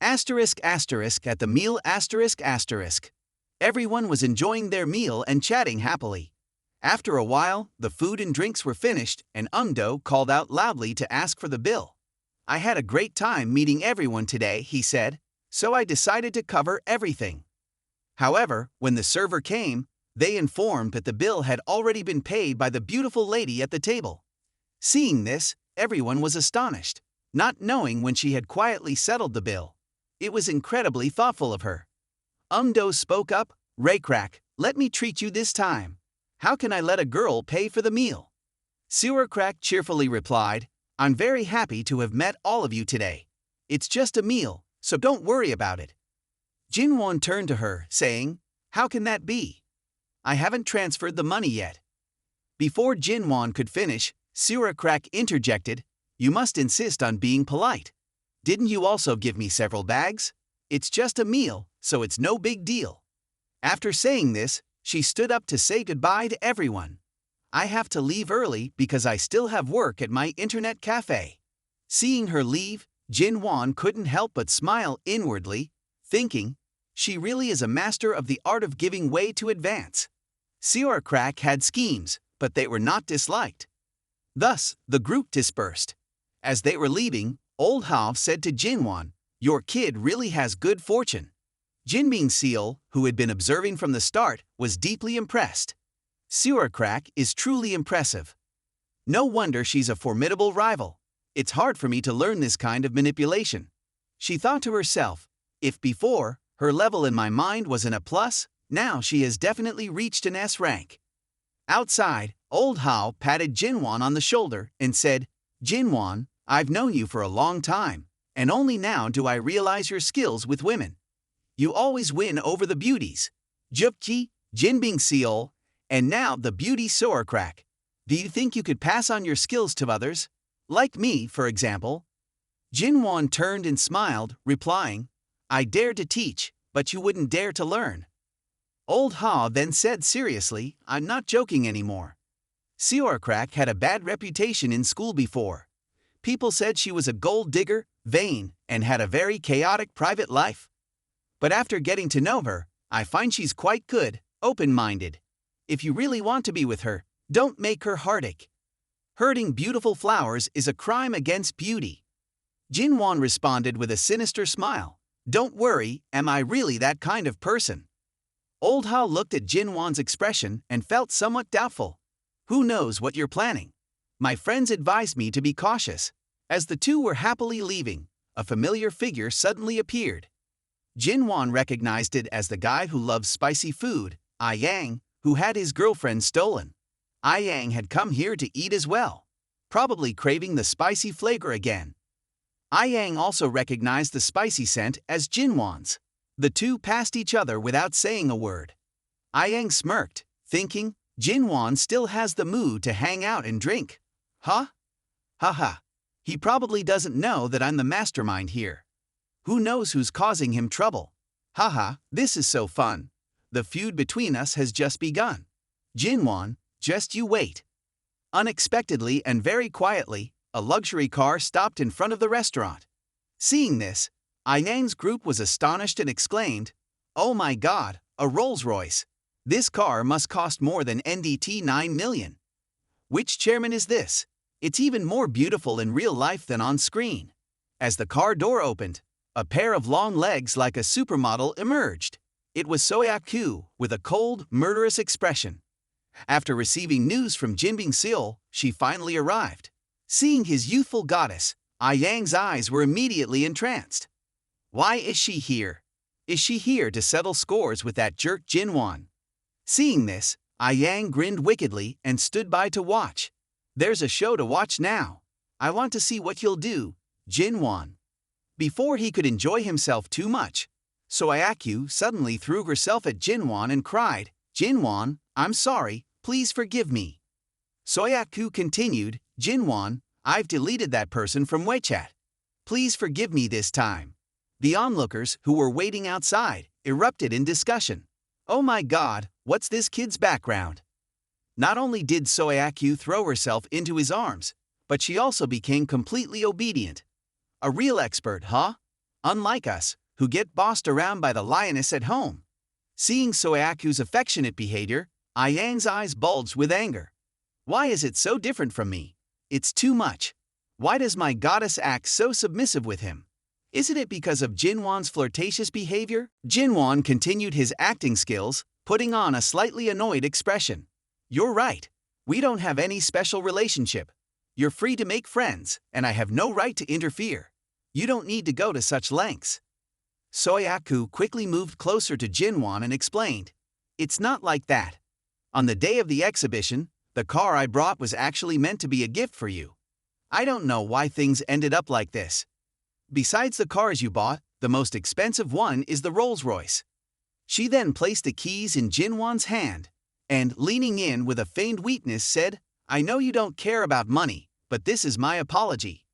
Asterisk asterisk at the meal asterisk asterisk. Everyone was enjoying their meal and chatting happily. After a while, the food and drinks were finished, and Umdo called out loudly to ask for the bill. I had a great time meeting everyone today, he said, so I decided to cover everything. However, when the server came, they informed that the bill had already been paid by the beautiful lady at the table. Seeing this, everyone was astonished, not knowing when she had quietly settled the bill. It was incredibly thoughtful of her. Umdo spoke up, "Raycrack, let me treat you this time. How can I let a girl pay for the meal?" Sewercrack cheerfully replied, "I'm very happy to have met all of you today. It's just a meal, so don't worry about it." Jinwon turned to her, saying, "How can that be? I haven't transferred the money yet." Before Jinwon could finish, Sewercrack interjected, "You must insist on being polite. Didn't you also give me several bags? It's just a meal, so it's no big deal." After saying this, she stood up to say goodbye to everyone. "I have to leave early because I still have work at my internet cafe." Seeing her leave, Jinwon couldn't help but smile inwardly, thinking, she really is a master of the art of giving way to advance. Sewercrack had schemes, but they were not disliked. Thus, the group dispersed. As they were leaving, Old Hao said to Jinwon, "Your kid really has good fortune." Jinbing Seal, who had been observing from the start, was deeply impressed. Sewercrack is truly impressive. No wonder she's a formidable rival. It's hard for me to learn this kind of manipulation. She thought to herself, if before, her level in my mind was an A+, now she has definitely reached an S rank. Outside, Old Hao patted Jinwon on the shoulder and said, "Jinwon, I've known you for a long time, and only now do I realize your skills with women. You always win over the beauties. Jupji, Jinbing Seal, and now the beauty Sewercrack. Do you think you could pass on your skills to others? Like me, for example?" Jinwon turned and smiled, replying, "I dare to teach, but you wouldn't dare to learn." Old Ha then said seriously, "I'm not joking anymore. Sewercrack had a bad reputation in school before. People said she was a gold digger, vain, and had a very chaotic private life. But after getting to know her, I find she's quite good, open-minded. If you really want to be with her, don't make her heartache. Hurting beautiful flowers is a crime against beauty." Jinwon responded with a sinister smile, "Don't worry, am I really that kind of person?" Old Hao looked at Jinwon's expression and felt somewhat doubtful. "Who knows what you're planning? My friends advised me to be cautious." As the two were happily leaving, a familiar figure suddenly appeared. Jinwon recognized it as the guy who loves spicy food, Ah Yang, who had his girlfriend stolen. Ah Yang had come here to eat as well, probably craving the spicy flavor again. Ah Yang also recognized the spicy scent as Jinwon's. The two passed each other without saying a word. Ah Yang smirked, thinking, Jinwon still has the mood to hang out and drink. Huh? Haha. He probably doesn't know that I'm the mastermind here. Who knows who's causing him trouble? Haha, this is so fun. The feud between us has just begun. Jinwon, just you wait. Unexpectedly and very quietly, a luxury car stopped in front of the restaurant. Seeing this, Ah Yang's group was astonished and exclaimed, "Oh my god, a Rolls-Royce. This car must cost more than NDT 9 million. Which chairman is this? It's even more beautiful in real life than on screen." As the car door opened, a pair of long legs like a supermodel emerged. It was Soyaku, with a cold, murderous expression. After receiving news from Jinbing Seol, she finally arrived. Seeing his youthful goddess, Ah Yang's eyes were immediately entranced. Why is she here? Is she here to settle scores with that jerk Jinwon? Seeing this, Ah Yang grinned wickedly and stood by to watch. There's a show to watch now. I want to see what he'll do, Jinwon. Before he could enjoy himself too much, Soyaku suddenly threw herself at Jinwon and cried, "Jinwon, I'm sorry, please forgive me." Soyaku continued, "Jinwon, I've deleted that person from WeChat. Please forgive me this time." The onlookers, who were waiting outside, erupted in discussion. "Oh my god, what's this kid's background?" Not only did Soyaku throw herself into his arms, but she also became completely obedient. A real expert, huh? unlike us, who get bossed around by the lioness at home. Seeing Soyaku's affectionate behavior, Ayang's eyes bulged with anger. Why is it so different from me? It's too much. Why does my goddess act so submissive with him? Isn't it because of Jinwon's flirtatious behavior? Jinwon continued his acting skills, putting on a slightly annoyed expression. You're right. We don't have any special relationship. You're free to make friends, and I have no right to interfere. You don't need to go to such lengths. Soyaku quickly moved closer to Jinwon and explained. It's not like that. On the day of the exhibition, the car I brought was actually meant to be a gift for you. I don't know why things ended up like this. Besides the cars you bought, the most expensive one is the Rolls-Royce. She then placed the keys in Jinwon's hand, and, leaning in with a feigned weakness, said, I know you don't care about money, but this is my apology.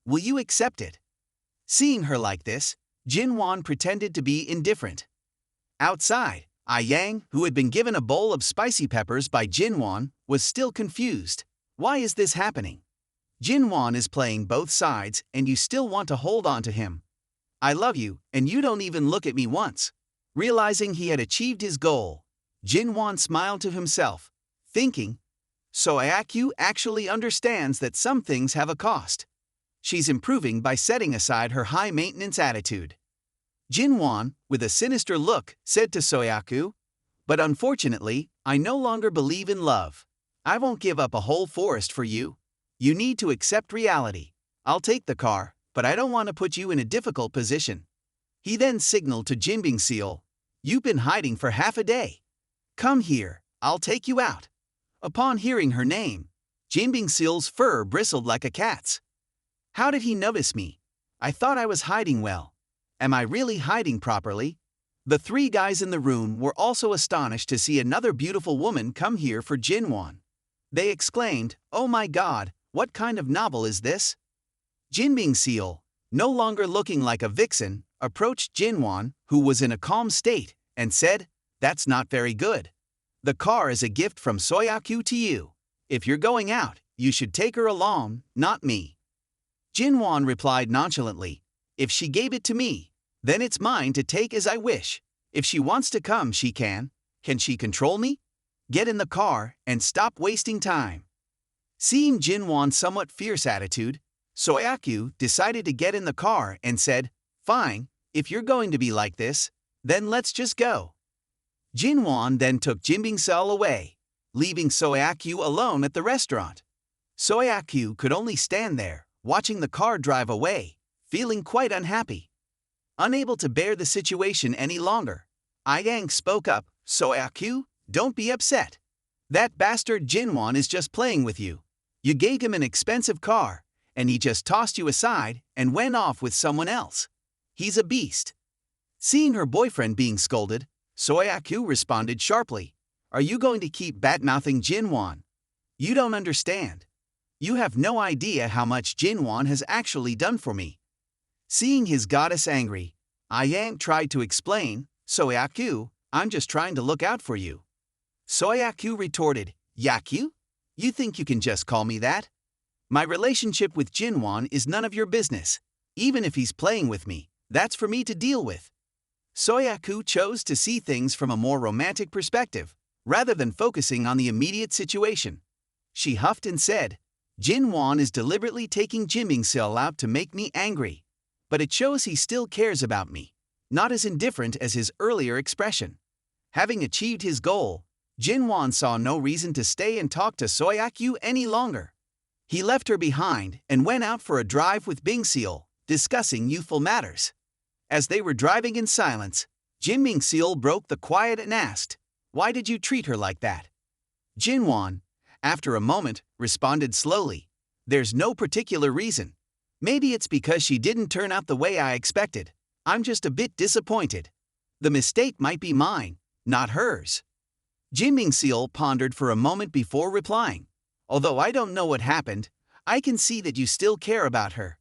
Will you accept it? Seeing her like this, Jinwon pretended to be indifferent. Outside, Ayang, who had been given a bowl of spicy peppers by Jinwon, was still confused. Why is this happening? Jinwon is playing both sides and you still want to hold on to him. I love you and you don't even look at me once. Realizing he had achieved his goal, Jinwon smiled to himself, thinking, Soyaku actually understands that some things have a cost. She's improving by setting aside her high-maintenance attitude. Jinwon, with a sinister look, said to Soyaku, but unfortunately, I no longer believe in love. I won't give up a whole forest for you. You need to accept reality. I'll take the car, but I don't want to put you in a difficult position. He then signaled to Jinbingseol, you've been hiding for half a day. Come here, I'll take you out. Upon hearing her name, Jinbingseol's fur bristled like a cat's. How did he notice me? I thought I was hiding well. Am I really hiding properly? The three guys in the room were also astonished to see another beautiful woman come here for Jinwon. They exclaimed, oh my god, what kind of novel is this? Jinbingseol, no longer looking like a vixen, approached Jinwon, who was in a calm state, and said, that's not very good. The car is a gift from Soyaku to you. If you're going out, you should take her along, not me. Jinwon replied nonchalantly, if she gave it to me, then it's mine to take as I wish. If she wants to come, she can. Can she control me? Get in the car and stop wasting time. Seeing Jinwon's somewhat fierce attitude, Soyaku decided to get in the car and said, fine, if you're going to be like this, then let's just go. Jinwon then took Jinbingseol away, leaving Soyaku alone at the restaurant. Soyaku could only stand there, watching the car drive away, feeling quite unhappy. Unable to bear the situation any longer, Ayang spoke up, Soyaku, don't be upset. That bastard Jinwon is just playing with you. You gave him an expensive car, and he just tossed you aside and went off with someone else. He's a beast. Seeing her boyfriend being scolded, Soyaku responded sharply, are you going to keep bad-mouthing Jinwon? You don't understand. You have no idea how much Jinwon has actually done for me. Seeing his goddess angry, Ayang tried to explain, Soyaku, I'm just trying to look out for you. Soyaku retorted, Yaku? You think you can just call me that? My relationship with Jinwon is none of your business. Even if he's playing with me, that's for me to deal with. Soyaku chose to see things from a more romantic perspective, rather than focusing on the immediate situation. She huffed and said, Jinwon is deliberately taking Jinbingseol out to make me angry. But it shows he still cares about me, not as indifferent as his earlier expression. Having achieved his goal, Jinwon saw no reason to stay and talk to Soyaku any longer. He left her behind and went out for a drive with Bingseol, discussing youthful matters. As they were driving in silence, Jinbingseol broke the quiet and asked, why did you treat her like that? Jinwon, after a moment, responded slowly, there's no particular reason. Maybe it's because she didn't turn out the way I expected. I'm just a bit disappointed. The mistake might be mine, not hers. Jinbingseol pondered for a moment before replying. Although I don't know what happened, I can see that you still care about her.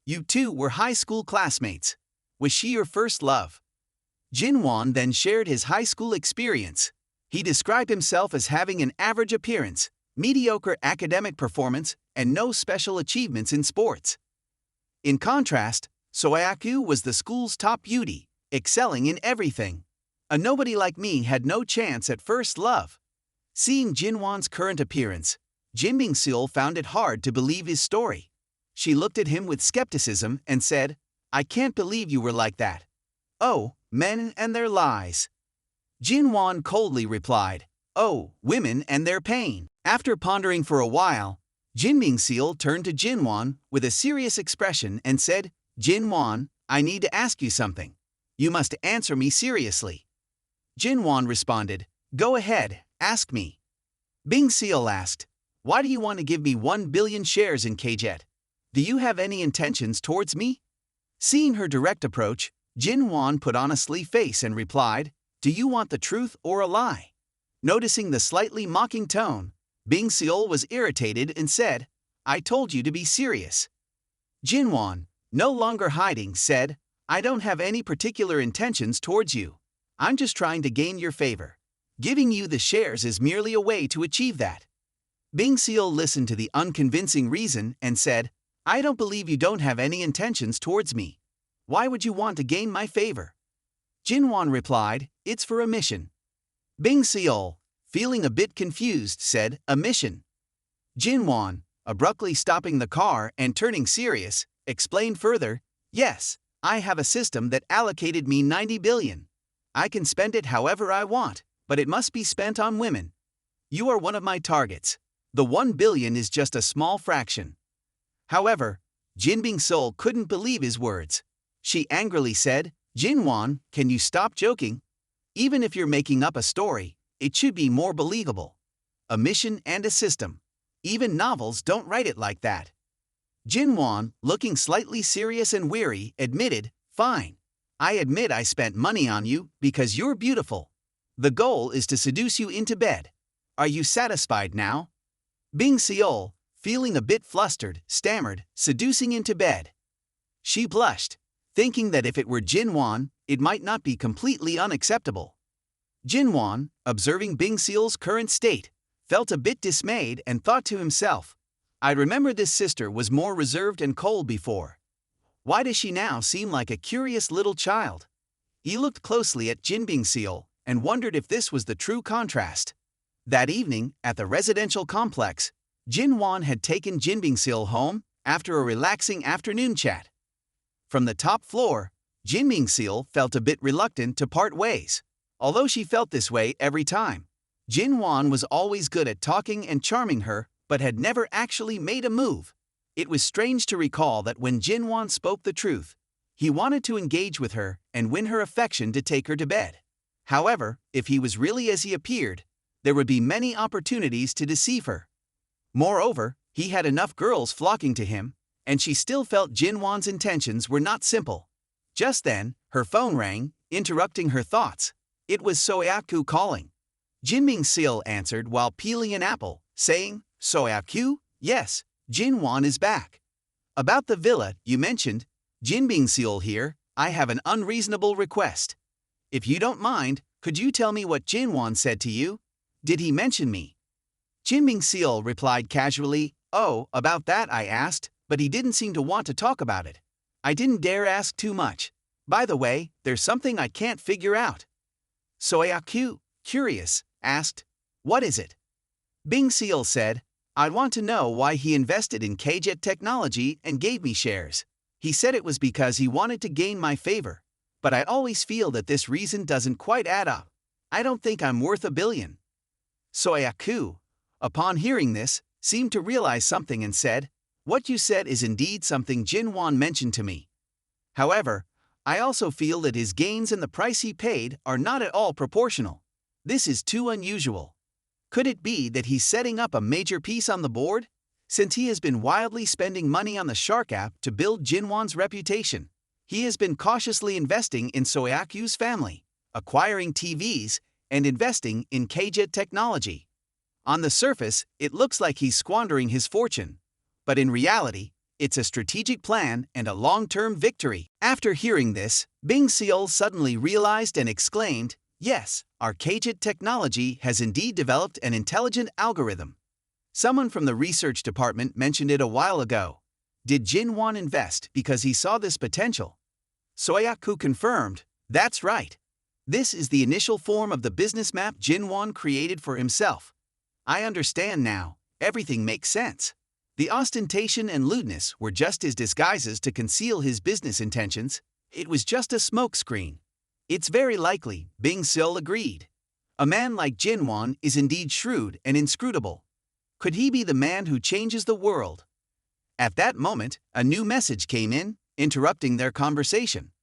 You two were high school classmates. Was she your first love? Jinwon then shared his high school experience. He described himself as having an average appearance, mediocre academic performance, and no special achievements in sports. In contrast, Soyaku was the school's top beauty, excelling in everything. A nobody like me had no chance at first love. Seeing Jinwon's current appearance, Jin Bing-seul found it hard to believe his story. She looked at him with skepticism and said, "I can't believe you were like that." "Oh, men and their lies." Jinwon coldly replied, "Oh, women and their pain." After pondering for a while, Jin Bing-seul turned to Jinwon with a serious expression and said, "Jinwon, I need to ask you something. You must answer me seriously." Jinwon responded, "Go ahead, ask me." Bing-seul asked, "Why do you want to give me 1 billion shares in KJet? Do you have any intentions towards me?" Seeing her direct approach, Jinwon put on a sleep face and replied, "Do you want the truth or a lie?" Noticing the slightly mocking tone, Bing-seul was irritated and said, "I told you to be serious." Jinwon, no longer hiding, said, "I don't have any particular intentions towards you. I'm just trying to gain your favor. Giving you the shares is merely a way to achieve that." Bing-seul listened to the unconvincing reason and said, "I don't believe you don't have any intentions towards me. Why would you want to gain my favor?" Jinwon replied, "It's for a mission." Bing-seul, feeling a bit confused, said, "A mission?" Jinwon, abruptly stopping the car and turning serious, explained further, "Yes, I have a system that allocated me 90 billion. I can spend it however I want, but it must be spent on women. You are one of my targets. The 1 billion is just a small fraction." However, Jin Bing-seul couldn't believe his words. She angrily said, "Jinwon, can you stop joking? Even if you're making up a story, it should be more believable. A mission and a system. Even novels don't write it like that." Jinwon, looking slightly serious and weary, admitted, "Fine. I admit I spent money on you because you're beautiful. The goal is to seduce you into bed. Are you satisfied now?" Bing-seul, feeling a bit flustered, stammered, "Seducing into bed." She blushed, thinking that if it were Jinwon, it might not be completely unacceptable. Jinwon, observing Bing-seul's current state, felt a bit dismayed and thought to himself, "I remember this sister was more reserved and cold before. Why does she now seem like a curious little child?" He looked closely at Jin Bing-seul and wondered if this was the true contrast. That evening, at the residential complex, Jinwon had taken Jin Bing-seul home after a relaxing afternoon chat. From the top floor, Jin Bing-seul felt a bit reluctant to part ways. Although she felt this way every time, Jinwon was always good at talking and charming her, but had never actually made a move. It was strange to recall that when Jinwon spoke the truth, he wanted to engage with her and win her affection to take her to bed. However, if he was really as he appeared, there would be many opportunities to deceive her. Moreover, he had enough girls flocking to him, and she still felt Jinwon's intentions were not simple. Just then, her phone rang, interrupting her thoughts. It was Soyaku calling. Jin Bing-seul answered while peeling an apple, saying, "Soyaku? Yes, Jinwon is back. About the villa you mentioned, Jin Bing-seul here, I have an unreasonable request. If you don't mind, could you tell me what Jinwon said to you? Did he mention me?" Jin Bing-seul replied casually, "Oh, about that I asked, but he didn't seem to want to talk about it. I didn't dare ask too much. By the way, there's something I can't figure out." Soyaku, curious, asked, "What is it?" Bing-seul said, "I'd want to know why he invested in KJet Technology and gave me shares. He said it was because he wanted to gain my favor, but I always feel that this reason doesn't quite add up. I don't think I'm worth 1 billion. Soyaku, upon hearing this, seemed to realize something and said, "What you said is indeed something Jinwon mentioned to me. However, I also feel that his gains and the price he paid are not at all proportional. This is too unusual. Could it be that he's setting up a major piece on the board? Since he has been wildly spending money on the Shark app to build Jinwon's reputation, he has been cautiously investing in Soyaku's family, acquiring TVs, and investing in KJet Technology. On the surface, it looks like he's squandering his fortune, but in reality, it's a strategic plan and a long-term victory." After hearing this, Bing-seul suddenly realized and exclaimed, "Yes, our KJet Technology has indeed developed an intelligent algorithm. Someone from the research department mentioned it a while ago. Did Jinwon invest because he saw this potential? Soyaku confirmed, that's right. This is the initial form of the business map Jinwon created for himself. I understand now, everything makes sense. The ostentation and lewdness were just his disguises to conceal his business intentions. It was just a smokescreen. It's very likely, Bing-sil agreed. A man like Jinwon is indeed shrewd and inscrutable. Could he be the man who changes the world? At that moment, a new message came in, interrupting their conversation.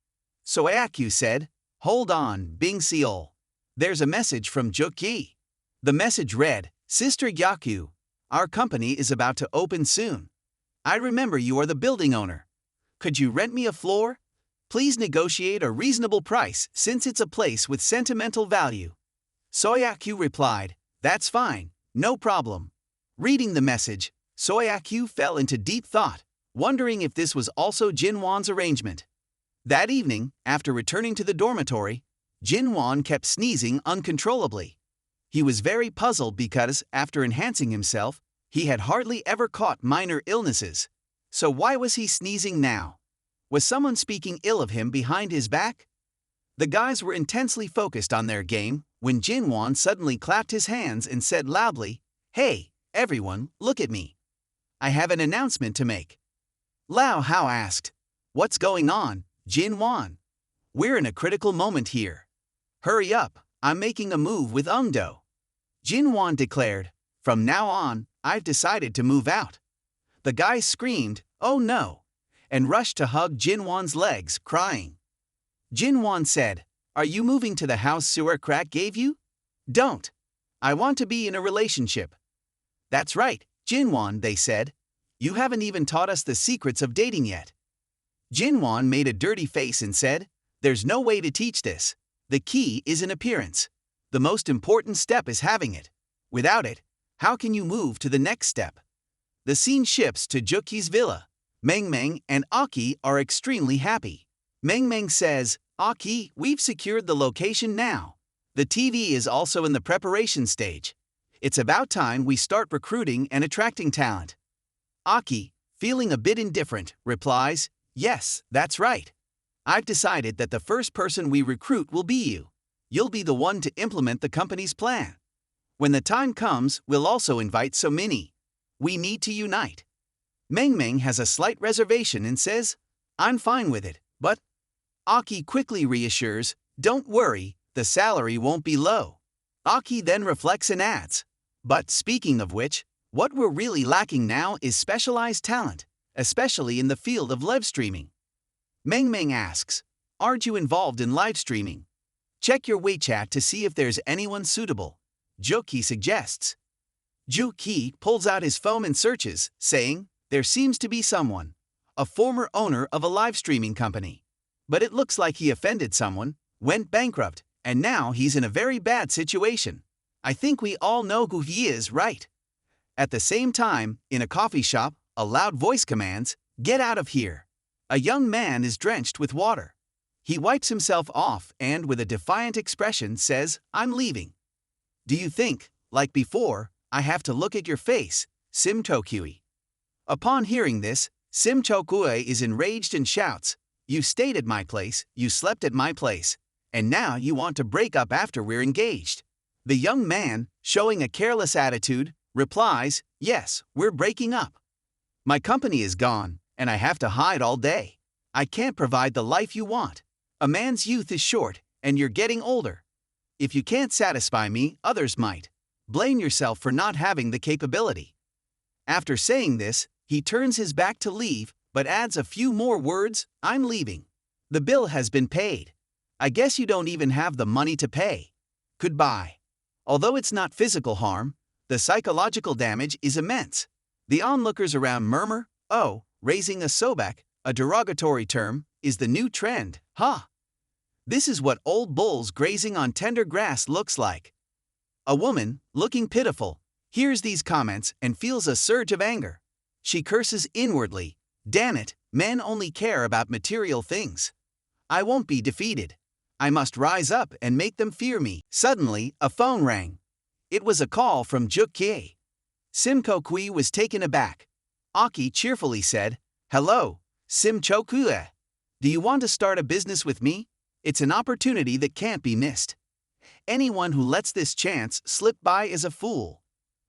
Soyaku said, "Hold on, Bing-sil. There's a message from Juk-yi." The message read, "Sister Yaku, our company is about to open soon. I remember you are the building owner. Could you rent me a floor? Please negotiate a reasonable price since it's a place with sentimental value." Soyaku replied, "That's fine, no problem." Reading the message, Soyaku fell into deep thought, wondering if this was also Jinwon's arrangement. That evening, after returning to the dormitory, Jinwon kept sneezing uncontrollably. He was very puzzled because, after enhancing himself, he had hardly ever caught minor illnesses. So why was he sneezing now? Was someone speaking ill of him behind his back? The guys were intensely focused on their game when Jinwon suddenly clapped his hands and said loudly, "Hey, everyone, look at me. I have an announcement to make." Lao Hao asked, "What's going on, Jinwon? We're in a critical moment here. Hurry up, I'm making a move with Ungdo." Jinwon declared, "From now on, I've decided to move out." The guys screamed, "Oh no," and rushed to hug Jinwon's legs, crying. Jinwon said, "Are you moving to the house sewer crack gave you? Don't. I want to be in a relationship." "That's right, Jinwon," they said. "You haven't even taught us the secrets of dating yet." Jinwon made a dirty face and said, "There's no way to teach this. The key is in appearance. The most important step is having it. Without it, how can you move to the next step?" The scene shifts to Juki's villa. Meng and Aki are extremely happy. Meng says, "Aki, we've secured the location now. The TV is also in the preparation stage. It's about time we start recruiting and attracting talent." Aki, feeling a bit indifferent, replies, "Yes, that's right. I've decided that the first person we recruit will be you. You'll be the one to implement the company's plan. When the time comes, we'll also invite So-Mini. We need to unite." Meng has a slight reservation and says, "I'm fine with it, but..." Aki quickly reassures, "Don't worry, the salary won't be low." Aki then reflects and adds, "But speaking of which, what we're really lacking now is specialized talent, especially in the field of live streaming." Meng asks, "Aren't you involved in live streaming? Check your WeChat to see if there's anyone suitable," Juki suggests. Juki pulls out his phone and searches, saying, "There seems to be someone, a former owner of a live streaming company. But it looks like he offended someone, went bankrupt, and now he's in a very bad situation. I think we all know who he is, right?" At the same time, in a coffee shop, a loud voice commands, "Get out of here." A young man is drenched with water. He wipes himself off and, with a defiant expression, says, "I'm leaving." "Do you think, like before, I have to look at your face, Sim Tokui?" Upon hearing this, Sim Tokui is enraged and shouts, "You stayed at my place, you slept at my place, and now you want to break up after we're engaged." The young man, showing a careless attitude, replies, "Yes, we're breaking up. My company is gone, and I have to hide all day. I can't provide the life you want. A man's youth is short, and you're getting older. If you can't satisfy me, others might. Blame yourself for not having the capability." After saying this, he turns his back to leave, but adds a few more words, "I'm leaving. The bill has been paid. I guess you don't even have the money to pay. Goodbye." Although it's not physical harm, the psychological damage is immense. The onlookers around murmur, "Oh, raising a sobek, a derogatory term, is the new trend, huh? This is what old bulls grazing on tender grass looks like." A woman, looking pitiful, hears these comments and feels a surge of anger. She curses inwardly, "Damn it, men only care about material things. I won't be defeated. I must rise up and make them fear me." Suddenly, a phone rang. It was a call from Juk-Kie. Sim Kokui was taken aback. Aki cheerfully said, Hello, Sim Chokue. Do you want to start a business with me? It's an opportunity that can't be missed. Anyone who lets this chance slip by is a fool.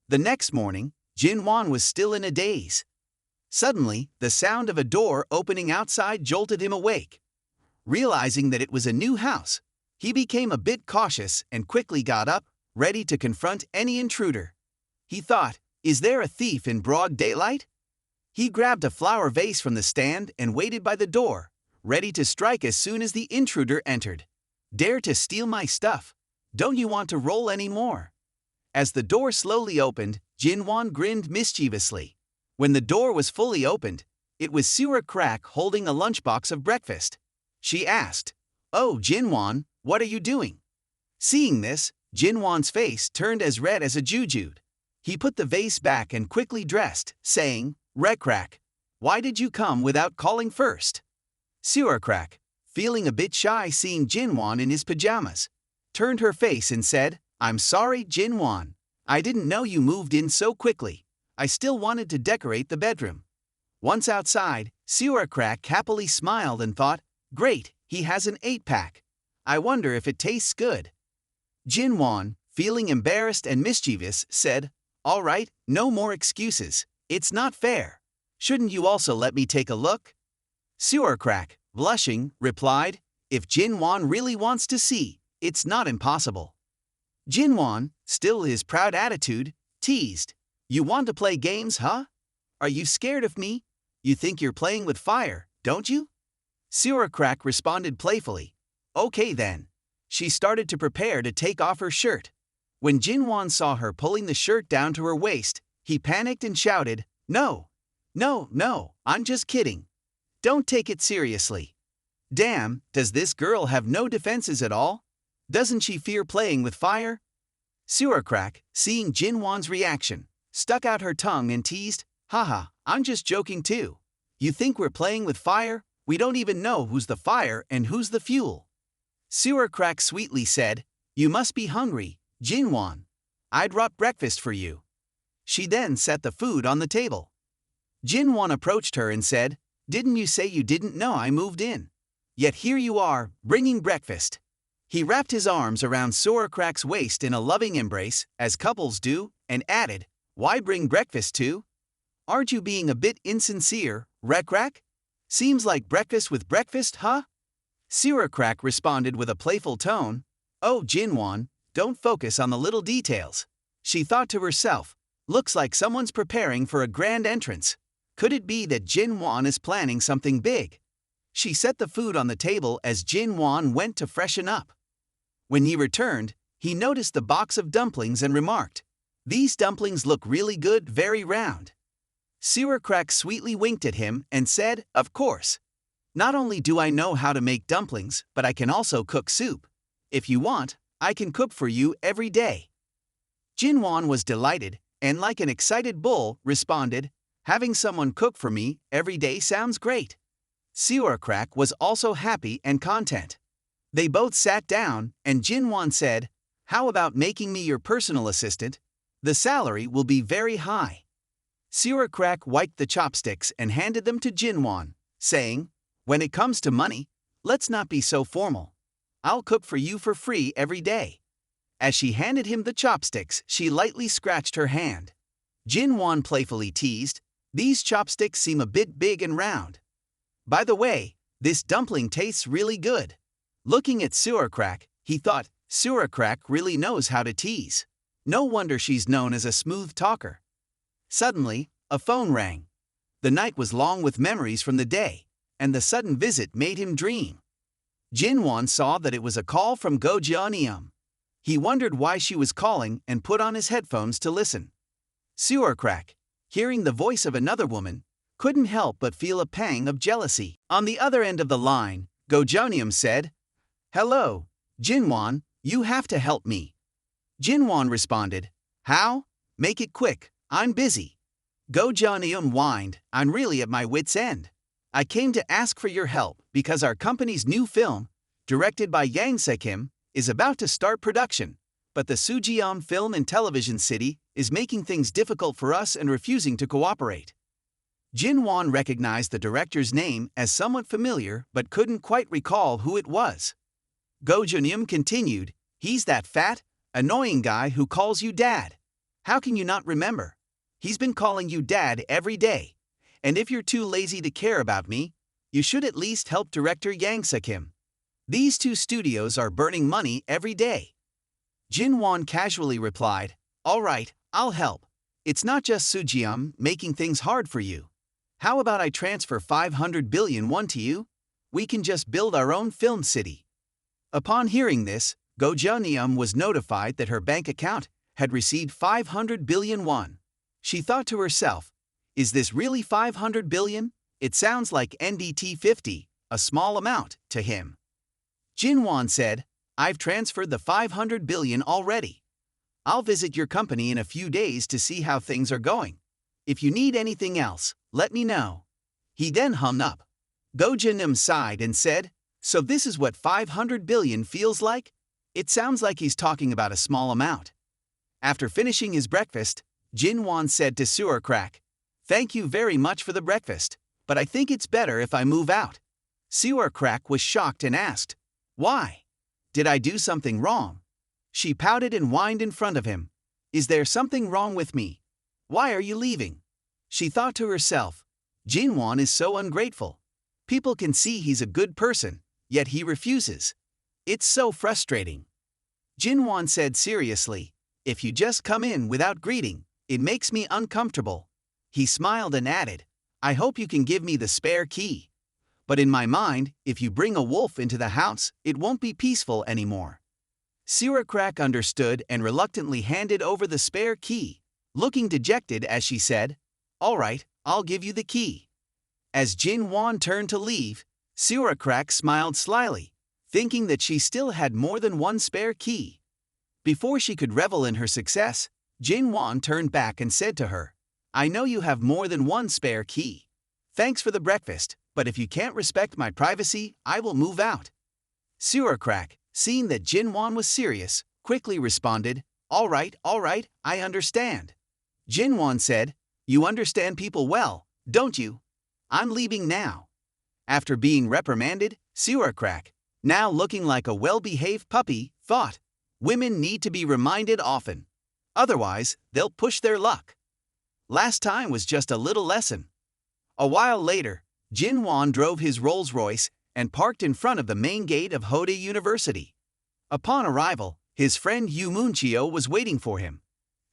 The next morning, Jin Wan was still in a daze. Suddenly, the sound of a door opening outside jolted him awake. Realizing that it was a new house, he became a bit cautious and quickly got up, ready to confront any intruder. He thought, is there a thief in broad daylight? He grabbed a flower vase from the stand and waited by the door, ready to strike as soon as the intruder entered. Dare to steal my stuff? Don't you want to roll any more? As the door slowly opened, Jin Wan grinned mischievously. When the door was fully opened, it was Sura Crack holding a lunchbox of breakfast. She asked, "Oh, Jin Wan, what are you doing?" Seeing this, Jin Wan's face turned as red as a jujube. He put the vase back and quickly dressed, saying, "Crack, why did you come without calling first?" Sura Crack, feeling a bit shy seeing Jin Wan in his pajamas, turned her face and said, "I'm sorry, Jin Wan. I didn't know you moved in so quickly. I still wanted to decorate the bedroom." Once outside, Sura Crack happily smiled and thought, "Great, he has an 8-pack. I wonder if it tastes good." Jin Wan, feeling embarrassed and mischievous, said, "All right, no more excuses. It's not fair. Shouldn't you also let me take a look?" Sura Crack, blushing, replied, "If Jin Wan really wants to see, it's not impossible." Jin Wan, still his proud attitude, teased, "You want to play games, huh? Are you scared of me? You think you're playing with fire, don't you?" Sura Crack responded playfully, "Okay then." She started to prepare to take off her shirt. When Jin Wan saw her pulling the shirt down to her waist, he panicked and shouted, "No! No, no, I'm just kidding. Don't take it seriously." Damn, does this girl have no defenses at all? Doesn't she fear playing with fire? Sura Crack, seeing Jin Wan's reaction, stuck out her tongue and teased, "Haha, I'm just joking too. You think we're playing with fire? We don't even know who's the fire and who's the fuel." Sura Crack sweetly said, "You must be hungry, Jin Wan. I brought breakfast for you." She then set the food on the table. Jin Wan approached her and said, "Didn't you say you didn't know I moved in? Yet here you are, bringing breakfast." He wrapped his arms around Sura Crack's waist in a loving embrace, as couples do, and added, "Why bring breakfast too? Aren't you being a bit insincere, Crack? Seems like breakfast with breakfast, huh?" Sura Crack responded with a playful tone, "Oh, Jin Wan, don't focus on the little details." She thought to herself, "Looks like someone's preparing for a grand entrance. Could it be that Jin Wan is planning something big?" She set the food on the table as Jin Wan went to freshen up. When he returned, he noticed the box of dumplings and remarked, "These dumplings look really good, very round." Sura Crack sweetly winked at him and said, "Of course. Not only do I know how to make dumplings, but I can also cook soup. If you want, I can cook for you every day." Jin Wan was delighted, and like an excited bull, responded, "Having someone cook for me every day sounds great." Sura Crack was also happy and content. They both sat down, and Jin Wan said, "How about making me your personal assistant? The salary will be very high." Sura Crack wiped the chopsticks and handed them to Jin Wan, saying, "When it comes to money, let's not be so formal. I'll cook for you for free every day." As she handed him the chopsticks, she lightly scratched her hand. Jin Wan playfully teased, "These chopsticks seem a bit big and round. By the way, this dumpling tastes really good." Looking at Sura Crack, he thought, Sura Crack really knows how to tease. No wonder she's known as a smooth talker. Suddenly, a phone rang. The night was long with memories from the day, and the sudden visit made him dream. Jin Wan saw that it was a call from Go Jeonyeom. He wondered why she was calling and put on his headphones to listen. Sura Crack, hearing the voice of another woman, couldn't help but feel a pang of jealousy. On the other end of the line, Go Jeonyeom said, "Hello, Jin Wan, you have to help me." Jin Wan responded, "How? Make it quick, I'm busy." Go Jeonyeom whined, "I'm really at my wit's end. I came to ask for your help because our company's new film, directed by Yang Se-kim, is about to start production, but the Sujeom Film and Television City is making things difficult for us and refusing to cooperate." Jinwon recognized the director's name as somewhat familiar but couldn't quite recall who it was. Go Junhyun continued, "He's that fat, annoying guy who calls you dad. How can you not remember? He's been calling you dad every day. And if you're too lazy to care about me, you should at least help director Yang Suk-him. These two studios are burning money every day." Jinwon casually replied, "All right, I'll help. It's not just Sujium making things hard for you. How about I transfer 500 billion won to you? We can just build our own film city." Upon hearing this, Go Junhyun was notified that her bank account had received 500 billion won. She thought to herself, "Is this really 500 billion? It sounds like NDT 50, a small amount, to him." Jinwon said, "I've transferred the 500 billion already. I'll visit your company in a few days to see how things are going. If you need anything else, let me know." He then hung up. Go Junhyun sighed and said, "So this is what 500 billion feels like? It sounds like he's talking about a small amount." After finishing his breakfast, Jinwon said to Sewercrack, "Thank you very much for the breakfast, but I think it's better if I move out." Sewercrack was shocked and asked, "Why? Did I do something wrong?" She pouted and whined in front of him. "Is there something wrong with me? Why are you leaving?" She thought to herself, "Jinwon is so ungrateful. People can see he's a good person, yet he refuses. It's so frustrating." Jinwon said seriously, "If you just come in without greeting, it makes me uncomfortable." He smiled and added, "I hope you can give me the spare key. But in my mind, if you bring a wolf into the house, it won't be peaceful anymore." Sewercrack understood and reluctantly handed over the spare key, looking dejected as she said, "All right, I'll give you the key." As Jinwon turned to leave, Sewercrack smiled slyly, thinking that she still had more than one spare key. Before she could revel in her success, Jinwon turned back and said to her, "I know you have more than one spare key. Thanks for the breakfast, but if you can't respect my privacy, I will move out." Sewercrack, seeing that Jinwon was serious, quickly responded, all right, I understand." Jinwon said, "You understand people well, don't you? I'm leaving now." After being reprimanded, Sewercrack, now looking like a well-behaved puppy, thought, "Women need to be reminded often. Otherwise, they'll push their luck. Last time was just a little lesson." A while later, Jinwon drove his Rolls-Royce and parked in front of the main gate of Hode University. Upon arrival, his friend Yu Moonchio was waiting for him.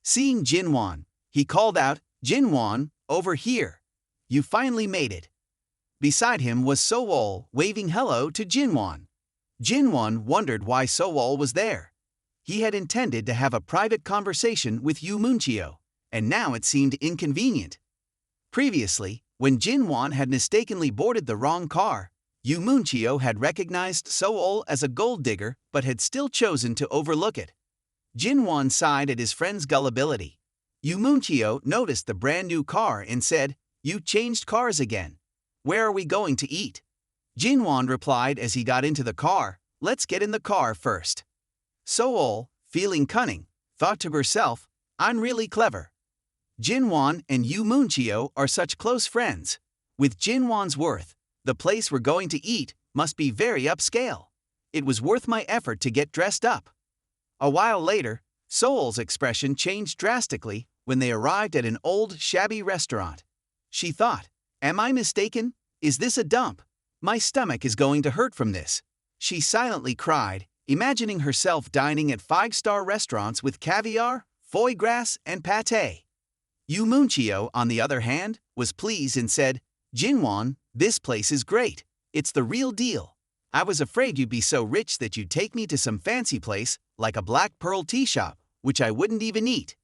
Seeing Jinwon, he called out, "Jinwon, over here. You finally made it." Beside him was Sowol, waving hello to Jinwon. Jinwon wondered why Sowol was there. He had intended to have a private conversation with Yu Moonchio, and now it seemed inconvenient. Previously, when Jinwon had mistakenly boarded the wrong car, Yu Moonchio had recognized Sowol as a gold digger but had still chosen to overlook it. Jinwon sighed at his friend's gullibility. Yu Moonchio noticed the brand new car and said, "You changed cars again. Where are we going to eat?" Jinwon replied as he got into the car, "Let's get in the car first." Sowol, feeling cunning, thought to herself, "I'm really clever. Jinwon and Yu Moonchio are such close friends. With Jinwon's worth, the place we're going to eat must be very upscale. It was worth my effort to get dressed up." A while later, Sowol's expression changed drastically when they arrived at an old, shabby restaurant. She thought, "Am I mistaken? Is this a dump? My stomach is going to hurt from this." She silently cried, imagining herself dining at five-star restaurants with caviar, foie gras, and pâté. Yu Moonchio, on the other hand, was pleased and said, "Jinwon, this place is great. It's the real deal. I was afraid you'd be so rich that you'd take me to some fancy place, like a Black Pearl tea shop, which I wouldn't even eat."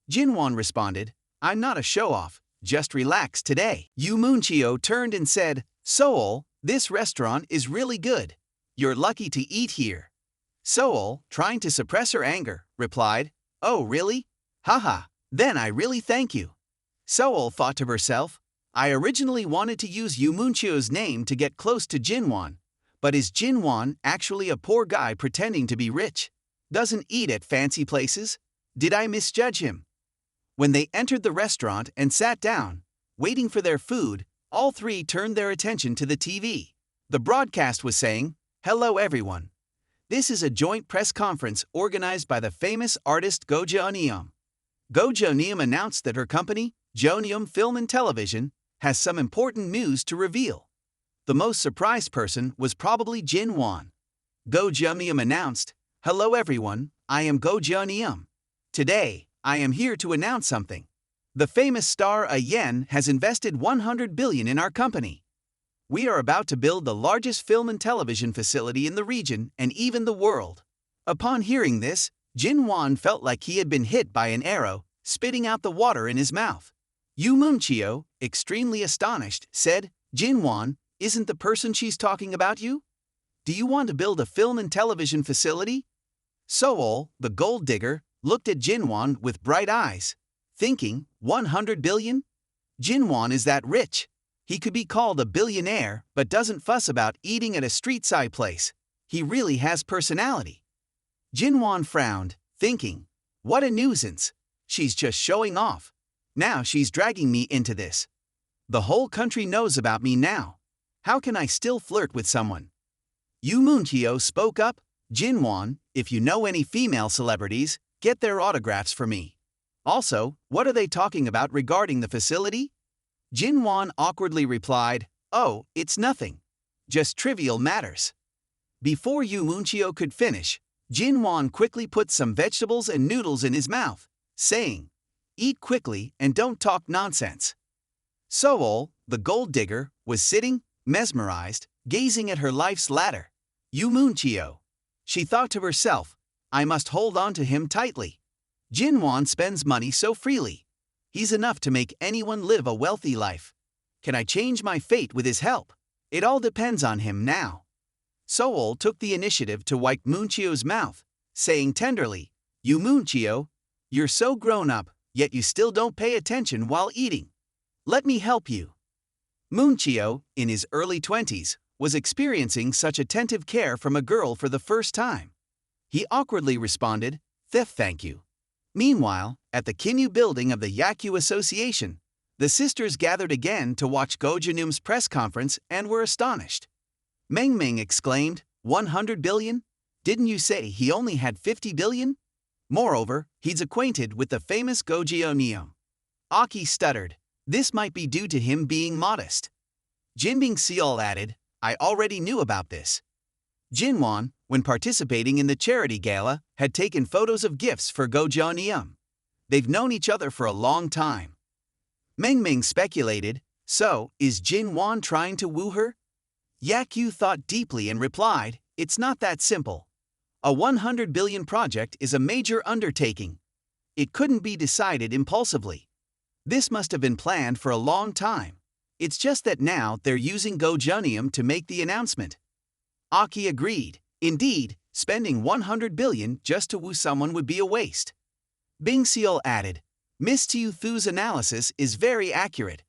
Jinwon responded, "I'm not a show-off, just relax today." Yu Moonchio turned and said, "Sowol, this restaurant is really good. You're lucky to eat here." Sowol, trying to suppress her anger, replied, "Oh really? Haha, then I really thank you." Sowol thought to herself, "I originally wanted to use Yu Moonchio's name to get close to Jinwon, but is Jinwon actually a poor guy pretending to be rich? Doesn't eat at fancy places? Did I misjudge him?" When they entered the restaurant and sat down, Waiting for their food, all three turned their attention to the TV. The broadcast was saying, "Hello everyone. This is a joint press conference organized by the famous artist Go Jeonyeom." Go Jeonyeom announced that her company, Jeonyeom Film and Television, has some important news to reveal. The most surprised person was probably Jin Won. Go Jeonyeom announced, "Hello everyone, I am Go Jeonyeom. Today, I am here to announce something. The famous star Yen has invested 100 billion in our company. We are about to build the largest film and television facility in the region and even the world." Upon hearing this, Jin Won felt like he had been hit by an arrow, spitting out the water in his mouth. Yu Moonchio, extremely astonished, said, "Jin Won, isn't the person she's talking about you? Do you want to build a film and television facility?" Sool, the gold digger, looked at Jin Won with bright eyes, thinking, 100 billion? Jin Won is that rich. He could be called a billionaire but doesn't fuss about eating at a street-side place. He really has personality. Jin Won frowned, thinking, what a nuisance. She's just showing off. Now she's dragging me into this. The whole country knows about me now. How can I still flirt with someone? Yu Moonchio spoke up, "Jin Won, if you know any female celebrities, get their autographs for me. Also, what are they talking about regarding the facility?" Jin Won awkwardly replied, "Oh, it's nothing. Just trivial matters." Before Yu Moonchio could finish, Jin Won quickly put some vegetables and noodles in his mouth, saying, "Eat quickly and don't talk nonsense." Sool, the gold digger, was sitting, mesmerized, gazing at her life's ladder. Yu Moonchio. She thought to herself, "I must hold on to him tightly. Jin Won spends money so freely. He's enough to make anyone live a wealthy life. Can I change my fate with his help? It all depends on him now." Sool took the initiative to wipe Moonchio's mouth, saying tenderly, "Yu Moonchio, you're so grown up, yet you still don't pay attention while eating. Let me help you." Moonchio, in his early 20s, was experiencing such attentive care from a girl for the first time. He awkwardly responded, Thank you." Meanwhile, at the Kinyu building of the Yakyu Association, the sisters gathered again to watch Go Jeonyeom's press conference and were astonished. Meng exclaimed, 100 billion? Didn't you say he only had 50 billion? Moreover, he's acquainted with the famous Go Jeonyeom. Aki stuttered. This might be due to him being modest. Jinbing Seol added, "I already knew about this." Jin Won, when participating in the charity gala, had taken photos of gifts for Go Jeonyeom. They've known each other for a long time. Meng speculated, so, is Jin Won trying to woo her? Yakyu thought deeply and replied, "It's not that simple. A 100 billion project is a major undertaking. It couldn't be decided impulsively. This must have been planned for a long time. It's just that now they're using Go Jeonyeom to make the announcement." Aki agreed. Indeed, spending 100 billion just to woo someone would be a waste. Bing Seol added, "Miss Tiu Thu's analysis is very accurate.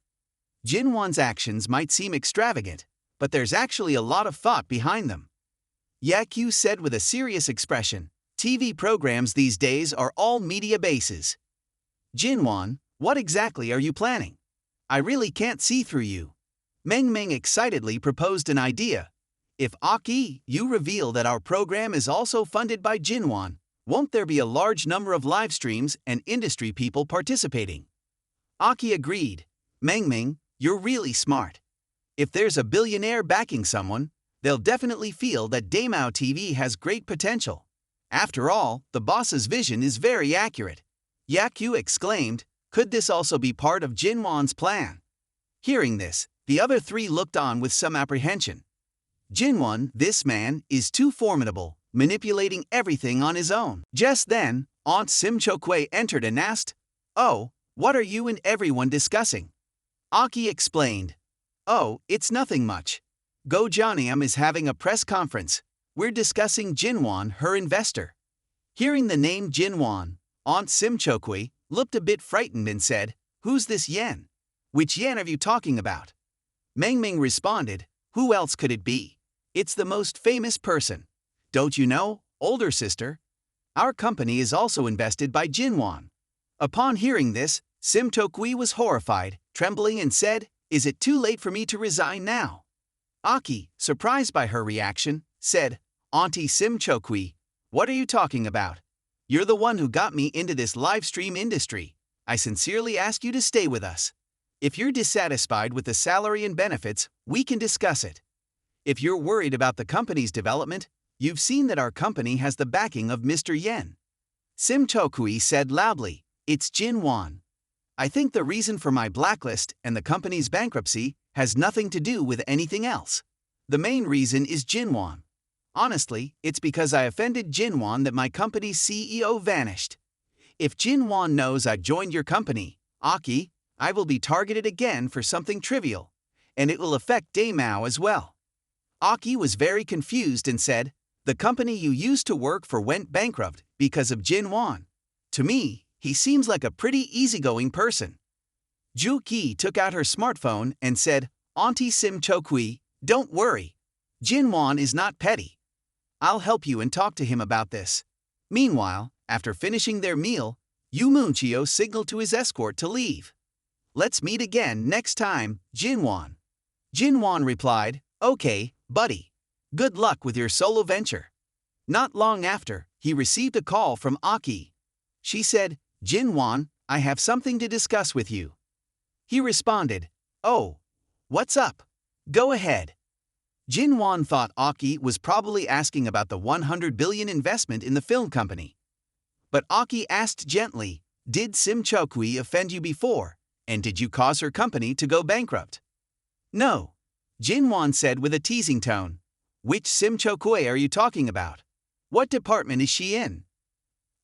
Jin Won's actions might seem extravagant, but there's actually a lot of thought behind them." Yakyu said with a serious expression, "TV programs these days are all media bases. Jin Won, what exactly are you planning? I really can't see through you." Meng excitedly proposed an idea. "If you reveal that our program is also funded by Jin Won, won't there be a large number of live streams and industry people participating?" Aki agreed. "Meng, you're really smart. If there's a billionaire backing someone, they'll definitely feel that Daemao TV has great potential. After all, the boss's vision is very accurate." Yakyu exclaimed, "Could this also be part of Jin Won's plan?" Hearing this, the other three looked on with some apprehension. Jin Won, this man, is too formidable, manipulating everything on his own. Just then, Aunt Sim Chokwe entered and asked, "Oh, what are you and everyone discussing?" Aki explained, "Oh, it's nothing much. Go Jeonyeom is having a press conference. We're discussing Jin Won, her investor." Hearing the name Jin Won, Aunt Sim Chokwe looked a bit frightened and said, "Who's this Yen? Which Yen are you talking about?" Meng responded, "Who else could it be? It's the most famous person. Don't you know, older sister? Our company is also invested by Jin Won." Upon hearing this, Sim Tokwi was horrified, trembling and said, "Is it too late for me to resign now?" Aki, surprised by her reaction, said, "Auntie Sim Chokwi, what are you talking about? You're the one who got me into this live stream industry. I sincerely ask you to stay with us. If you're dissatisfied with the salary and benefits, we can discuss it. If you're worried about the company's development, you've seen that our company has the backing of Mr. Yen." Sim Chokwi said loudly, "It's Jin Wan. I think the reason for my blacklist and the company's bankruptcy has nothing to do with anything else. The main reason is Jin Wan. Honestly, it's because I offended Jin Wan that my company's CEO vanished. If Jin Wan knows I joined your company, Aki, I will be targeted again for something trivial, and it will affect Daemao as well." Aki was very confused and said, "The company you used to work for went bankrupt because of Jin Wan. To me, he seems like a pretty easygoing person." Ju Ki took out her smartphone and said, "Auntie Sim Chokwi, don't worry. Jin Wan is not petty. I'll help you and talk to him about this." Meanwhile, after finishing their meal, Yu Moonchio signaled to his escort to leave. "Let's meet again next time, Jin Wan." Jin Wan replied, "Okay, buddy. Good luck with your solo venture." Not long after, he received a call from Aki. She said, "Jin Wan, I have something to discuss with you." He responded, "Oh, what's up? Go ahead." Jin Wan thought Aki was probably asking about the 100 billion investment in the film company. But Aki asked gently, "Did Sim Chokwi offend you before, and did you cause her company to go bankrupt?" "No," Jin Wan said with a teasing tone. "Which Sim Chokwi are you talking about? What department is she in?"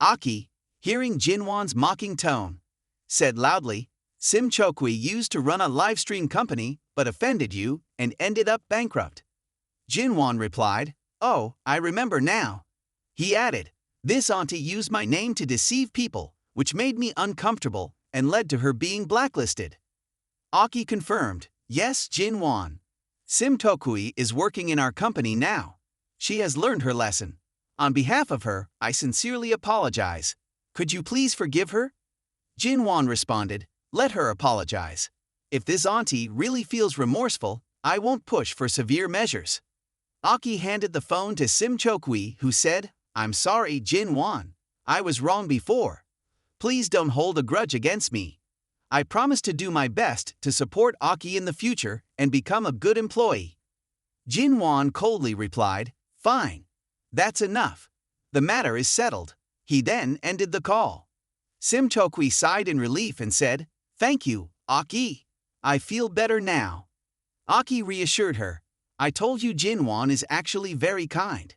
Aki, hearing Jin Wan's mocking tone, said loudly, "Sim Chokwi used to run a live stream company but offended you and ended up bankrupt." Jin Wan replied, "Oh, I remember now." He added, "This auntie used my name to deceive people, which made me uncomfortable and led to her being blacklisted." Aki confirmed, "Yes, Jin Wan. Sim Chokwi is working in our company now. She has learned her lesson. On behalf of her, I sincerely apologize. Could you please forgive her?" Jin Wan responded, "Let her apologize. If this auntie really feels remorseful, I won't push for severe measures." Aki handed the phone to Sim Chokwi, who said, "I'm sorry, Jin Wan. I was wrong before. Please don't hold a grudge against me. I promise to do my best to support Aki in the future and become a good employee." Jin Wan coldly replied, "Fine. That's enough. The matter is settled." He then ended the call. Sim Chokwi sighed in relief and said, "Thank you, Aki. I feel better now." Aki reassured her, "I told you Jin Wan is actually very kind.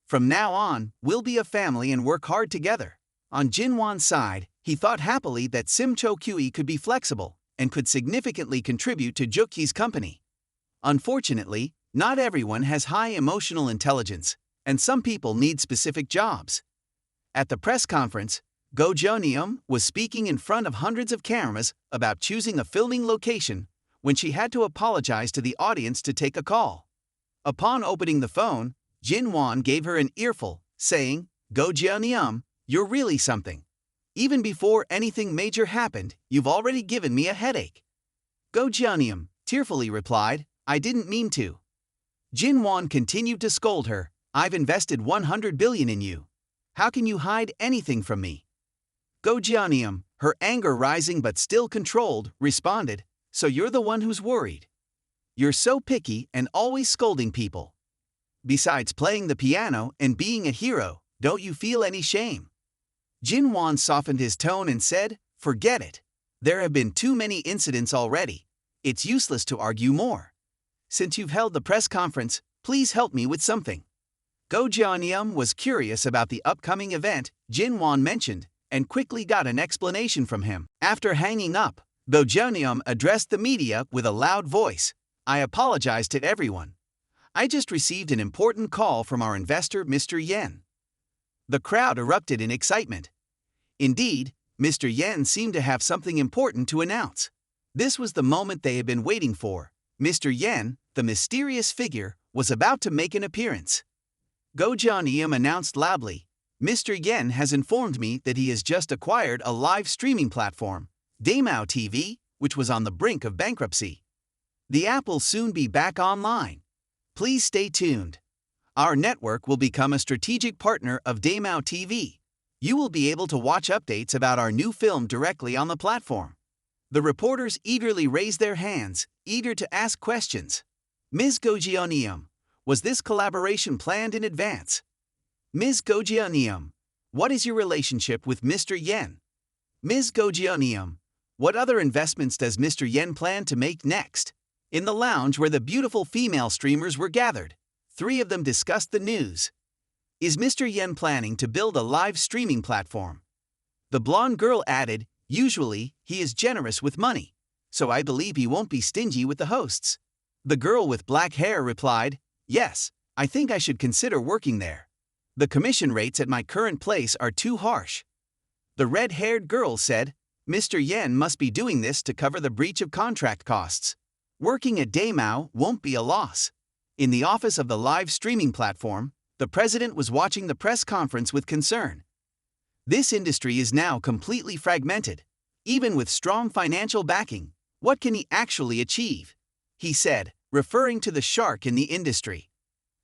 From now on, we'll be a family and work hard together." On Jin Wan's side, he thought happily that Sim Chokwi could be flexible and could significantly contribute to Jukki's company. Unfortunately, not everyone has high emotional intelligence, and some people need specific jobs. At the press conference, Go Jeonyeom was speaking in front of hundreds of cameras about choosing a filming location when she had to apologize to the audience to take a call. Upon opening the phone, Jin Wan gave her an earful, saying, "Go Jeonyeom, you're really something. Even before anything major happened, you've already given me a headache." Go Jeonyeom tearfully replied, "I didn't mean to." Jin Wan continued to scold her, "I've invested 100 billion in you. How can you hide anything from me?" Go Jeonyeom, her anger rising but still controlled, responded, "So you're the one who's worried. You're so picky and always scolding people. Besides playing the piano and being a hero, don't you feel any shame?" Jin Wan softened his tone and said, "Forget it. There have been too many incidents already. It's useless to argue more. Since you've held the press conference, please help me with something." Go Jeonyeom was curious about the upcoming event Jin Wan mentioned and quickly got an explanation from him. After hanging up, Go Jeonyeom addressed the media with a loud voice, "I apologize to everyone. I just received an important call from our investor, Mr. Yen." The crowd erupted in excitement. Indeed, Mr. Yen seemed to have something important to announce. This was the moment they had been waiting for. Mr. Yen, the mysterious figure, was about to make an appearance. Go Jeonyeom announced loudly, "Mr. Yen has informed me that he has just acquired a live streaming platform, Daemao TV, which was on the brink of bankruptcy. The app will soon be back online. Please stay tuned. Our network will become a strategic partner of Daemao TV. You will be able to watch updates about our new film directly on the platform. The reporters eagerly raised their hands, eager to ask questions. Ms. Gojionium, was this collaboration planned in advance? Ms. Gojionium, what is your relationship with Mr. Yen? Ms. Gojionium, what other investments does Mr. Yen plan to make next? In the lounge where the beautiful female streamers were gathered, 3 of them discussed the news. Is Mr. Yen planning to build a live streaming platform? The blonde girl added, usually, he is generous with money, so I believe he won't be stingy with the hosts. The girl with black hair replied, yes, I think I should consider working there. The commission rates at my current place are too harsh. The red-haired girl said, Mr. Yen must be doing this to cover the breach of contract costs. Working at Daemao won't be a loss. In the office of the live streaming platform, the president was watching the press conference with concern. This industry is now completely fragmented. Even with strong financial backing, what can he actually achieve? He said, referring to the shark in the industry.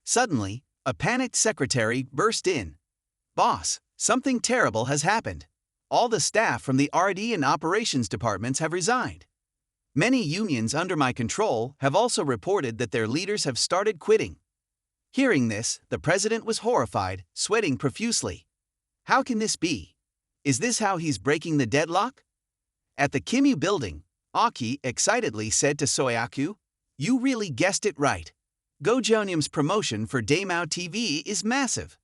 Suddenly, a panicked secretary burst in. Boss, something terrible has happened. All the staff from the R&D and operations departments have resigned. Many unions under my control have also reported that their leaders have started quitting. Hearing this, the president was horrified, sweating profusely. How can this be? Is this how he's breaking the deadlock? At the Kimyu building, Aki excitedly said to Soyaku, you really guessed it right. Gojonium's promotion for Daemao TV is massive.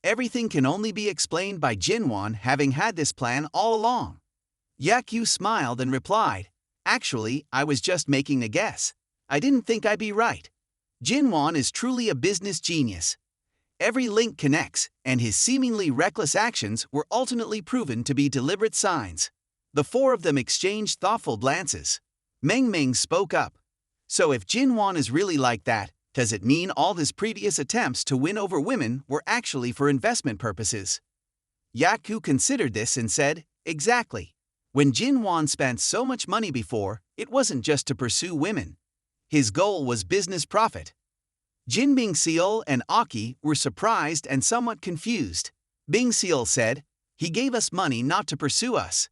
Everything can only be explained by Jinwon having had this plan all along. Yaku smiled and replied, actually, I was just making a guess. I didn't think I'd be right. Jinwon is truly a business genius. Every link connects, and his seemingly reckless actions were ultimately proven to be deliberate signs. The 4 of them exchanged thoughtful glances. Meng Meng spoke up. So if Jinwon is really like that, does it mean all his previous attempts to win over women were actually for investment purposes? Yaku considered this and said, exactly. When Jinwon spent so much money before, it wasn't just to pursue women. His goal was business profit. Jin Bingseol and Aki were surprised and somewhat confused. Bingseol said, he gave us money not to pursue us.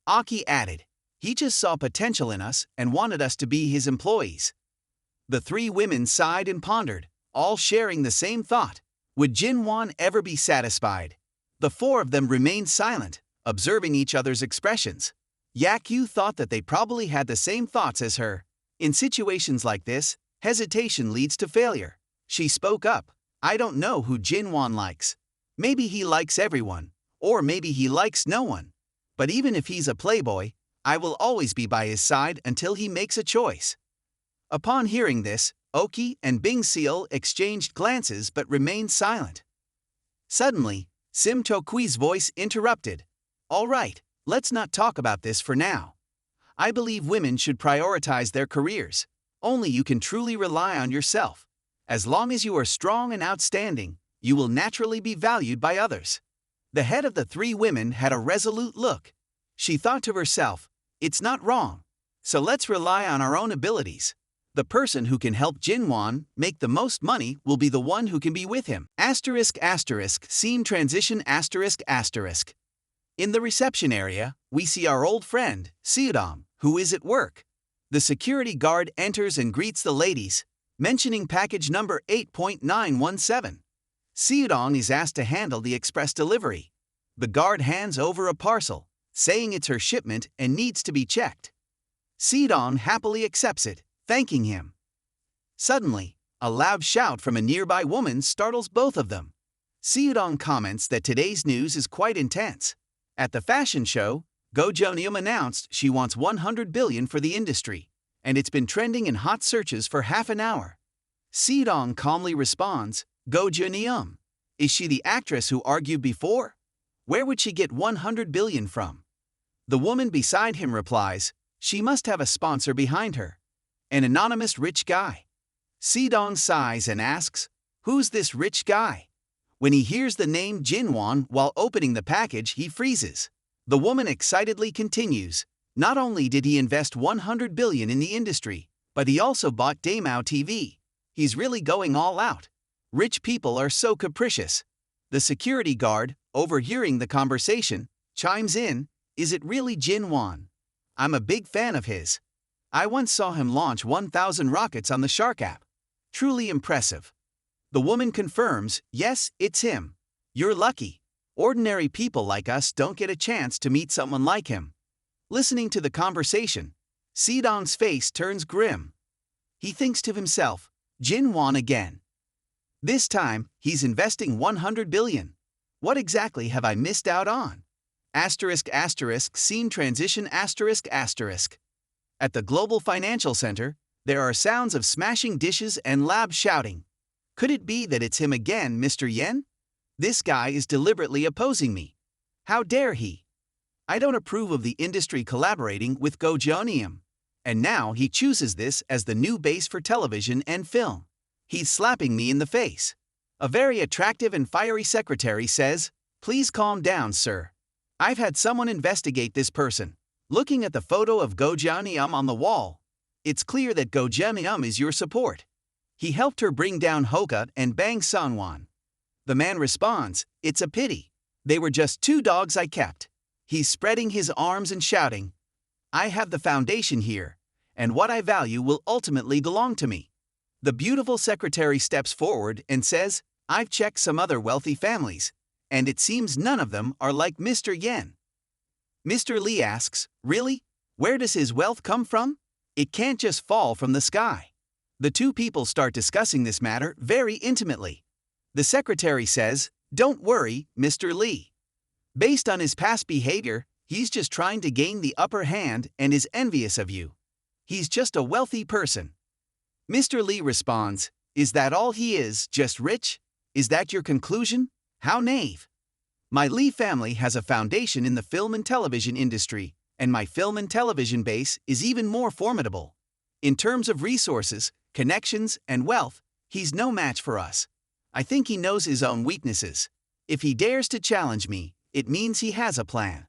Aki added, he just saw potential in us and wanted us to be his employees. The 3 women sighed and pondered, all sharing the same thought. Would Jinwon ever be satisfied? The 4 of them remained silent, observing each other's expressions. Yaku thought that they probably had the same thoughts as her. In situations like this, hesitation leads to failure. She spoke up, I don't know who Jinwon likes. Maybe he likes everyone, or maybe he likes no one. But even if he's a playboy, I will always be by his side until he makes a choice. Upon hearing this, Oki and Bingseol exchanged glances but remained silent. Suddenly, Sim Tokui's voice interrupted. All right, let's not talk about this for now. I believe women should prioritize their careers. Only you can truly rely on yourself. As long as you are strong and outstanding, you will naturally be valued by others. The head of the 3 women had a resolute look. She thought to herself, it's not wrong. So let's rely on our own abilities. The person who can help Jinwon make the most money will be the one who can be with him. **** Scene transition ***. In the reception area, we see our old friend, Seudong, who is at work. The security guard enters and greets the ladies, mentioning package number 8.917. Seudong is asked to handle the express delivery. The guard hands over a parcel, saying it's her shipment and needs to be checked. Seudong happily accepts it, thanking him. Suddenly, a loud shout from a nearby woman startles both of them. Seudong comments that today's news is quite intense. At the fashion show, Gojonium announced she wants 100 billion for the industry, and it's been trending in hot searches for half an hour. Seudong calmly responds, Gojonium. Is she the actress who argued before? Where would she get 100 billion from? The woman beside him replies, she must have a sponsor behind her. An anonymous rich guy. Seudong sighs and asks, who's this rich guy? When he hears the name Jinwon while opening the package, he freezes. The woman excitedly continues, Not only did he invest 100 billion in the industry, but he also bought Daemao TV. He's really going all out. Rich people are so capricious. The security guard, overhearing the conversation, chimes in, "Is it really Jin Wan? I'm a big fan of his. I once saw him launch 1,000 rockets on the Shark app. Truly impressive." The woman confirms, "Yes, it's him. You're lucky. Ordinary people like us don't get a chance to meet someone like him." Listening to the conversation, Sidong's face turns grim. He thinks to himself, Jin Wan again. This time, he's investing 100 billion. What exactly have I missed out on? Scene transition ***. At the Global Financial Center, there are sounds of smashing dishes and loud shouting. Could it be that it's him again, Mr. Yen? This guy is deliberately opposing me. How dare he? I don't approve of the industry collaborating with Gojoneum. And now he chooses this as the new base for television and film. He's slapping me in the face. A very attractive and fiery secretary says, "Please calm down, sir. I've had someone investigate this person." Looking at the photo of Gojoneum on the wall, it's clear that Gojoneum is your support. He helped her bring down Hoka and Bang Sanwan. The man responds, "It's a pity. They were just 2 dogs I kept." He's spreading his arms and shouting, "I have the foundation here, and what I value will ultimately belong to me." The beautiful secretary steps forward and says, "I've checked some other wealthy families, and it seems none of them are like Mr. Yen." Mr. Lee asks, "Really? Where does his wealth come from? It can't just fall from the sky." The two people start discussing this matter very intimately. The secretary says, "Don't worry, Mr. Lee. Based on his past behavior, he's just trying to gain the upper hand and is envious of you. He's just a wealthy person." Mr. Lee responds, "Is that all he is, just rich? Is that your conclusion? How naive. My Lee family has a foundation in the film and television industry, and my film and television base is even more formidable. In terms of resources, connections, and wealth, he's no match for us. I think he knows his own weaknesses. If he dares to challenge me, it means he has a plan.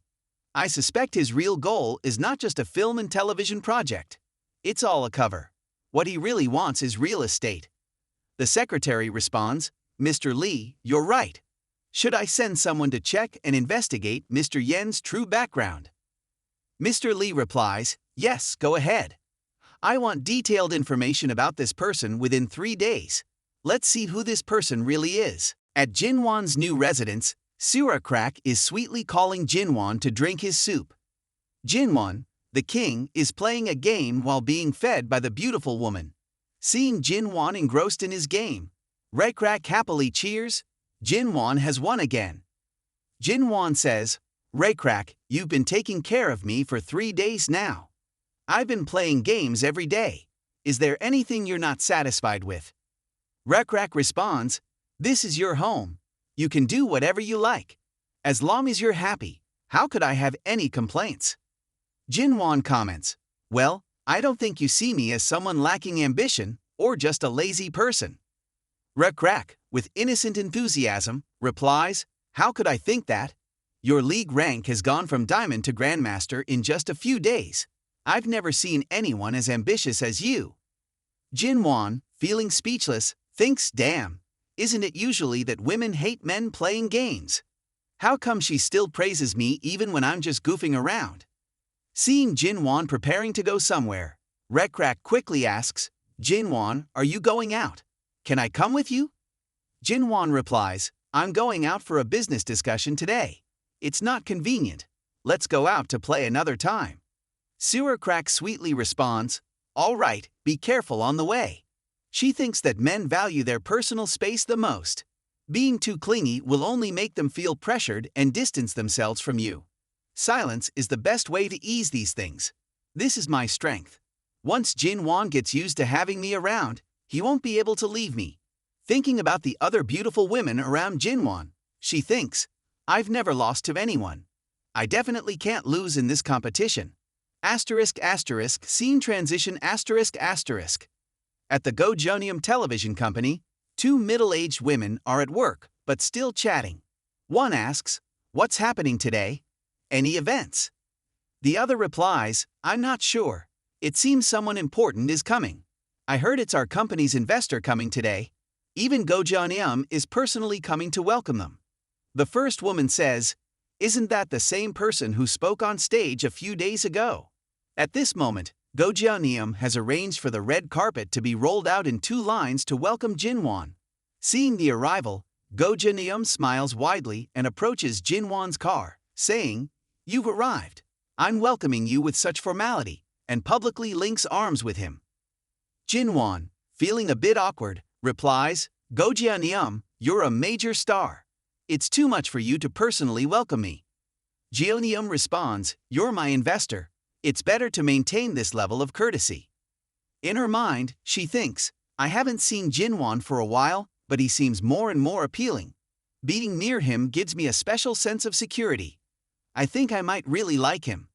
I suspect his real goal is not just a film and television project. It's all a cover. What he really wants is real estate." The secretary responds, "Mr. Lee, you're right. Should I send someone to check and investigate Mr. Yen's true background?" Mr. Lee replies, "Yes, go ahead. I want detailed information about this person within 3 days. Let's see who this person really is." At Jinwan's new residence, Surakrak is sweetly calling Jinwan to drink his soup. Jinwan, the king, is playing a game while being fed by the beautiful woman. Seeing Jinwan engrossed in his game, Rekrak happily cheers. Jinwan has won again. Jinwan says, "Rekrak, you've been taking care of me for 3 days now. I've been playing games every day. Is there anything you're not satisfied with?" Rekrak responds, "This is your home. You can do whatever you like. As long as you're happy, how could I have any complaints?" Jinwan comments, "Well, I don't think you see me as someone lacking ambition or just a lazy person." Rekrak, with innocent enthusiasm, replies, "How could I think that? Your league rank has gone from diamond to grandmaster in just a few days. I've never seen anyone as ambitious as you." Jinwan, feeling speechless, thinks, "Damn. Isn't it usually that women hate men playing games? How come she still praises me even when I'm just goofing around?" Seeing Jinwan preparing to go somewhere, Rekrak quickly asks, "Jinwan, are you going out? Can I come with you?" Jinwan replies, "I'm going out for a business discussion today. It's not convenient. Let's go out to play another time." Surakrak sweetly responds, "All right, be careful on the way." She thinks that men value their personal space the most. Being too clingy will only make them feel pressured and distance themselves from you. Silence is the best way to ease these things. This is my strength. Once Jinwan gets used to having me around, he won't be able to leave me. Thinking about the other beautiful women around Jinwan, she thinks, "I've never lost to anyone. I definitely can't lose in this competition." Scene transition ***. At the Gojoneum Television Company, 2 middle-aged women are at work, but still chatting. One asks, "What's happening today? Any events?" The other replies, I'm not sure. It seems someone important is coming. I heard it's our company's investor coming today. Even Go Jeonyeom is personally coming to welcome them. The first woman says, isn't that the same person who spoke on stage a few days ago? At this moment, Go Jeonyeom has arranged for the red carpet to be rolled out in 2 lines to welcome Jinwon. Seeing the arrival, Go Jeonyeom smiles widely and approaches Jinwon's car, saying, You've arrived. I'm welcoming you with such formality, and publicly links arms with him. Jinwon, feeling a bit awkward, replies, Go Jeonyeom, you're a major star. It's too much for you to personally welcome me. Jeonyeom responds, You're my investor. It's better to maintain this level of courtesy. In her mind, she thinks, I haven't seen Jinwon for a while, but he seems more and more appealing. Being near him gives me a special sense of security. I think I might really like him.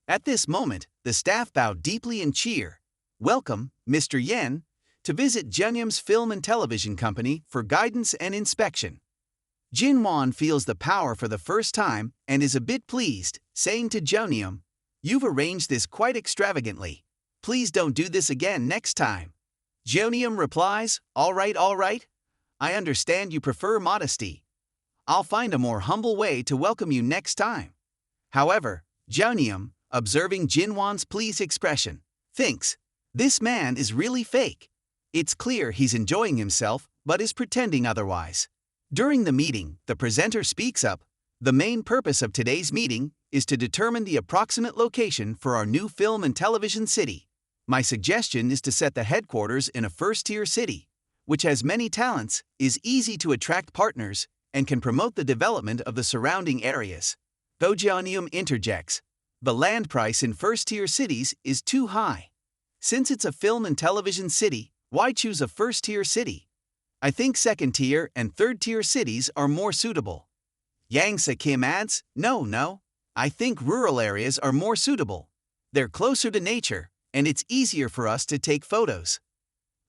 At this moment, the staff bow deeply and cheer. Welcome, Mr. Yen, to visit Jeonyeom's film and television company for guidance and inspection. Jinwon feels the power for the first time and is a bit pleased, saying to Jeonyeom, You've arranged this quite extravagantly. Please don't do this again next time. Jeonyeom replies, All right. I understand you prefer modesty. I'll find a more humble way to welcome you next time. However, Jeonyeom, observing Jinwon's pleased expression, thinks, This man is really fake. It's clear he's enjoying himself, but is pretending otherwise. During the meeting, the presenter speaks up. The main purpose of today's meeting is to determine the approximate location for our new film and television city. My suggestion is to set the headquarters in a first-tier city, which has many talents, is easy to attract partners, and can promote the development of the surrounding areas. Though Jeonyeom interjects, the land price in first-tier cities is too high. Since it's a film and television city, why choose a first-tier city? I think second-tier and third-tier cities are more suitable. Yang Se-kim adds, No, I think rural areas are more suitable. They're closer to nature, and it's easier for us to take photos.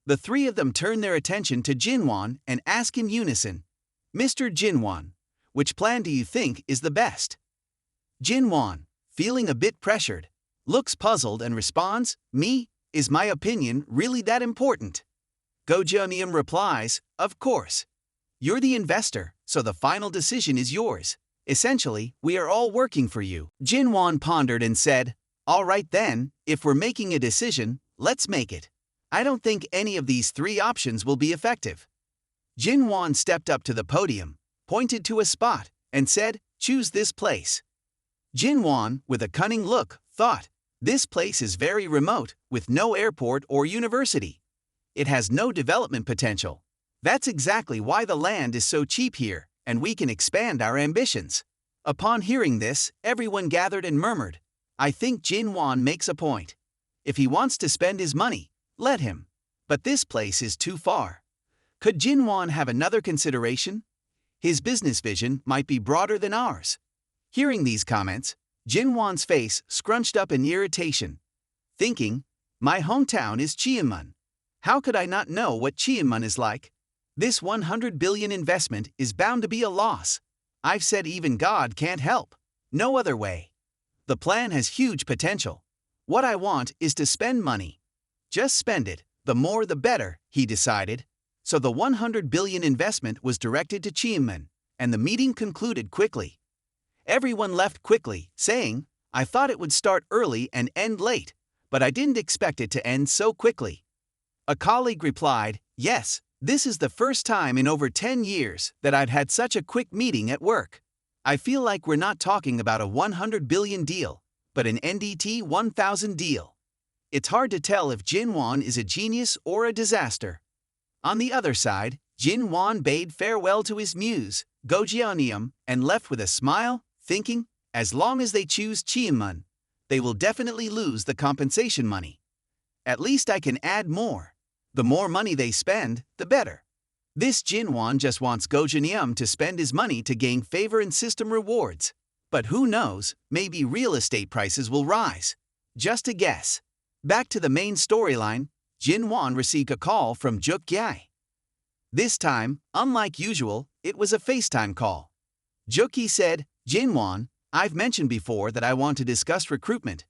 The 3 of them turn their attention to Jinwon and ask in unison, Mr. Jinwon, which plan do you think is the best? Jinwon, feeling a bit pressured, looks puzzled and responds, Me, is my opinion really that important? Go Jeonyeom replies, Of course. You're the investor, so the final decision is yours. Essentially, we are all working for you. Jinwon pondered and said, All right then, if we're making a decision, let's make it. I don't think any of these 3 options will be effective. Jinwon stepped up to the podium, pointed to a spot, and said, Choose this place. Jinwon, with a cunning look, thought, This place is very remote, with no airport or university. It has no development potential. That's exactly why the land is so cheap here, and we can expand our ambitions. Upon hearing this, everyone gathered and murmured, I think Jinwon makes a point. If he wants to spend his money, let him. But this place is too far. Could Jinwon have another consideration? His business vision might be broader than ours. Hearing these comments, Jinwon's face scrunched up in irritation, thinking, My hometown is Cheonmun. How could I not know what Cheonmun is like? This 100 billion investment is bound to be a loss. I've said even God can't help. No other way. The plan has huge potential. What I want is to spend money. Just spend it, the more the better, he decided. So the 100 billion investment was directed to Cheonmun, and the meeting concluded quickly. Everyone left quickly, saying, I thought it would start early and end late, but I didn't expect it to end so quickly. A colleague replied, Yes, this is the first time in over 10 years that I've had such a quick meeting at work. I feel like we're not talking about a 100 billion deal, but an NDT 1000 deal. It's hard to tell if Jinwon is a genius or a disaster. On the other side, Jinwon bade farewell to his muse, Go Jeonyeom, and left with a smile, thinking, as long as they choose Cheonmun, they will definitely lose the compensation money. At least I can add more. The more money they spend, the better. This Jinwon just wants Go Jeonyeom to spend his money to gain favor and system rewards. But who knows, maybe real estate prices will rise. Just a guess. Back to the main storyline, Jinwon received a call from Juk Gyai. This time, unlike usual, it was a FaceTime call. Jukki said, Jinwon, I've mentioned before that I want to discuss recruitment.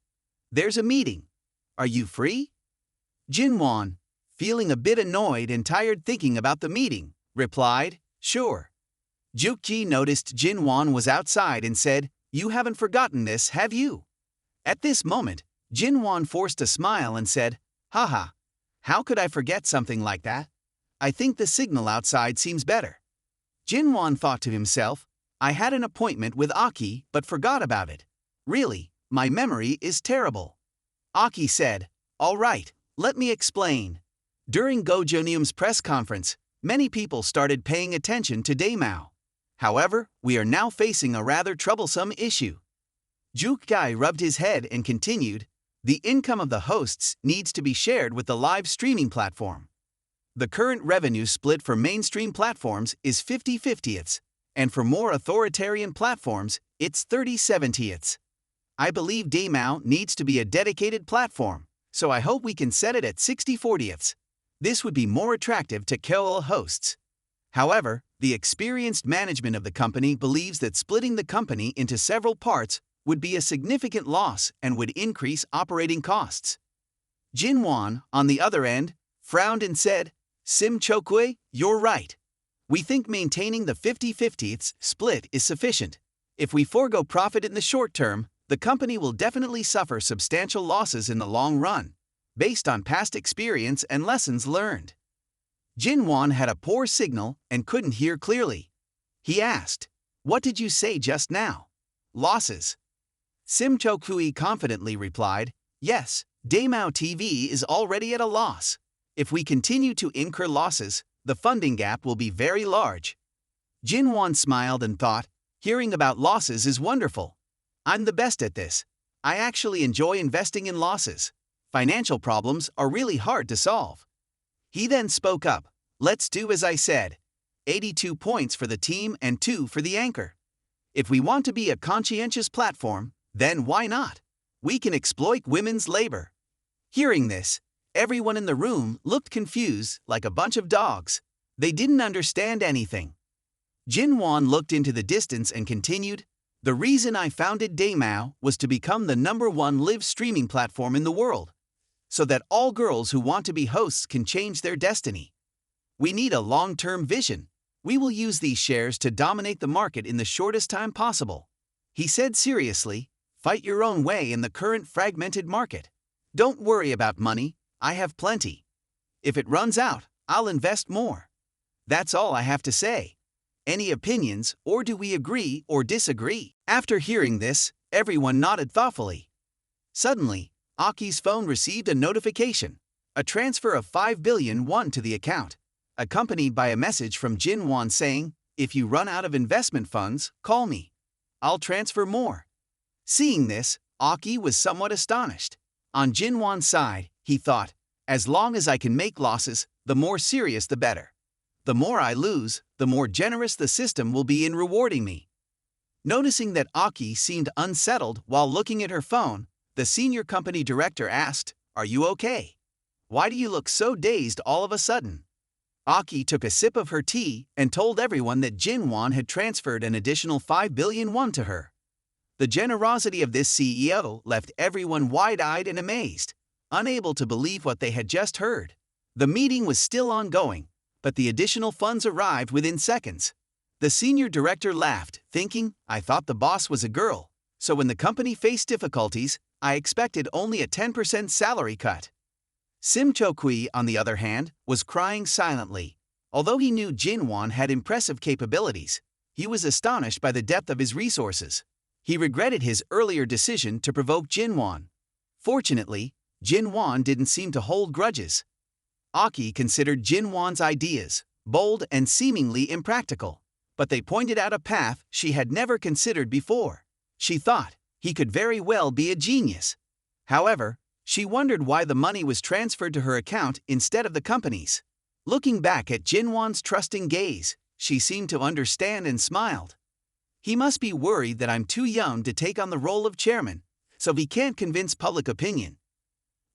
There's a meeting. Are you free? Jinwon, feeling a bit annoyed and tired thinking about the meeting, replied, sure. Jukji noticed Jinwon was outside and said, you haven't forgotten this, have you? At this moment, Jinwon forced a smile and said, haha, how could I forget something like that? I think the signal outside seems better. Jinwon thought to himself, I had an appointment with Aki but forgot about it. Really, my memory is terrible. Aki said, all right, let me explain. During Gojonium's press conference, many people started paying attention to Daemao. However, we are now facing a rather troublesome issue. Jukgai rubbed his head and continued, the income of the hosts needs to be shared with the live streaming platform. The current revenue split for mainstream platforms is 50/50ths, and for more authoritarian platforms, it's 30/70ths. I believe Daemao needs to be a dedicated platform, so I hope we can set it at 60/40ths. This would be more attractive to KOL hosts. However, the experienced management of the company believes that splitting the company into several parts would be a significant loss and would increase operating costs. Jinwon, on the other end, frowned and said, Sim Chokwe, you're right. We think maintaining the 50/50ths split is sufficient. If we forego profit in the short term, the company will definitely suffer substantial losses in the long run, based on past experience and lessons learned. Jinwon had a poor signal and couldn't hear clearly. He asked, what did you say just now? Losses. Sim Chokui confidently replied, yes, Daemao TV is already at a loss. If we continue to incur losses, the funding gap will be very large. Jinwon smiled and thought, hearing about losses is wonderful. I'm the best at this. I actually enjoy investing in losses. Financial problems are really hard to solve. He then spoke up, let's do as I said. 82 points for the team and 2 for the anchor. If we want to be a conscientious platform, then why not? We can exploit women's labor. Hearing this, everyone in the room looked confused like a bunch of dogs. They didn't understand anything. Jinwon looked into the distance and continued, the reason I founded Daemao was to become the #1 live streaming platform in the world, so that all girls who want to be hosts can change their destiny. We need a long-term vision. We will use these shares to dominate the market in the shortest time possible. He said seriously, fight your own way in the current fragmented market. Don't worry about money, I have plenty. If it runs out, I'll invest more. That's all I have to say. Any opinions, or do we agree or disagree? After hearing this, everyone nodded thoughtfully. Suddenly, Aki's phone received a notification, a transfer of 5 billion won to the account, accompanied by a message from Jinwon saying, if you run out of investment funds, call me. I'll transfer more. Seeing this, Aki was somewhat astonished. On Jinwon's side, he thought, as long as I can make losses, the more serious the better. The more I lose, the more generous the system will be in rewarding me. Noticing that Aki seemed unsettled while looking at her phone, the senior company director asked, are you okay? Why do you look so dazed all of a sudden? Aki took a sip of her tea and told everyone that Jinwon had transferred an additional 5 billion won to her. The generosity of this CEO left everyone wide-eyed and amazed, unable to believe what they had just heard. The meeting was still ongoing, but the additional funds arrived within seconds. The senior director laughed, thinking, I thought the boss was a girl, so when the company faced difficulties, I expected only a 10% salary cut. Sim Chokui, on the other hand, was crying silently. Although he knew Jinwon had impressive capabilities, he was astonished by the depth of his resources. He regretted his earlier decision to provoke Jinwon. Fortunately, Jinwon didn't seem to hold grudges. Aki considered Jinwon's ideas bold and seemingly impractical, but they pointed out a path she had never considered before. She thought he could very well be a genius. However, she wondered why the money was transferred to her account instead of the company's. Looking back at Jinwon's trusting gaze, she seemed to understand and smiled. He must be worried that I'm too young to take on the role of chairman, so he can't convince public opinion.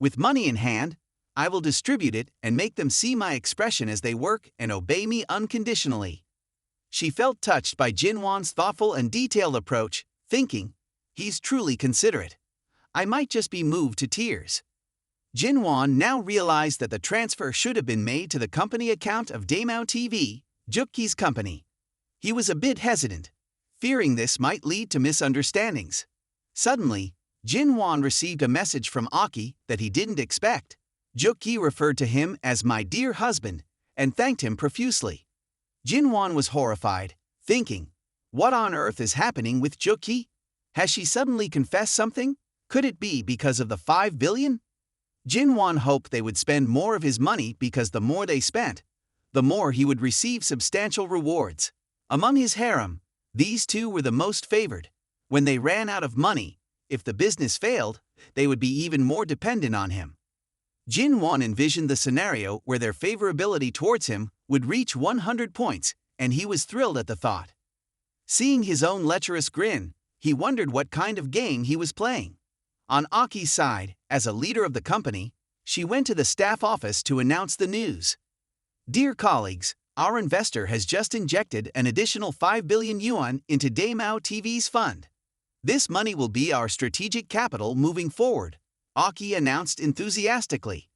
With money in hand, I will distribute it and make them see my expression as they work and obey me unconditionally. She felt touched by Jinwon's thoughtful and detailed approach, thinking, he's truly considerate. I might just be moved to tears. Jinwon now realized that the transfer should have been made to the company account of Daemao TV, Jukki's company. He was a bit hesitant, fearing this might lead to misunderstandings. Suddenly, Jinwon received a message from Aki that he didn't expect. Jukki referred to him as "my dear husband" and thanked him profusely. Jinwon was horrified, thinking, what on earth is happening with Jukki? Has she suddenly confessed something? Could it be because of the 5 billion? Jinwon hoped they would spend more of his money because the more they spent, the more he would receive substantial rewards. Among his harem, these two were the most favored. When they ran out of money, if the business failed, they would be even more dependent on him. Jinwon envisioned the scenario where their favorability towards him would reach 100 points, and he was thrilled at the thought. Seeing his own lecherous grin, he wondered what kind of game he was playing. On Aki's side, as a leader of the company, she went to the staff office to announce the news. Dear colleagues, our investor has just injected an additional 5 billion yuan into Daemao TV's fund. This money will be our strategic capital moving forward, Aki announced enthusiastically.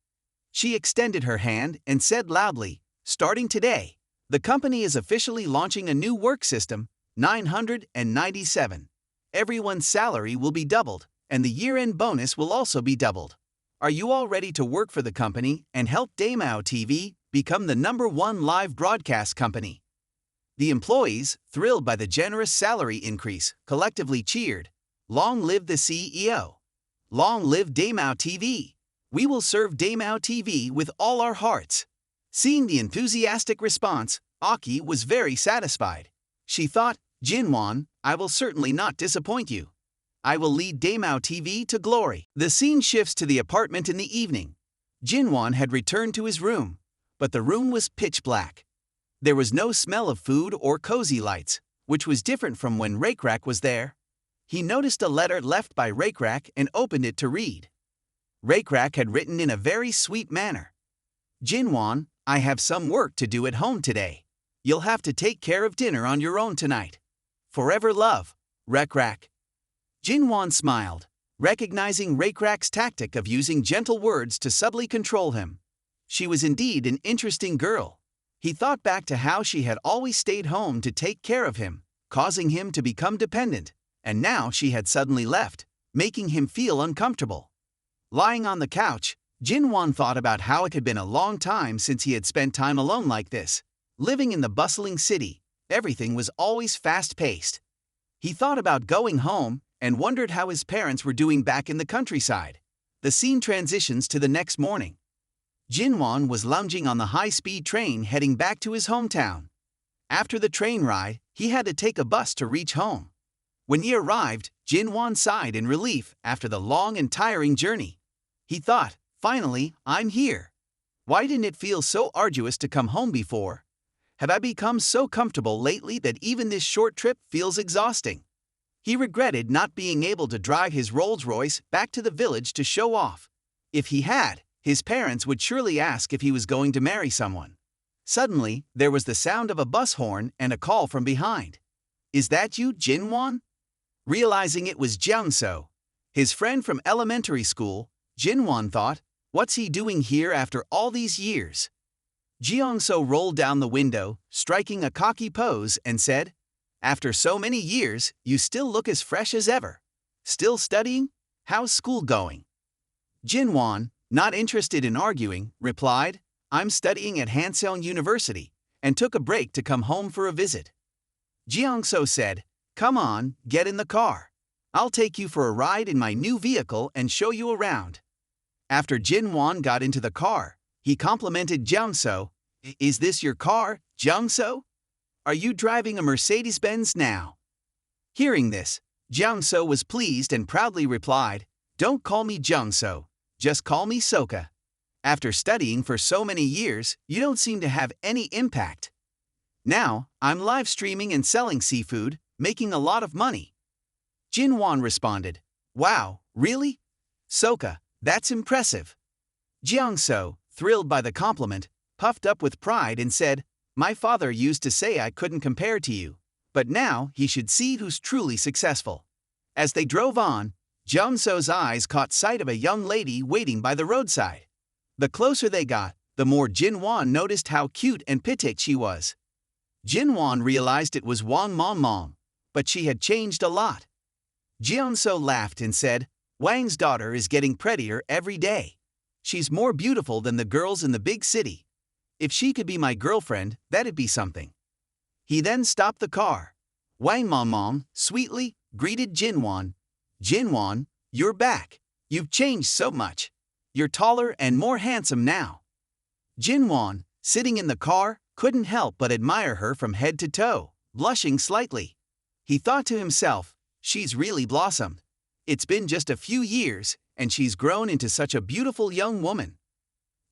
She extended her hand and said loudly, starting today, the company is officially launching a new work system, 997. Everyone's salary will be doubled, and the year-end bonus will also be doubled. Are you all ready to work for the company and help Daemao TV become the #1 live broadcast company? The employees, thrilled by the generous salary increase, collectively cheered, "Long live the CEO! Long live Daemao TV! We will serve Daemao TV with all our hearts." Seeing the enthusiastic response, Aki was very satisfied. She thought, Jinwon, I will certainly not disappoint you. I will lead Daemao TV to glory. The scene shifts to the apartment in the evening. Jinwon had returned to his room, but the room was pitch black. There was no smell of food or cozy lights, which was different from when Rakerak was there. He noticed a letter left by Rakerak and opened it to read. Rakerak had written in a very sweet manner. Jinwon, I have some work to do at home today. You'll have to take care of dinner on your own tonight. Forever love, Rakerak. Jinwon smiled, recognizing Rakerak's tactic of using gentle words to subtly control him. She was indeed an interesting girl. He thought back to how she had always stayed home to take care of him, causing him to become dependent, and now she had suddenly left, making him feel uncomfortable. Lying on the couch, Jinwon thought about how it had been a long time since he had spent time alone like this. Living in the bustling city, everything was always fast-paced. He thought about going home and wondered how his parents were doing back in the countryside. The scene transitions to the next morning. Jinwon was lounging on the high-speed train heading back to his hometown. After the train ride, he had to take a bus to reach home. When he arrived, Jinwon sighed in relief after the long and tiring journey. He thought, finally, I'm here. Why didn't it feel so arduous to come home before? Have I become so comfortable lately that even this short trip feels exhausting? He regretted not being able to drive his Rolls-Royce back to the village to show off. If he had, his parents would surely ask if he was going to marry someone. Suddenly, there was the sound of a bus horn and a call from behind. Is that you, Jinwon? Realizing it was Jiangso, his friend from elementary school, Jinwon thought, what's he doing here after all these years? Jiangso rolled down the window, striking a cocky pose, and said, after so many years, you still look as fresh as ever. Still studying? How's school going? Jinwon, not interested in arguing, replied, I'm studying at Hanseong University, and took a break to come home for a visit. Jiangso said, come on, get in the car. I'll take you for a ride in my new vehicle and show you around. After Jinwon got into the car, he complimented Jiangso, is this your car, Jiangso? Are you driving a Mercedes-Benz now? Hearing this, Jiangso was pleased and proudly replied, don't call me Jiangso, just call me Soka. After studying for so many years, you don't seem to have any impact. Now, I'm live streaming and selling seafood, making a lot of money. Jinwon responded, wow, really? Soka, that's impressive. Jiangso, thrilled by the compliment, puffed up with pride and said, my father used to say I couldn't compare to you, but now he should see who's truly successful. As they drove on, Jeong-so's eyes caught sight of a young lady waiting by the roadside. The closer they got, the more Jin-won noticed how cute and petite she was. Jin-won realized it was Wang Mong, but she had changed a lot. Jeong-so laughed and said, "Wang's daughter is getting prettier every day. She's more beautiful than the girls in the big city. If she could be my girlfriend, that'd be something." He then stopped the car. Wang Mong sweetly greeted Jin-won. "Jin-won, you're back. You've changed so much. You're taller and more handsome now." Jin-won, sitting in the car, couldn't help but admire her from head to toe, blushing slightly. He thought to himself, she's really blossomed. It's been just a few years, and she's grown into such a beautiful young woman.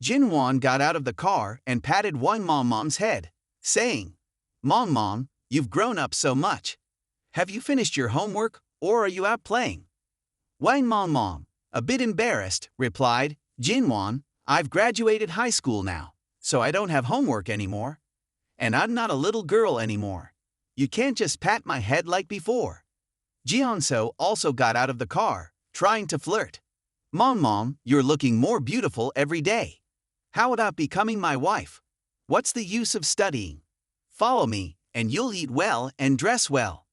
Jin-won got out of the car and patted Wang Mong's head, saying, "Mong, you've grown up so much. Have you finished your homework, or are you out playing?" Wang Mong, a bit embarrassed, replied, "Jin-won, I've graduated high school now, so I don't have homework anymore. And I'm not a little girl anymore. You can't just pat my head like before." Jeong-so also got out of the car, trying to flirt. "Mong, you're looking more beautiful every day. How about becoming my wife? What's the use of studying? Follow me, and you'll eat well and dress well."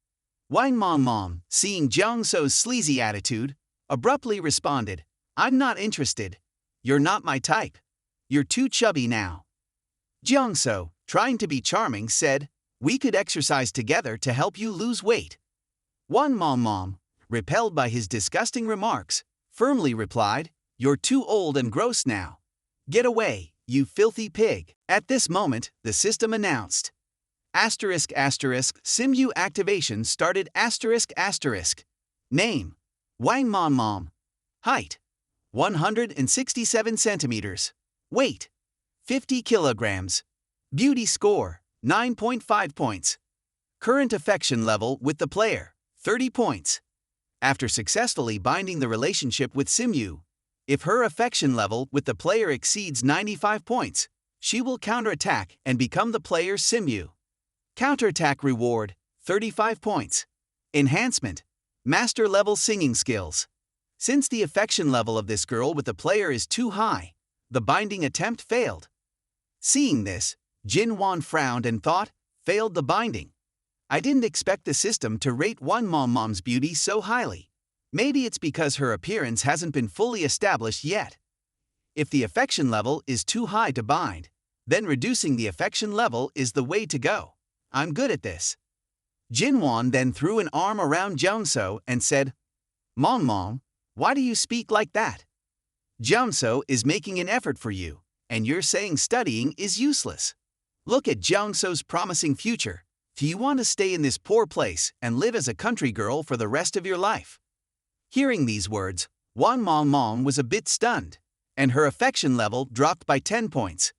Wang Mong, seeing Jeong-so's sleazy attitude, abruptly responded, "I'm not interested. You're not my type. You're too chubby now." Jeong-so, trying to be charming, said, "We could exercise together to help you lose weight." Wang Mong, repelled by his disgusting remarks, firmly replied, "You're too old and gross now. Get away, you filthy pig." At this moment, the system announced, Simu activation started. Name, Wang Mong. Height, 167 centimeters. Weight, 50 kilograms. Beauty score, 9.5 points. Current affection level with the player, 30 points. After successfully binding the relationship with Simu, if her affection level with the player exceeds 95 points, she will counterattack and become the player's Simu. Counterattack reward, 35 points. Enhancement, master level singing skills. Since the affection level of this girl with the player is too high, the binding attempt failed. Seeing this, Jin-won frowned and thought, failed the binding. I didn't expect the system to rate Wang Mong's beauty so highly. Maybe it's because her appearance hasn't been fully established yet. If the affection level is too high to bind, then reducing the affection level is the way to go. I'm good at this. Jin-won then threw an arm around Jeong-so and said, Mong, why do you speak like that? Jeong-so is making an effort for you, and you're saying studying is useless. Look at Jeong-so's promising future. Do you want to stay in this poor place and live as a country girl for the rest of your life? Hearing these words, Wang Mong was a bit stunned, and her affection level dropped by 10 points.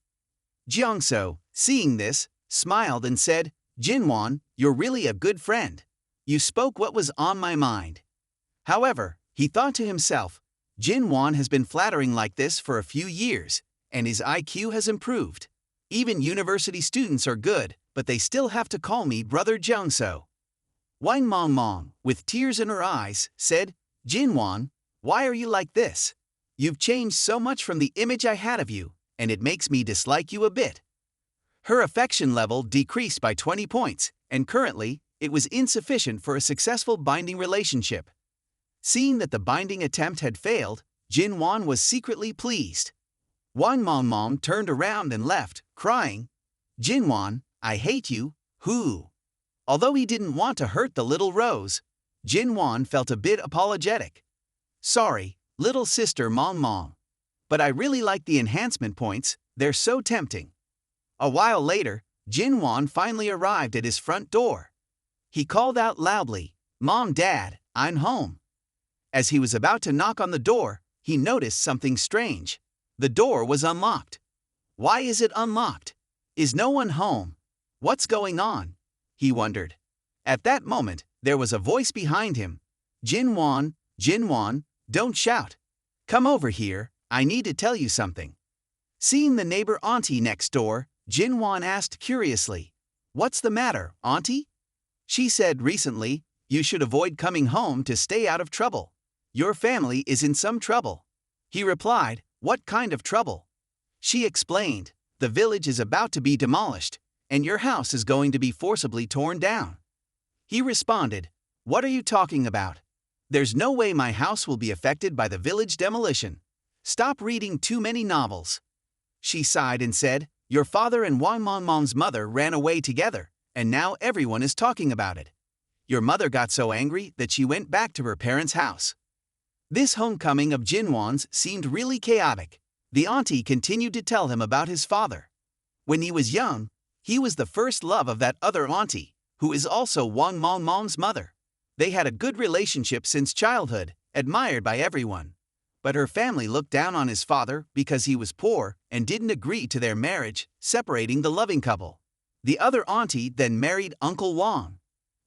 Jeong-so, seeing this, smiled and said, Jin-won, you're really a good friend. You spoke what was on my mind. However, he thought to himself, Jin-won has been flattering like this for a few years, and his IQ has improved. Even university students are good, but they still have to call me Brother Jeong-so. Wang Mong, with tears in her eyes, said, Jin-won, why are you like this? You've changed so much from the image I had of you, and it makes me dislike you a bit. Her affection level decreased by 20 points, and currently, it was insufficient for a successful binding relationship. Seeing that the binding attempt had failed, Jin-won was secretly pleased. Wang Mong turned around and left, crying, Jin-won, I hate you, hoo. Although he didn't want to hurt the little rose, Jin-won felt a bit apologetic. Sorry, little sister Mong. But I really like the enhancement points, they're so tempting. A while later, Jin-won finally arrived at his front door. He called out loudly, Mom, Dad, I'm home. As he was about to knock on the door, he noticed something strange. The door was unlocked. Why is it unlocked? Is no one home? What's going on? He wondered. At that moment, there was a voice behind him. Jin-won, don't shout. Come over here, I need to tell you something. Seeing the neighbor auntie next door, Jin-won asked curiously, What's the matter, auntie? She said recently, You should avoid coming home to stay out of trouble. Your family is in some trouble. He replied, What kind of trouble? She explained, The village is about to be demolished, and your house is going to be forcibly torn down. He responded, What are you talking about? There's no way my house will be affected by the village demolition. Stop reading too many novels. She sighed and said, Your father and Wang Mong's mother ran away together, and now everyone is talking about it. Your mother got so angry that she went back to her parents' house. This homecoming of Jinwan's seemed really chaotic. The auntie continued to tell him about his father. When he was young, he was the first love of that other auntie, who is also Wang Mong's mother. They had a good relationship since childhood, admired by everyone. But her family looked down on his father because he was poor and didn't agree to their marriage, separating the loving couple. The other auntie then married Uncle Wang.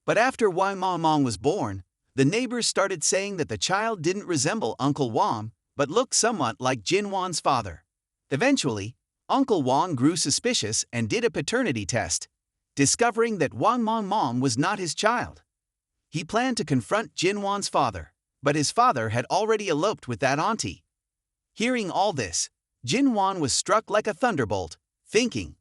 But after Wang Mong was born, the neighbors started saying that the child didn't resemble Uncle Wang, but looked somewhat like Jinwan's father. Eventually, Uncle Wang grew suspicious and did a paternity test, discovering that Wang Mong was not his child. He planned to confront Jinwan's father, but his father had already eloped with that auntie. Hearing all this, Jinwan was struck like a thunderbolt, thinking,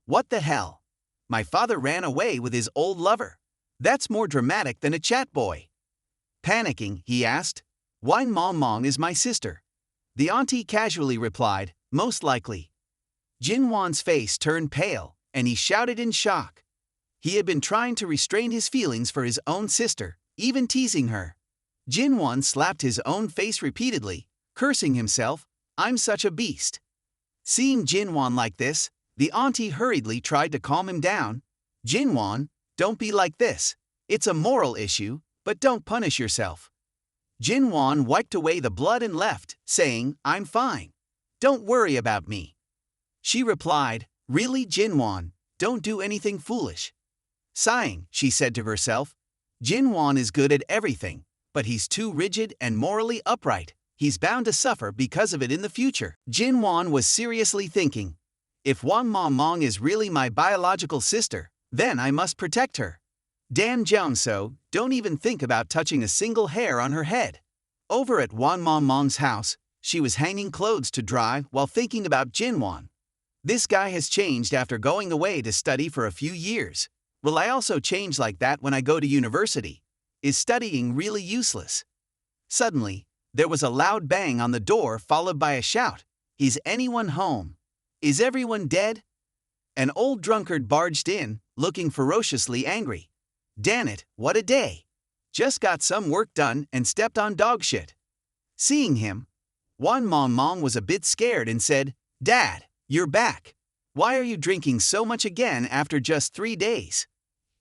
What the hell? My father ran away with his old lover. That's more dramatic than a chat boy. Panicking, he asked, Wang Mong is my sister. The auntie casually replied, Most likely. Jinwan's face turned pale, and he shouted in shock. He had been trying to restrain his feelings for his own sister, even teasing her. Jinwan slapped his own face repeatedly, cursing himself, I'm such a beast. Seeing Jinwan like this, the auntie hurriedly tried to calm him down. Jinwan, don't be like this. It's a moral issue, but don't punish yourself. Jinwan wiped away the blood and left, saying, I'm fine. Don't worry about me. She replied, Really, Jinwan, don't do anything foolish. Sighing, she said to herself, Jinwan is good at everything, but he's too rigid and morally upright. He's bound to suffer because of it in the future. Jinwan was seriously thinking, If Wang Mong is really my biological sister, then I must protect her. Dan Jiangso, don't even think about touching a single hair on her head. Over at Wang Mong's house, she was hanging clothes to dry while thinking about Jinwan. This guy has changed after going away to study for a few years. Will I also change like that when I go to university? Is studying really useless? Suddenly, there was a loud bang on the door followed by a shout. Is anyone home? Is everyone dead? An old drunkard barged in, looking ferociously angry. Damn it, what a day! Just got some work done and stepped on dog shit. Seeing him, Wang Mong was a bit scared and said, Dad, you're back. Why are you drinking so much again after just 3 days?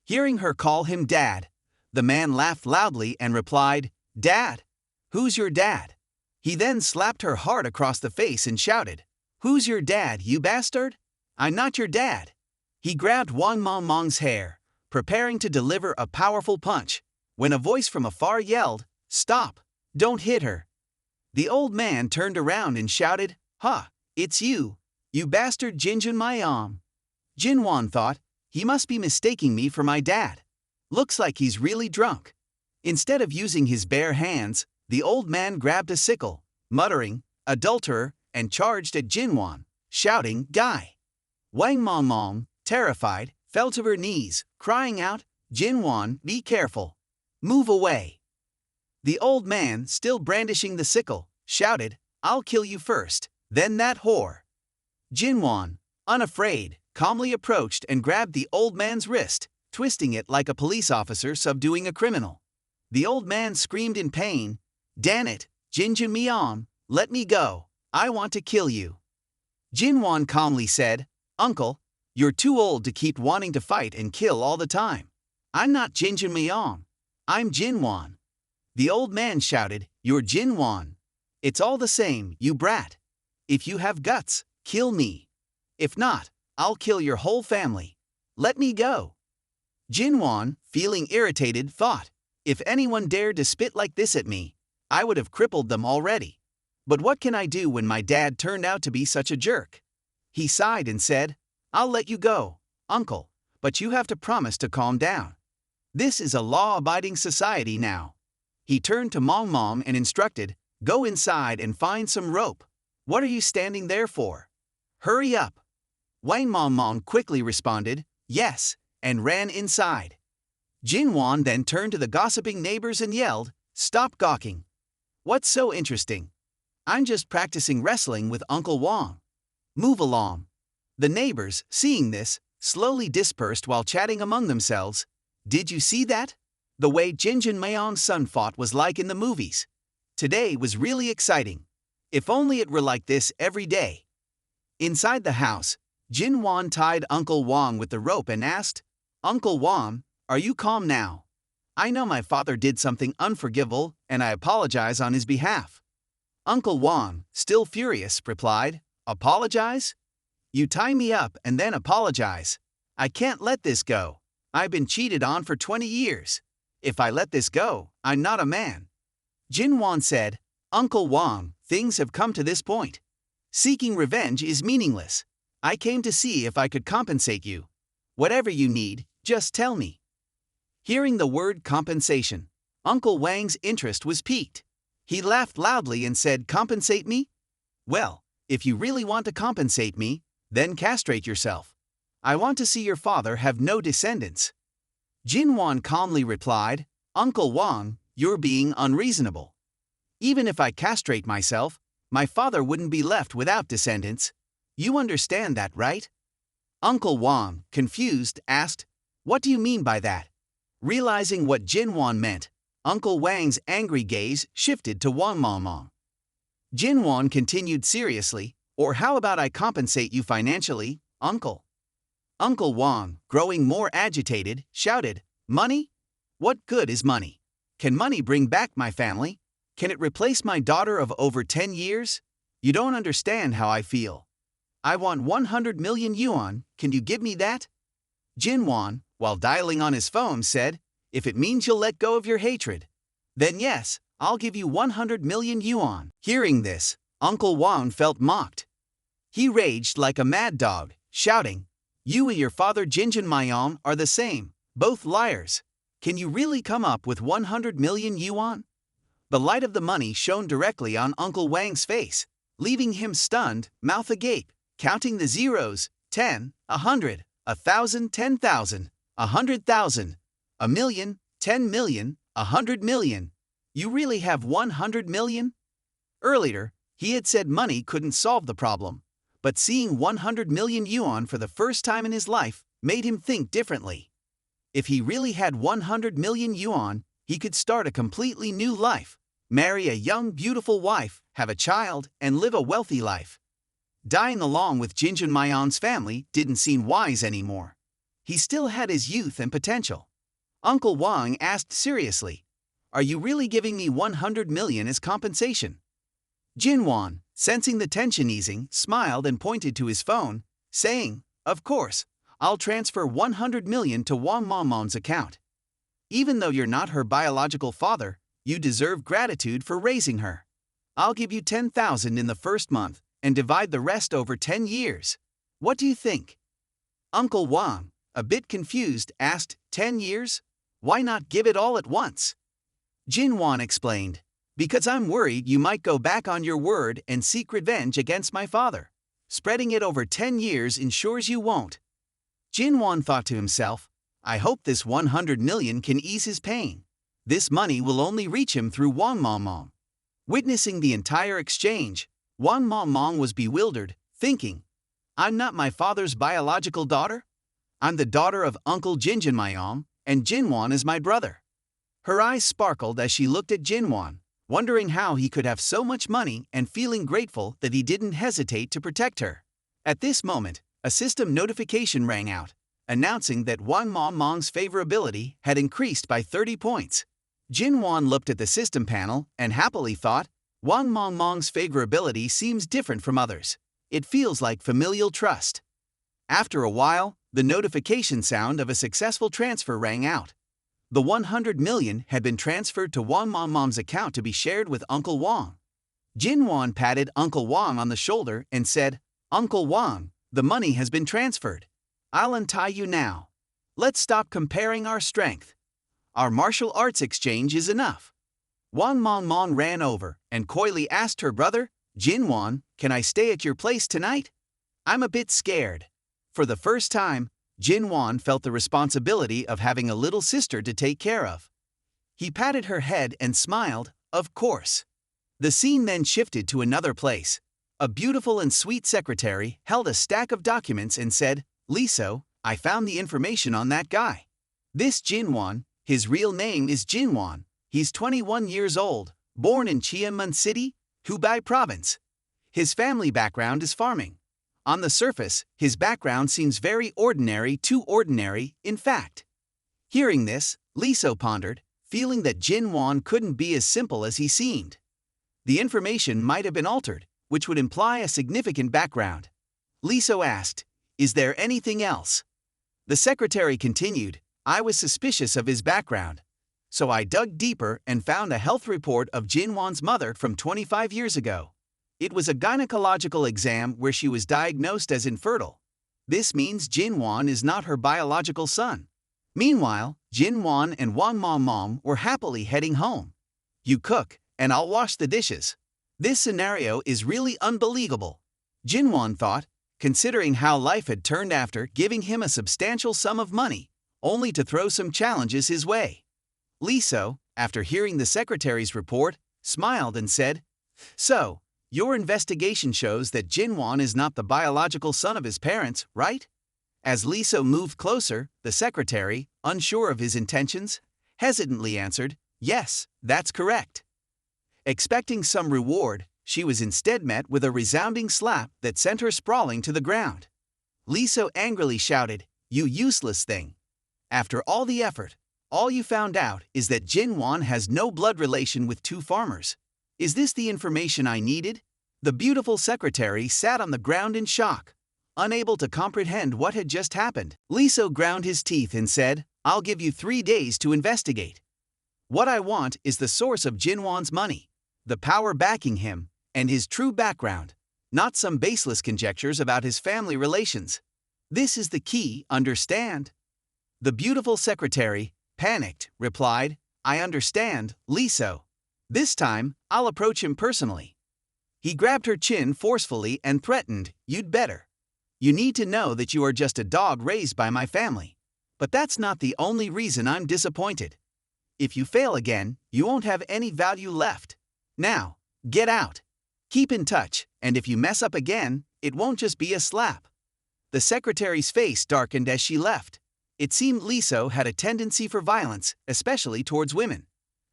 Hearing her call him Dad, the man laughed loudly and replied, Dad? Who's your dad? He then slapped her hard across the face and shouted, Who's your dad, you bastard? I'm not your dad. He grabbed Wang Mong's hair, preparing to deliver a powerful punch, when a voice from afar yelled, Stop! Don't hit her! The old man turned around and shouted, Ha! It's you! You bastard Jinjun my arm. Jinwan thought, he must be mistaking me for my dad. Looks like he's really drunk. Instead of using his bare hands, the old man grabbed a sickle, muttering, Adulterer, and charged at Jinwan, shouting, Guy! Wang Mong, terrified, fell to her knees, crying out, Jinwan, be careful. Move away. The old man, still brandishing the sickle, shouted, I'll kill you first, then that whore. Jinwan, unafraid, calmly approached and grabbed the old man's wrist, twisting it like a police officer subduing a criminal. The old man screamed in pain, Damn it, Jinjun Miam, let me go, I want to kill you. Jinwan calmly said, Uncle, you're too old to keep wanting to fight and kill all the time. I'm not Jinjun Miam, I'm Jinwan. The old man shouted, You're Jinwan. It's all the same, you brat. If you have guts, kill me. If not, I'll kill your whole family. Let me go. Jinwan, feeling irritated, thought, if anyone dared to spit like this at me, I would have crippled them already. But what can I do when my dad turned out to be such a jerk? He sighed and said, I'll let you go, uncle, but you have to promise to calm down. This is a law-abiding society now. He turned to Mom Mom and instructed, "Go inside and find some rope. What are you standing there for? Hurry up." Wang Mom Mom quickly responded, "Yes," and ran inside. Jinwan then turned to the gossiping neighbors and yelled, "Stop gawking. What's so interesting? I'm just practicing wrestling with Uncle Wang. Move along." The neighbors, seeing this, slowly dispersed while chatting among themselves. "Did you see that? The way Jinjin Mayong's son fought was like in the movies. Today was really exciting. If only it were like this every day." Inside the house, Jinwan tied Uncle Wang with the rope and asked, "Uncle Wang, are you calm now? I know my father did something unforgivable and I apologize on his behalf." Uncle Wang, still furious, replied, "Apologize? You tie me up and then apologize. I can't let this go. I've been cheated on for 20 years. If I let this go, I'm not a man." Jinwan said, "Uncle Wang, things have come to this point. Seeking revenge is meaningless. I came to see if I could compensate you. Whatever you need, just tell me." Hearing the word compensation, Uncle Wang's interest was piqued. He laughed loudly and said, "Compensate me? Well, if you really want to compensate me, then castrate yourself. I want to see your father have no descendants." Jinwan calmly replied, "Uncle Wang, you're being unreasonable. Even if I castrate myself, my father wouldn't be left without descendants. You understand that, right?" Uncle Wang, confused, asked, "What do you mean by that?" Realizing what Jinwan meant, Uncle Wang's angry gaze shifted to Wang Mong. Jinwan continued seriously, "Or how about I compensate you financially, Uncle?" Uncle Wang, growing more agitated, shouted, "Money? What good is money? Can money bring back my family? Can it replace my daughter of over 10 years? You don't understand how I feel. I want 100 million yuan, can you give me that?" Jinwan, while dialing on his phone, said, "If it means you'll let go of your hatred, then yes, I'll give you 100 million yuan. Hearing this, Uncle Wang felt mocked. He raged like a mad dog, shouting, "You and your father Jinjin Mayong are the same, both liars. Can you really come up with 100 million yuan?" The light of the money shone directly on Uncle Wang's face, leaving him stunned, mouth agape, counting the zeros: 10, 100, 1,000, 10,000, 100,000, a million, 10 million, 100 million. You really have 100 million? Earlier, he had said money couldn't solve the problem, but seeing 100 million yuan for the first time in his life made him think differently. If he really had 100 million yuan, he could start a completely new life, marry a young, beautiful wife, have a child, and live a wealthy life. Dying along with Jinjin Mayong's family didn't seem wise anymore. He still had his youth and potential. Uncle Wang asked seriously, "Are you really giving me 100 million as compensation?" Jinwan, sensing the tension easing, smiled and pointed to his phone, saying, "Of course, I'll transfer 100 million to Wang Mong's account. Even though you're not her biological father, you deserve gratitude for raising her. I'll give you 10,000 in the first month and divide the rest over 10 years. What do you think?" Uncle Wang, a bit confused, asked, "10 years? Why not give it all at once?" Jinwan explained, "Because I'm worried you might go back on your word and seek revenge against my father. Spreading it over 10 years ensures you won't." Jinwan thought to himself, "I hope this 100 million can ease his pain. This money will only reach him through Wang Mong." Witnessing the entire exchange, Wang Mong was bewildered, thinking, "I'm not my father's biological daughter? I'm the daughter of Uncle Jinjin Mayong, and Jinwan is my brother." Her eyes sparkled as she looked at Jinwan, wondering how he could have so much money and feeling grateful that he didn't hesitate to protect her. At this moment, a system notification rang out, announcing that Wang Mong's favorability had increased by 30 points. Jinwan looked at the system panel and happily thought, "Wang Mong's favorability seems different from others. It feels like familial trust." After a while, the notification sound of a successful transfer rang out. The 100 million had been transferred to Wang Mong's account to be shared with Uncle Wang. Jinwan patted Uncle Wang on the shoulder and said, "Uncle Wang, the money has been transferred. I'll untie you now. Let's stop comparing our strength. Our martial arts exchange is enough. Wan Mon Mon ran over and coyly asked her brother, Jin Wan, can I stay at your place tonight? I'm a bit scared. For the first time, Jin Wan felt the responsibility of having a little sister to take care of. He patted her head and smiled, of course. The scene then shifted to another place. A beautiful and sweet secretary held a stack of documents and said, Liso, I found the information on that guy. This Jin Wan, his real name is Jin Wan. He's 21 years old, born in Chiamen City, Hubei Province. His family background is farming. On the surface, his background seems very ordinary, too ordinary, in fact. Hearing this, Liso pondered, feeling that Jin Wan couldn't be as simple as he seemed. The information might have been altered, which would imply a significant background. Liso asked, Is there anything else? The secretary continued, I was suspicious of his background. So I dug deeper and found a health report of Jin Wan's mother from 25 years ago. It was a gynecological exam where she was diagnosed as infertile. This means Jin Wan is not her biological son. Meanwhile, Jin Wan and Wan Mom Mom were happily heading home. You cook, and I'll wash the dishes. This scenario is really unbelievable, Jin Wan thought, considering how life had turned after giving him a substantial sum of money, only to throw some challenges his way. Liso, after hearing the secretary's report, smiled and said, So, your investigation shows that Jin Wan is not the biological son of his parents, right? As Liso moved closer, the secretary, unsure of his intentions, hesitantly answered, Yes, that's correct. Expecting some reward, she was instead met with a resounding slap that sent her sprawling to the ground. Liso angrily shouted, You useless thing. After all the effort, all you found out is that Jin Wan has no blood relation with two farmers. Is this the information I needed? The beautiful secretary sat on the ground in shock, unable to comprehend what had just happened. Liso ground his teeth and said, I'll give you 3 days to investigate. What I want is the source of Jin Wan's money, the power backing him, and his true background, not some baseless conjectures about his family relations. This is the key, understand? The beautiful secretary, panicked, replied, I understand, Liso. This time, I'll approach him personally. He grabbed her chin forcefully and threatened, You'd better. You need to know that you are just a dog raised by my family. But that's not the only reason I'm disappointed. If you fail again, you won't have any value left. Now, get out. Keep in touch, and if you mess up again, it won't just be a slap. The secretary's face darkened as she left. It seemed Liso had a tendency for violence, especially towards women.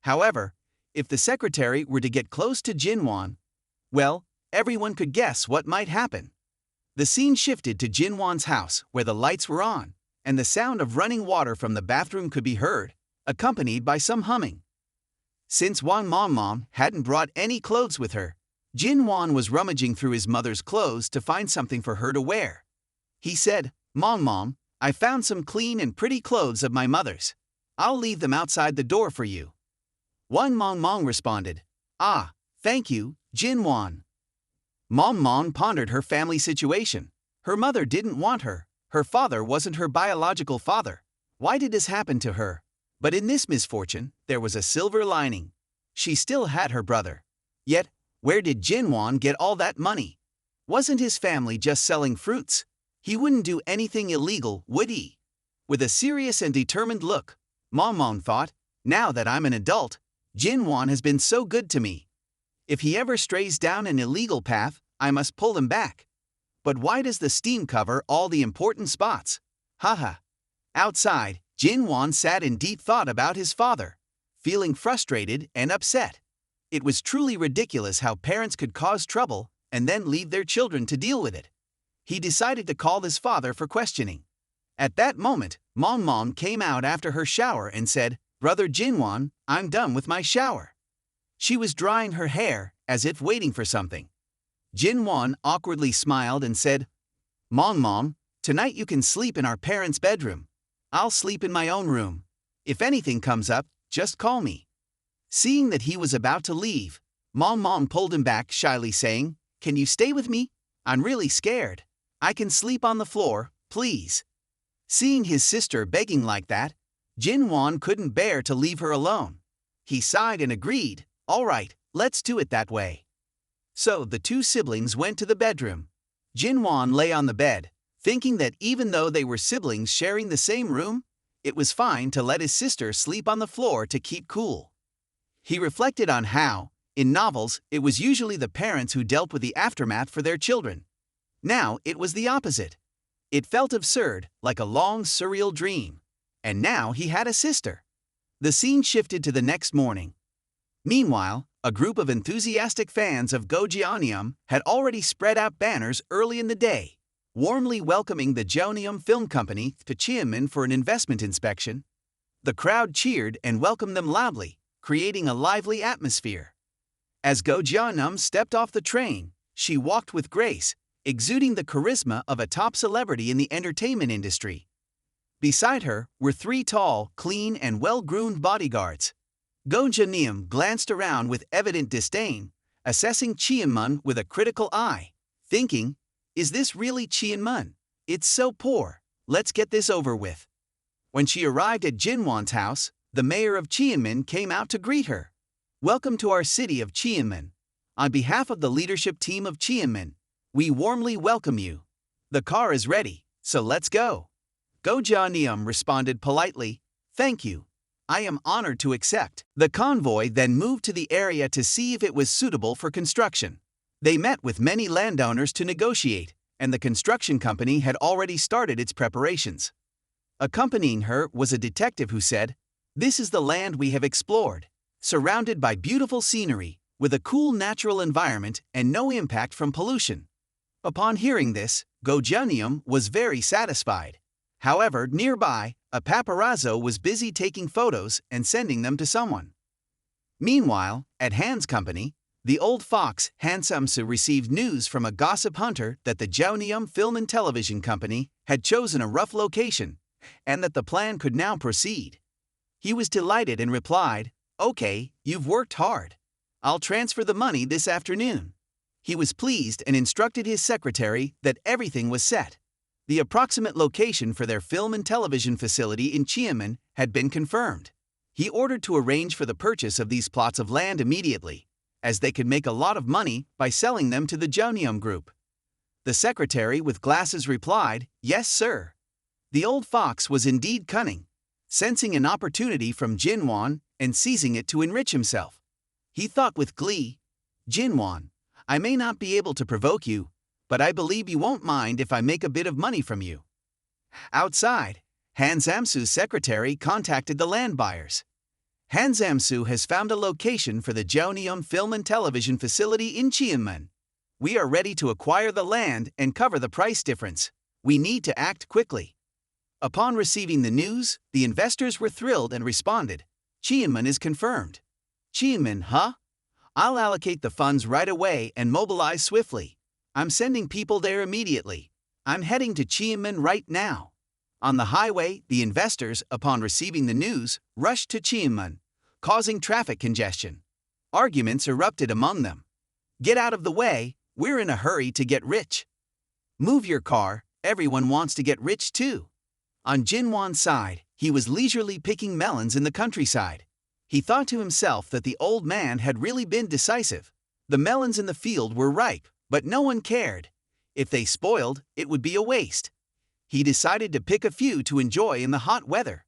However, if the secretary were to get close to Jin Wan, well, everyone could guess what might happen. The scene shifted to Jin Wan's house, where the lights were on, and the sound of running water from the bathroom could be heard, accompanied by some humming. Since Wan Mom Mom hadn't brought any clothes with her, Jin Wan was rummaging through his mother's clothes to find something for her to wear. He said, Mom Mom, I found some clean and pretty clothes of my mother's. I'll leave them outside the door for you. Wan Mong Mong responded, Ah, thank you, Jin Wan. Mom Mong pondered her family situation. Her mother didn't want her. Her father wasn't her biological father. Why did this happen to her? But in this misfortune, there was a silver lining. She still had her brother. Yet, where did Jin Wan get all that money? Wasn't his family just selling fruits? He wouldn't do anything illegal, would he? With a serious and determined look, Mom Mong thought, now that I'm an adult, Jin Wan has been so good to me. If he ever strays down an illegal path, I must pull him back. But why does the steam cover all the important spots? Haha. Outside, Jin Wan sat in deep thought about his father, feeling frustrated and upset. It was truly ridiculous how parents could cause trouble and then leave their children to deal with it. He decided to call his father for questioning. At that moment, Mom Mom came out after her shower and said, Brother Jin Wan, I'm done with my shower. She was drying her hair, as if waiting for something. Jin Wan awkwardly smiled and said, Mom Mom, tonight you can sleep in our parents' bedroom. I'll sleep in my own room. If anything comes up, just call me. Seeing that he was about to leave, Mom Mom pulled him back shyly saying, Can you stay with me? I'm really scared. I can sleep on the floor, please. Seeing his sister begging like that, Jinwan couldn't bear to leave her alone. He sighed and agreed, "All right, let's do it that way." So the two siblings went to the bedroom. Jinwan lay on the bed, thinking that even though they were siblings sharing the same room, it was fine to let his sister sleep on the floor to keep cool. He reflected on how, in novels, it was usually the parents who dealt with the aftermath for their children. Now it was the opposite. It felt absurd, like a long, surreal dream. And now he had a sister. The scene shifted to the next morning. Meanwhile, a group of enthusiastic fans of Gojeonium had already spread out banners early in the day, warmly welcoming the Jeonium Film Company to Cheonmin for an investment inspection. The crowd cheered and welcomed them loudly, creating a lively atmosphere. As Gojeonum stepped off the train, she walked with grace, exuding the charisma of a top celebrity in the entertainment industry. Beside her were three tall, clean, and well-groomed bodyguards. Gojeonum glanced around with evident disdain, assessing Cheonmin with a critical eye, thinking, "Is this really Cheonmin? It's so poor, let's get this over with." When she arrived at Jinwan's house, the mayor of Cheonmin came out to greet her. "Welcome to our city of Cheonmin. On behalf of the leadership team of Cheonmin, we warmly welcome you. The car is ready, so let's go." Gojeonum responded politely, "Thank you. I am honored to accept." The convoy then moved to the area to see if it was suitable for construction. They met with many landowners to negotiate, and the construction company had already started its preparations. Accompanying her was a detective who said, "This is the land we have explored, surrounded by beautiful scenery, with a cool natural environment and no impact from pollution." Upon hearing this, Gojeonum was very satisfied. However, nearby, a paparazzo was busy taking photos and sending them to someone. Meanwhile, at Han's company, the old fox Han Samsu received news from a gossip hunter that the Jeonium Film and Television Company had chosen a rough location, and that the plan could now proceed. He was delighted and replied, "Okay, you've worked hard. I'll transfer the money this afternoon." He was pleased and instructed his secretary that everything was set. The approximate location for their film and television facility in Cheonmin had been confirmed. He ordered to arrange for the purchase of these plots of land immediately, as they could make a lot of money by selling them to the Jeonium Group. The secretary with glasses replied, "Yes, sir." The old fox was indeed cunning, sensing an opportunity from Jinwan and seizing it to enrich himself. He thought with glee, "Jinwan, I may not be able to provoke you, but I believe you won't mind if I make a bit of money from you." Outside, Han Samsu's secretary contacted the land buyers. "Han Samsu has found a location for the Jeonium Film and Television Facility in Cheonmin. We are ready to acquire the land and cover the price difference. We need to act quickly." Upon receiving the news, the investors were thrilled and responded, "Cheonmin is confirmed." "Cheonmin, huh? I'll allocate the funds right away and mobilize swiftly. I'm sending people there immediately. I'm heading to Cheonmin right now." On the highway, the investors, upon receiving the news, rushed to Cheonmin, causing traffic congestion. Arguments erupted among them. "Get out of the way, we're in a hurry to get rich." "Move your car, everyone wants to get rich too." On Jinwan's side, he was leisurely picking melons in the countryside. He thought to himself that the old man had really been decisive. The melons in the field were ripe, but no one cared. If they spoiled, it would be a waste. He decided to pick a few to enjoy in the hot weather.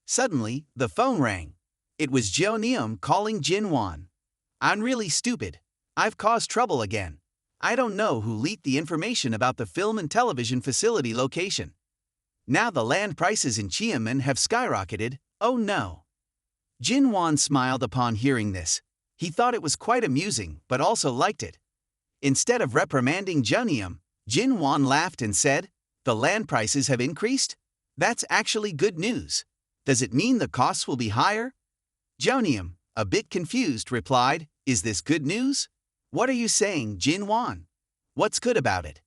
Suddenly, the phone rang. It was Jeonium calling Jinwan. "I'm really stupid. I've caused trouble again. I don't know who leaked the information about the film and television facility location. Now the land prices in Cheonmin have skyrocketed. Oh no." Jinwan smiled upon hearing this. He thought it was quite amusing, but also liked it. Instead of reprimanding Jeonium, Jinwan laughed and said, "The land prices have increased? That's actually good news. Does it mean the costs will be higher?" Jeonium, a bit confused, replied, "Is this good news? What are you saying, Jinwan? What's good about it?"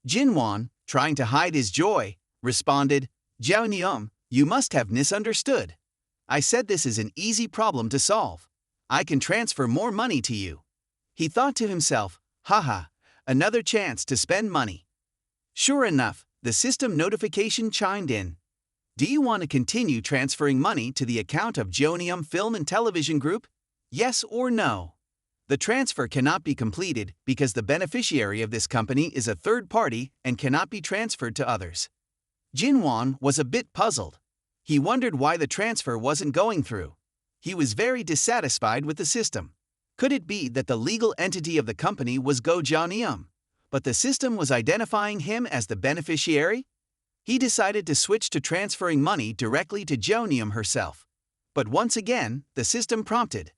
Jinwan, trying to hide his joy, responded, "Jeonium, you must have misunderstood. I said this is an easy problem to solve. I can transfer more money to you." He thought to himself, "Haha, another chance to spend money." Sure enough, the system notification chimed in. Do you want to continue transferring money to the account of Jonium Film and Television Group? Yes or no? The transfer cannot be completed because the beneficiary of this company is a third party and cannot be transferred to others. Jinwon was a bit puzzled. He wondered why the transfer wasn't going through. He was very dissatisfied with the system. Could it be that the legal entity of the company was Jonium, but the system was identifying him as the beneficiary? He decided to switch to transferring money directly to Jonium herself. But once again, the system prompted,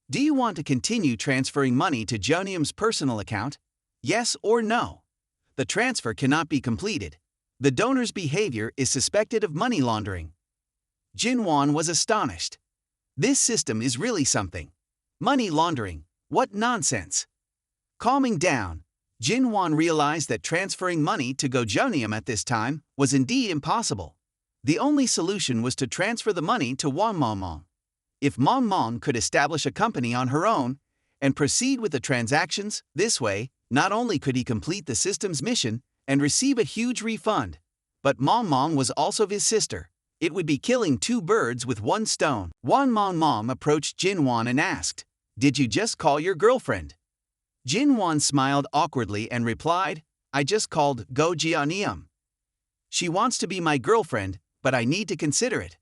"Do you want to continue transferring money to Jonium's personal account? Yes or no?" The transfer cannot be completed. The donor's behavior is suspected of money laundering. Jinwon was astonished. This system is really something. Money laundering, what nonsense. Calming down, Jinwon realized that transferring money to Jonium at this time was indeed impossible. The only solution was to transfer the money to Mong. If Mong could establish a company on her own and proceed with the transactions this way, not only could he complete the system's mission and receive a huge refund, but Mong was also his sister. It would be killing two birds with one stone. Mong approached Jinwon and asked, "Did you just call your girlfriend?" Jinwon smiled awkwardly and replied, "I just called Jonium. She wants to be my girlfriend, but I need to consider it."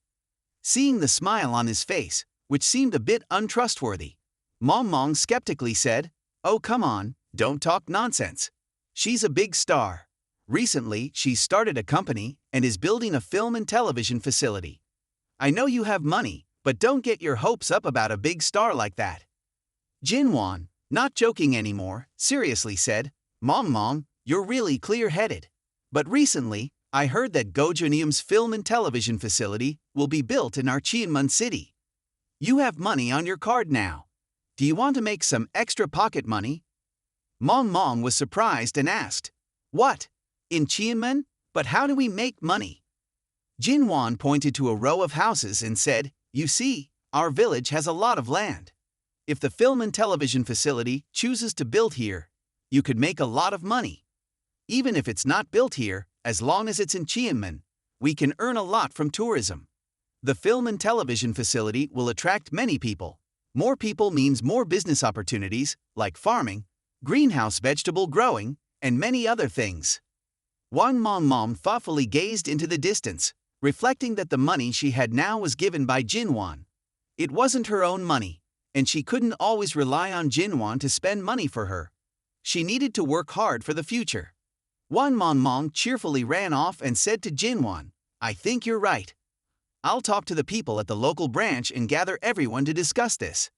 Seeing the smile on his face, which seemed a bit untrustworthy, Mong skeptically said, "Oh come on, don't talk nonsense. She's a big star. Recently, she's started a company and is building a film and television facility. I know you have money, but don't get your hopes up about a big star like that." Jinwon, not joking anymore, seriously said, Mong, you're really clear-headed. But recently, I heard that Jonium's film and television facility will be built in our Cheonmun city. You have money on your card now. Do you want to make some extra pocket money?" Mong was surprised and asked, "What? In Cheonmun? But how do we make money?" Jinwon pointed to a row of houses and said, "You see, our village has a lot of land. If the film and television facility chooses to build here, you could make a lot of money. Even if it's not built here, as long as it's in Cheonmun, we can earn a lot from tourism. The film and television facility will attract many people. More people means more business opportunities, like farming, greenhouse vegetable growing, and many other things." Mong thoughtfully gazed into the distance, reflecting that the money she had now was given by Jinwon. It wasn't her own money, and she couldn't always rely on Jinwon to spend money for her. She needed to work hard for the future. Mong cheerfully ran off and said to Jinwon, "I think you're right. I'll talk to the people at the local branch and gather everyone to discuss this."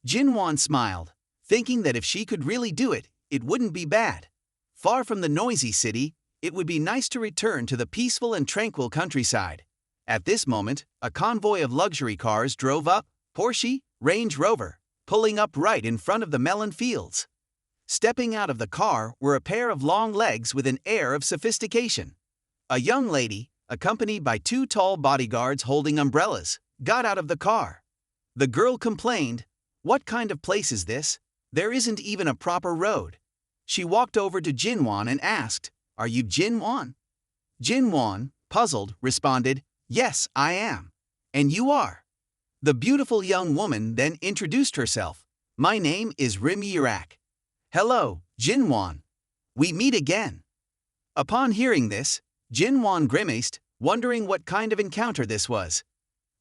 Jinwon smiled, thinking that if she could really do it, it wouldn't be bad. Far from the noisy city, it would be nice to return to the peaceful and tranquil countryside. At this moment, a convoy of luxury cars drove up, Porsche, Range Rover, pulling up right in front of the melon fields. Stepping out of the car were a pair of long legs with an air of sophistication. A young lady, accompanied by two tall bodyguards holding umbrellas, got out of the car. The girl complained, "What kind of place is this? There isn't even a proper road." She walked over to Jinwon and asked, "Are you Jinwon?" Jinwon, puzzled, responded, "Yes, I am. And you are?" The beautiful young woman then introduced herself. "My name is Rim Yirak." "Hello, Jinwon. We meet again." Upon hearing this, Jinwon grimaced, wondering what kind of encounter this was.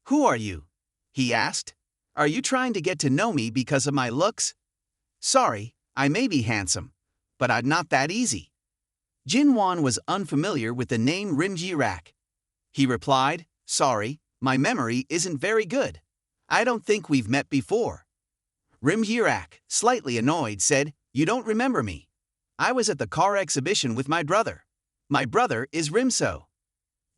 "Who are you?" he asked. "Are you trying to get to know me because of my looks?" "Sorry, I may be handsome, but I'm not that easy." Jinwon was unfamiliar with the name Rim Yirak. He replied, "Sorry, my memory isn't very good. I don't think we've met before." Rim Yirak, slightly annoyed, said, "You don't remember me. I was at the car exhibition with my brother. My brother is Rimso."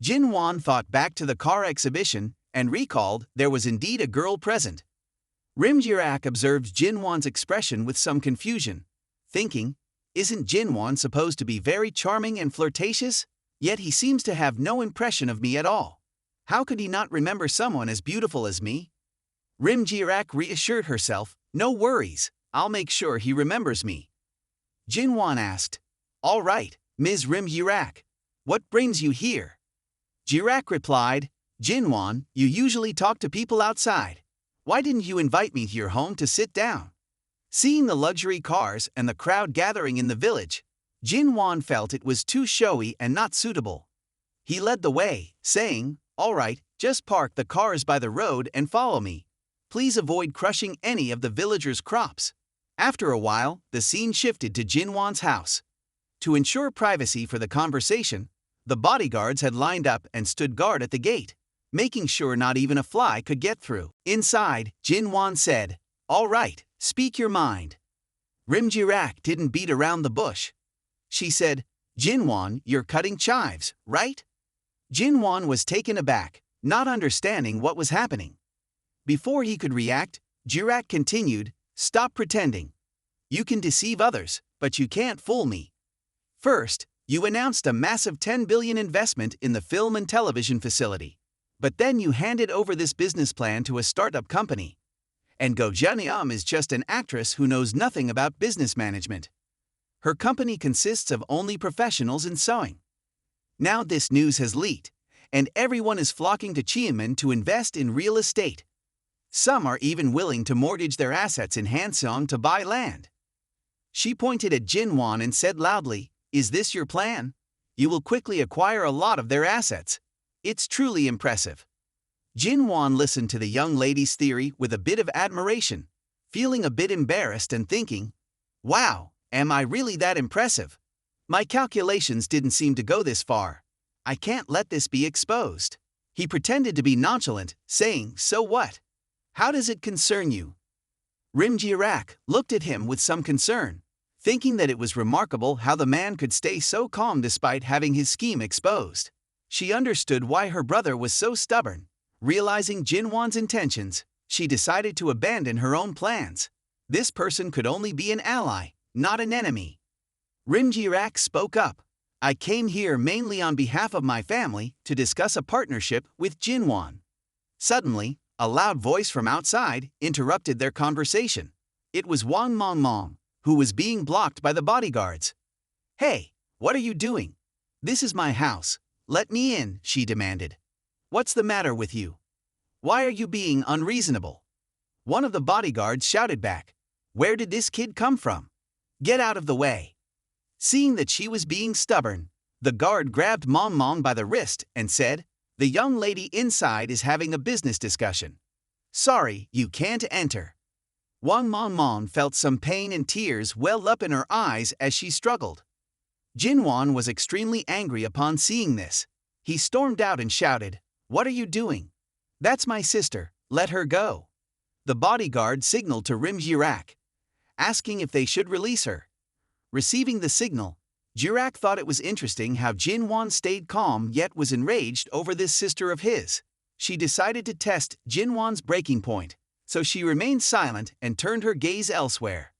Jinwon thought back to the car exhibition and recalled there was indeed a girl present. Rim Yirak observed Jinwon's expression with some confusion, thinking, "Isn't Jinwon supposed to be very charming and flirtatious? Yet he seems to have no impression of me at all. How could he not remember someone as beautiful as me?" Rim Yirak reassured herself, "No worries, I'll make sure he remembers me." Jinwon asked, "All right, Ms. Rim Yirak, what brings you here?" Jirak replied, Jinwan, you usually talk to people outside. Why didn't you invite me to your home to sit down? Seeing the luxury cars and the crowd gathering in the village, Jinwan felt it was too showy and not suitable. He led the way, saying, all right, just park the cars by the road and follow me. Please avoid crushing any of the villagers' crops. After a while, the scene shifted to Jinwan's house. To ensure privacy for the conversation, the bodyguards had lined up and stood guard at the gate, making sure not even a fly could get through. Inside, Jinwan said, all right, speak your mind. Rimjirak didn't beat around the bush. She said, Jinwan, you're cutting chives, right? Jinwan was taken aback, not understanding what was happening. Before he could react, Jirak continued, stop pretending. You can deceive others, but you can't fool me. First, you announced a massive 10 billion investment in the film and television facility. But then you handed over this business plan to a startup company. And Go Janiam is just an actress who knows nothing about business management. Her company consists of only professionals in sewing. Now this news has leaked, and everyone is flocking to Chiamen to invest in real estate. Some are even willing to mortgage their assets in Hansong to buy land. She pointed at Jinwan and said loudly, is this your plan? You will quickly acquire a lot of their assets. It's truly impressive. Jinwan listened to the young lady's theory with a bit of admiration, feeling a bit embarrassed and thinking, wow, am I really that impressive? My calculations didn't seem to go this far. I can't let this be exposed. He pretended to be nonchalant, saying, so what? How does it concern you? Rimjirak looked at him with some concern, thinking that it was remarkable how the man could stay so calm despite having his scheme exposed. She understood why her brother was so stubborn. Realizing Jinwan's intentions, she decided to abandon her own plans. This person could only be an ally, not an enemy. Rimjirak spoke up. I came here mainly on behalf of my family to discuss a partnership with Jinwan. Suddenly, a loud voice from outside interrupted their conversation. It was Wang Mongmong, who was being blocked by the bodyguards. Hey, what are you doing? This is my house. Let me in, she demanded. What's the matter with you? Why are you being unreasonable? One of the bodyguards shouted back. Where did this kid come from? Get out of the way. Seeing that she was being stubborn, the guard grabbed Mongmong by the wrist and said, the young lady inside is having a business discussion. Sorry, you can't enter. Wang Mongmong felt some pain and tears well up in her eyes as she struggled. Jinwan was extremely angry upon seeing this. He stormed out and shouted, what are you doing? That's my sister, let her go. The bodyguard signaled to Rimjirak, asking if they should release her. Receiving the signal, Jirak thought it was interesting how Jinwan stayed calm yet was enraged over this sister of his. She decided to test Jinwan's breaking point, so she remained silent and turned her gaze elsewhere.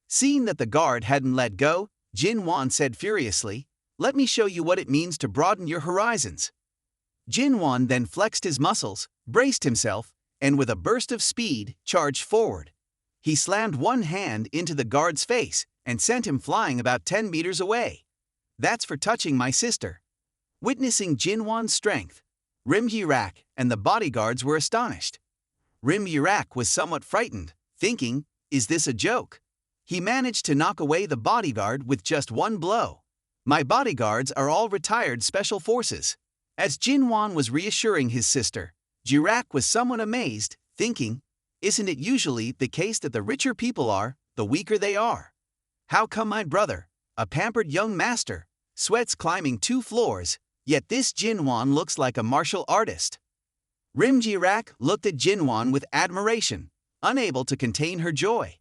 Seeing that the guard hadn't let go, Jinwan said furiously, let me show you what it means to broaden your horizons. Jinwan then flexed his muscles, braced himself, and with a burst of speed, charged forward. He slammed one hand into the guard's face and sent him flying about 10 meters away. That's for touching my sister. Witnessing Jinwan's strength, Rimjirak and the bodyguards were astonished. Rimjirak was somewhat frightened, thinking, is this a joke? He managed to knock away the bodyguard with just one blow. My bodyguards are all retired special forces. As Jinwan was reassuring his sister, Jirak was somewhat amazed, thinking, isn't it usually the case that the richer people are, the weaker they are? How come my brother, a pampered young master, sweats climbing 2 floors, yet this Jinwan looks like a martial artist? Rimjirak looked at Jinwan with admiration, unable to contain her joy.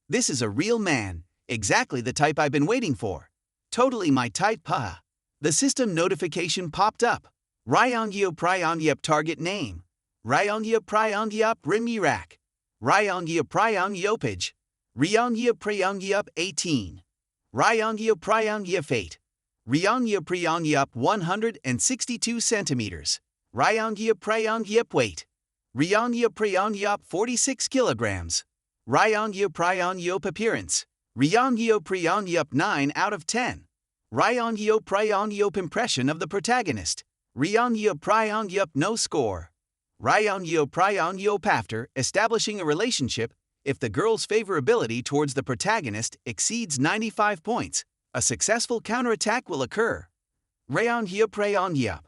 This is a real man, exactly the type I've been waiting for. Totally my type, pa. The system notification popped up. Ryongyeo Priongyup target name. Ryongyeo Priongyup Rimjirak. Ryongyeo Priongyopage. Ryongyeo Priongyup 18. Ryongyeo Priongyup fate. Ryongyeo Priongyup 162 centimeters. Ryongyeo Priongyup weight. Ryongyeo Priongyup 46 kilograms. Ryongyeo Priongyup appearance. Ryongyeo Priongyup 9 out of 10. Ryongyeo Priongyup impression of the protagonist. Ryong Yup Pryong Yup no score. Ryong Yup Pryong Yup after establishing a relationship, if the girl's favorability towards the protagonist exceeds 95 points, a successful counterattack will occur. Ryong Yup Prayong Yup.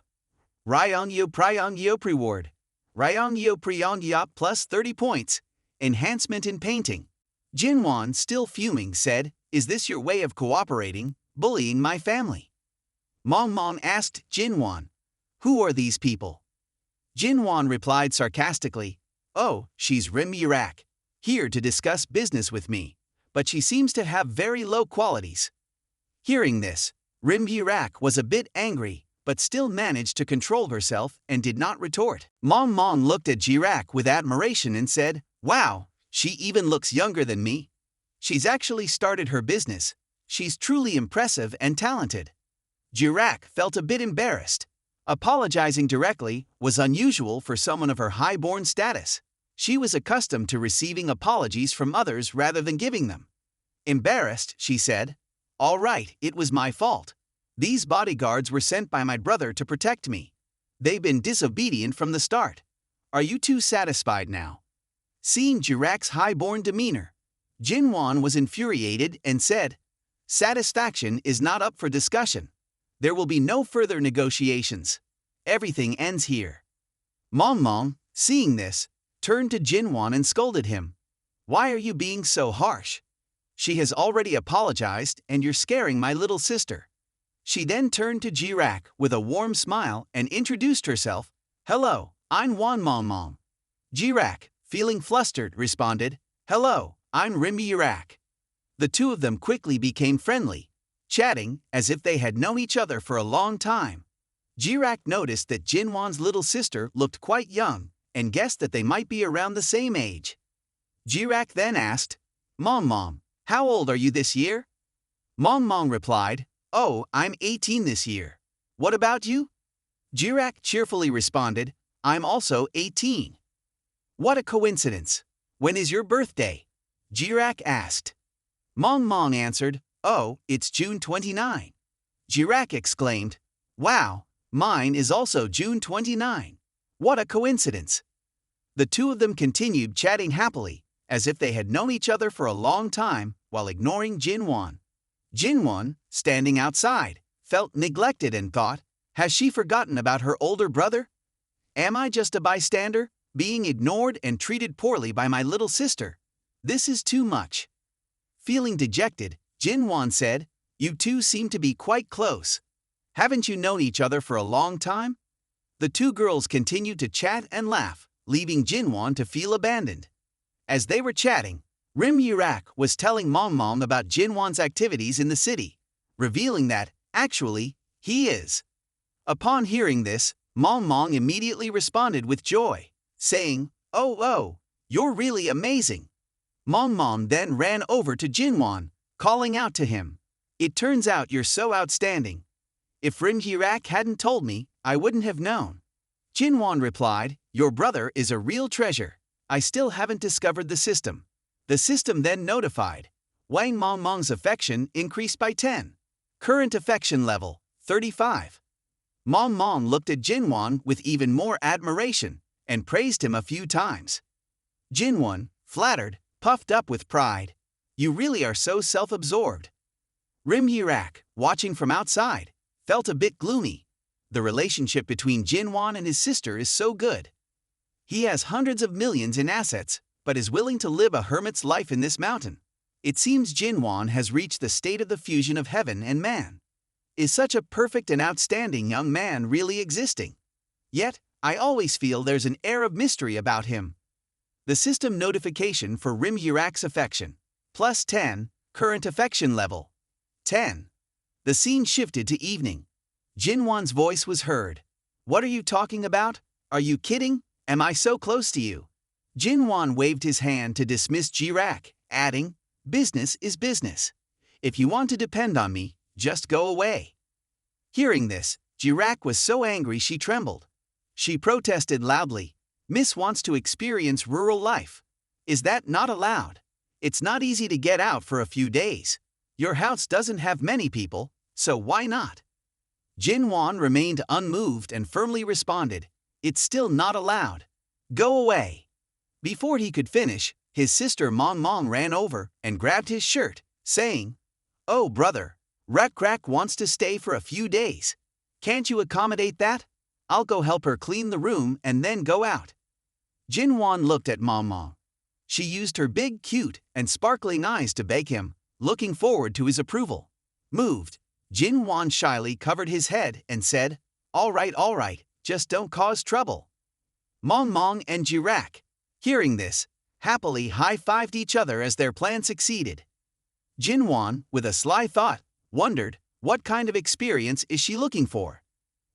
Ryong Yup Pryong Yup reward. Ryong Yup Prayong Yup plus 30 points. Enhancement in painting. Jinwon, still fuming, said, "Is this your way of cooperating, bullying my family?" Mong asked Jinwon, "Who are these people?" Jinwon replied sarcastically, "Oh, she's Rim Yirak, here to discuss business with me, but she seems to have very low qualities." Hearing this, Rim Yirak was a bit angry, but still managed to control herself and did not retort. Mong looked at Jirak with admiration and said, "Wow, she even looks younger than me. She's actually started her business. She's truly impressive and talented." Jirak felt a bit embarrassed. Apologizing directly was unusual for someone of her high-born status. She was accustomed to receiving apologies from others rather than giving them. Embarrassed, she said, "All right, it was my fault. These bodyguards were sent by my brother to protect me. They've been disobedient from the start. Are you two satisfied now?" Seeing Jirak's high-born demeanor, Jinwon was infuriated and said, "Satisfaction is not up for discussion. There will be no further negotiations. Everything ends here." Mong, seeing this, turned to Jinwon and scolded him. "Why are you being so harsh? She has already apologized and you're scaring my little sister." She then turned to Jirak with a warm smile and introduced herself. "Hello, I'm Wan Mong." Jirak, feeling flustered, responded, "Hello, I'm Rim Yirak." The two of them quickly became friendly, chatting as if they had known each other for a long time. Jirak noticed that Jinwon's little sister looked quite young and guessed that they might be around the same age. Jirak then asked, Mom, how old are you this year?" Mong replied, "Oh, I'm 18 this year. What about you?" Jirak cheerfully responded, "I'm also 18. "What a coincidence. When is your birthday?" Jirak asked. Mong answered, "Oh, it's June 29. Jirak exclaimed, "Wow, mine is also June 29. What a coincidence." The two of them continued chatting happily, as if they had known each other for a long time, while ignoring Jinwon. Jinwon, standing outside, felt neglected and thought, "Has she forgotten about her older brother? Am I just a bystander, being ignored and treated poorly by my little sister? This is too much." Feeling dejected, Jinwon said, "You two seem to be quite close. Haven't you known each other for a long time?" The two girls continued to chat and laugh, leaving Jinwon to feel abandoned. As they were chatting, Rim Yirak was telling Mong about Jinwon's activities in the city, revealing that, actually, he is. Upon hearing this, Mong immediately responded with joy, saying, Oh, you're really amazing." Mong then ran over to Jinwon, calling out to him, "It turns out you're so outstanding. If Rim Yirak hadn't told me, I wouldn't have known." Jinwon replied, "Your brother is a real treasure. I still haven't discovered the system." The system then notified. Wang Mong's affection increased by 10. Current affection level, 35. Mong looked at Jinwon with even more admiration and praised him a few times. Jinwon, flattered, puffed up with pride. "You really are so self-absorbed." Rim Yirak, watching from outside, felt a bit gloomy. The relationship between Jinwon and his sister is so good. He has hundreds of millions in assets, but is willing to live a hermit's life in this mountain. It seems Jinwon has reached the state of the fusion of heaven and man. Is such a perfect and outstanding young man really existing? Yet, I always feel there's an air of mystery about him. The system notification for Rim Yirak's affection. Plus 10, current affection level. 10. The scene shifted to evening. Jinwon's voice was heard. "What are you talking about? Are you kidding? Am I so close to you?" Jinwon waved his hand to dismiss Jirak, adding, "Business is business. If you want to depend on me, just go away." Hearing this, Jirak was so angry she trembled. She protested loudly, "Miss wants to experience rural life. Is that not allowed? It's not easy to get out for a few days. Your house doesn't have many people, so why not?" Jinwan remained unmoved and firmly responded, "It's still not allowed. Go away." Before he could finish, his sister Mong ran over and grabbed his shirt, saying, "Oh brother, Rak wants to stay for a few days. Can't you accommodate that? I'll go help her clean the room and then go out." Jinwan looked at Mong. She used her big, cute, and sparkling eyes to beg him, looking forward to his approval. Moved, Jinwan shyly covered his head and said, all right, just don't cause trouble." Mong and Jirak, hearing this, happily high-fived each other as their plan succeeded. Jinwan, with a sly thought, wondered, what kind of experience is she looking for?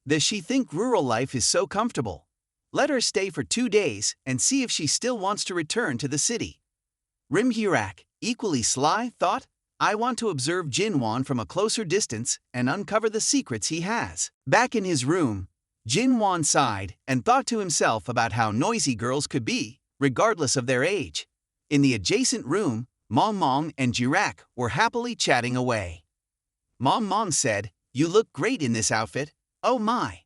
Does she think rural life is so comfortable? Let her stay for 2 days and see if she still wants to return to the city. Rimhirak, equally sly, thought, I want to observe Jinwan from a closer distance and uncover the secrets he has. Back in his room, Jinwan sighed and thought to himself about how noisy girls could be, regardless of their age. In the adjacent room, Mong and Jirak were happily chatting away. Mong said, "You look great in this outfit. Oh my!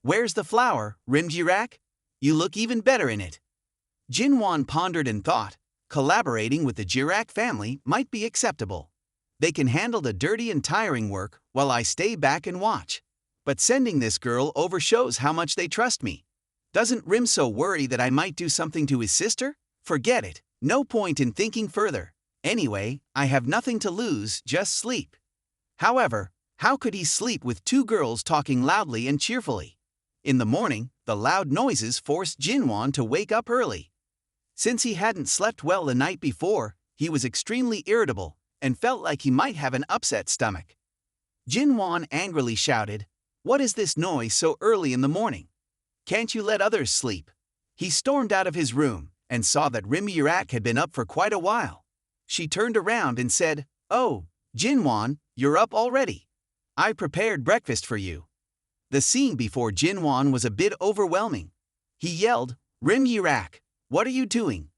Where's the flower, Jirak? You look even better in it." Jinwan pondered and thought, collaborating with the Jirak family might be acceptable. They can handle the dirty and tiring work while I stay back and watch. But sending this girl over shows how much they trust me. Doesn't Rimso worry that I might do something to his sister? Forget it, no point in thinking further. Anyway, I have nothing to lose, just sleep. However, how could he sleep with 2 girls talking loudly and cheerfully? In the morning, the loud noises forced Jinwan to wake up early. Since he hadn't slept well the night before, he was extremely irritable and felt like he might have an upset stomach. Jinwan angrily shouted, "What is this noise so early in the morning? Can't you let others sleep?" He stormed out of his room and saw that Rimhirak had been up for quite a while. She turned around and said, "Oh, Jinwan, you're up already. I prepared breakfast for you." The scene before Jinwan was a bit overwhelming. He yelled, "Rimhirak, what are you doing?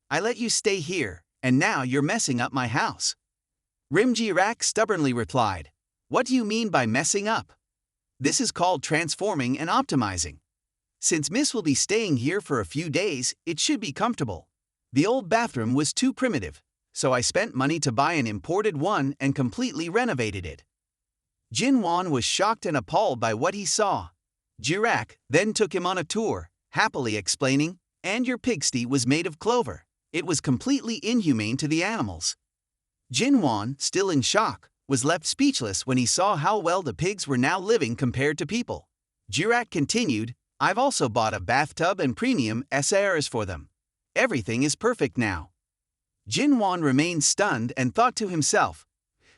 I let you stay here, and now you're messing up my house." Rimhirak stubbornly replied, "What do you mean by messing up? This is called transforming and optimizing. Since Miss will be staying here for a few days, it should be comfortable. The old bathroom was too primitive, so I spent money to buy an imported one and completely renovated it." Jinwan was shocked and appalled by what he saw. Jirak then took him on a tour, happily explaining, "And your pigsty was made of clover. It was completely inhumane to the animals." Jinwan, still in shock, was left speechless when he saw how well the pigs were now living compared to people. Jirak continued, "I've also bought a bathtub and premium SRs for them. Everything is perfect now." Jinwan remained stunned and thought to himself,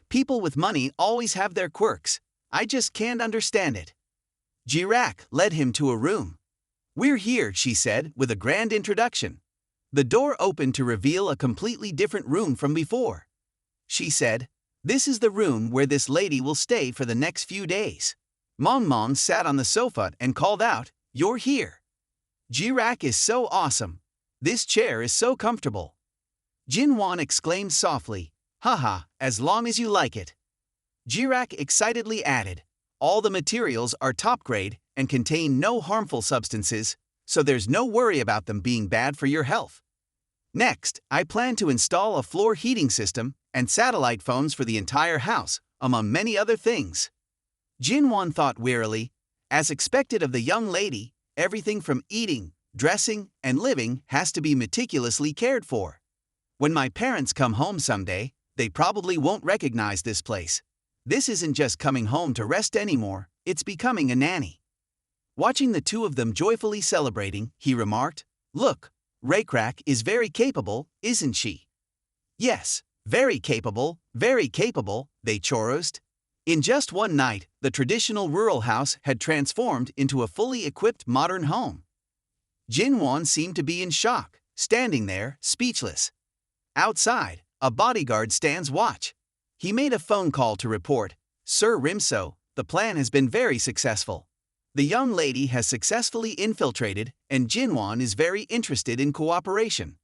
"People with money always have their quirks. I just can't understand it." Jirak led him to a room. "We're here," she said, with a grand introduction. The door opened to reveal a completely different room from before. She said, "This is the room where this lady will stay for the next few days." Mong sat on the sofa and called out, "You're here. Jirak is so awesome. This chair is so comfortable." Jinwan exclaimed softly, "Haha, as long as you like it." Jirak excitedly added, "All the materials are top grade and contain no harmful substances, so there's no worry about them being bad for your health. Next, I plan to install a floor heating system and satellite phones for the entire house, among many other things." Jinwan thought wearily, as expected of the young lady, everything from eating, dressing, and living has to be meticulously cared for. When my parents come home someday, they probably won't recognize this place. This isn't just coming home to rest anymore, it's becoming a nanny. Watching the 2 of them joyfully celebrating, he remarked, "Look, Rakrak is very capable, isn't she?" "Yes, very capable, they chorused. In just one night, the traditional rural house had transformed into a fully equipped modern home. Jinwan seemed to be in shock, standing there, speechless. Outside, a bodyguard stands watch. He made a phone call to report, "Sir Rimso, the plan has been very successful. The young lady has successfully infiltrated, and Jinwan is very interested in cooperation."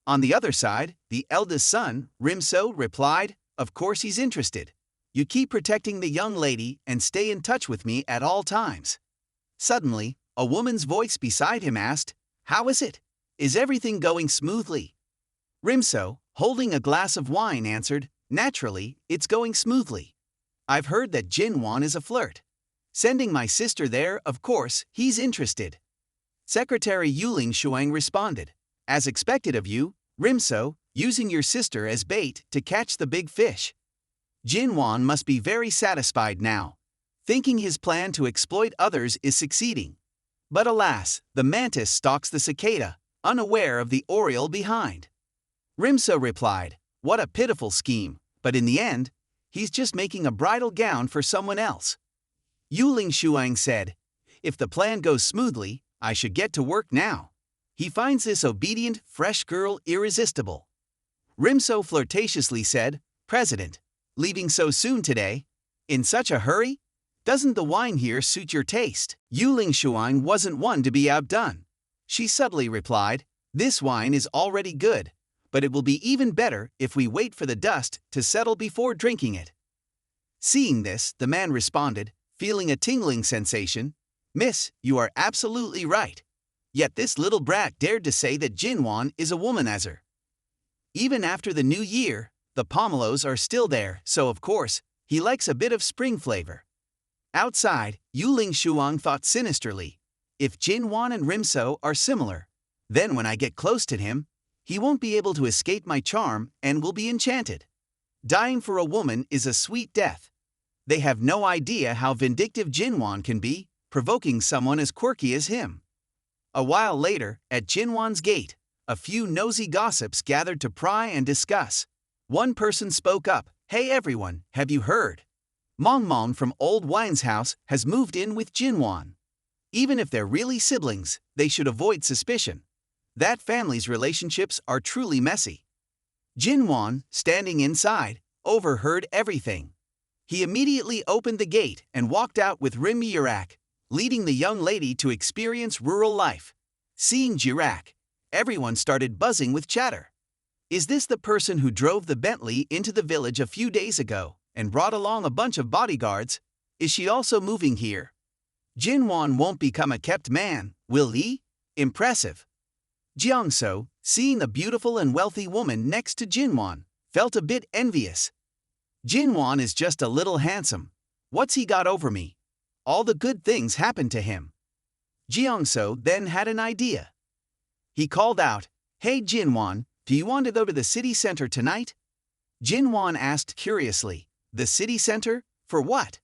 On the other side, the eldest son, Rimso, replied, "Of course he's interested. You keep protecting the young lady and stay in touch with me at all times." Suddenly, a woman's voice beside him asked, "How is it? Is everything going smoothly?" Rimso, holding a glass of wine, answered, "Naturally, it's going smoothly. I've heard that Jinwan is a flirt. Sending my sister there, of course, he's interested." Secretary Yuling Shuang responded, "As expected of you, Rimso, using your sister as bait to catch the big fish." Jinwan must be very satisfied now, thinking his plan to exploit others is succeeding. But alas, the mantis stalks the cicada, unaware of the oriole behind. Rimso replied, "What a pitiful scheme, but in the end, he's just making a bridal gown for someone else." Yuling Shuang said, "If the plan goes smoothly, I should get to work now." He finds this obedient, fresh girl irresistible. Rimso flirtatiously said, "President, leaving so soon today? In such a hurry? Doesn't the wine here suit your taste?" Yuling Shuang wasn't one to be outdone. She subtly replied, "This wine is already good, but it will be even better if we wait for the dust to settle before drinking it." Seeing this, the man responded, feeling a tingling sensation, "Miss, you are absolutely right. Yet this little brat dared to say that Jinwan is a womanizer. Even after the new year, the pomelos are still there, so of course, he likes a bit of spring flavor." Outside, Yuling Shuang thought sinisterly, "If Jinwan and Rimso are similar, then when I get close to him, he won't be able to escape my charm and will be enchanted. Dying for a woman is a sweet death. They have no idea how vindictive Jinwan can be, provoking someone as quirky as him." A while later, at Jinwan's gate, a few nosy gossips gathered to pry and discuss. One person spoke up, "Hey everyone, have you heard? Mongmong from Old Wine's house has moved in with Jinwan. Even if they're really siblings, they should avoid suspicion. That family's relationships are truly messy." Jinwan, standing inside, overheard everything. He immediately opened the gate and walked out with Rim Jirak, leading the young lady to experience rural life. Seeing Jirak, everyone started buzzing with chatter. Is this the person who drove the Bentley into the village a few days ago and brought along a bunch of bodyguards? Is she also moving here? Jinwan won't become a kept man, will he? Impressive. Jiangso, seeing the beautiful and wealthy woman next to Jinwan, felt a bit envious. Jinwan is just a little handsome. What's he got over me? All the good things happened to him. Jiangso then had an idea. He called out, "Hey Jinwan, do you want to go to the city center tonight?" Jinwan asked curiously, "The city center? For what?"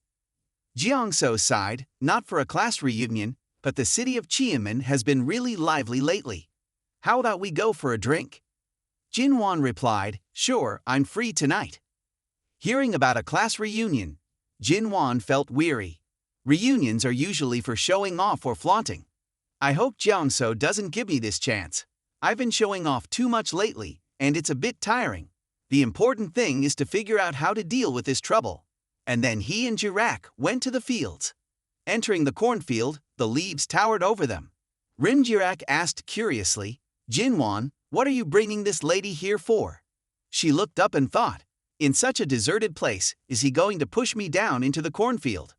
Jiangso sighed, "Not for a class reunion, but the city of Qianmen has been really lively lately. How about we go for a drink?" Jinwan replied, "Sure, I'm free tonight." Hearing about a class reunion, Jinwan felt weary. Reunions are usually for showing off or flaunting. I hope Jiangso doesn't give me this chance. I've been showing off too much lately, and it's a bit tiring. The important thing is to figure out how to deal with this trouble. And then he and Jirak went to the fields. Entering the cornfield, the leaves towered over them. Rim Jirak asked curiously, "Jinwan, what are you bringing this lady here for?" She looked up and thought, "In such a deserted place, is he going to push me down into the cornfield?"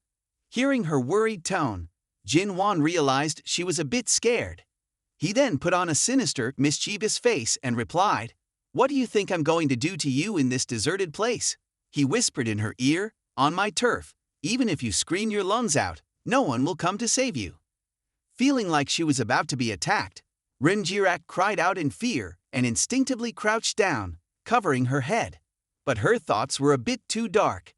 Hearing her worried tone, Jinwan realized she was a bit scared. He then put on a sinister, mischievous face and replied, "What do you think I'm going to do to you in this deserted place?" He whispered in her ear, "On my turf, even if you scream your lungs out, no one will come to save you." Feeling like she was about to be attacked, Rim Jirak cried out in fear and instinctively crouched down, covering her head. But her thoughts were a bit too dark.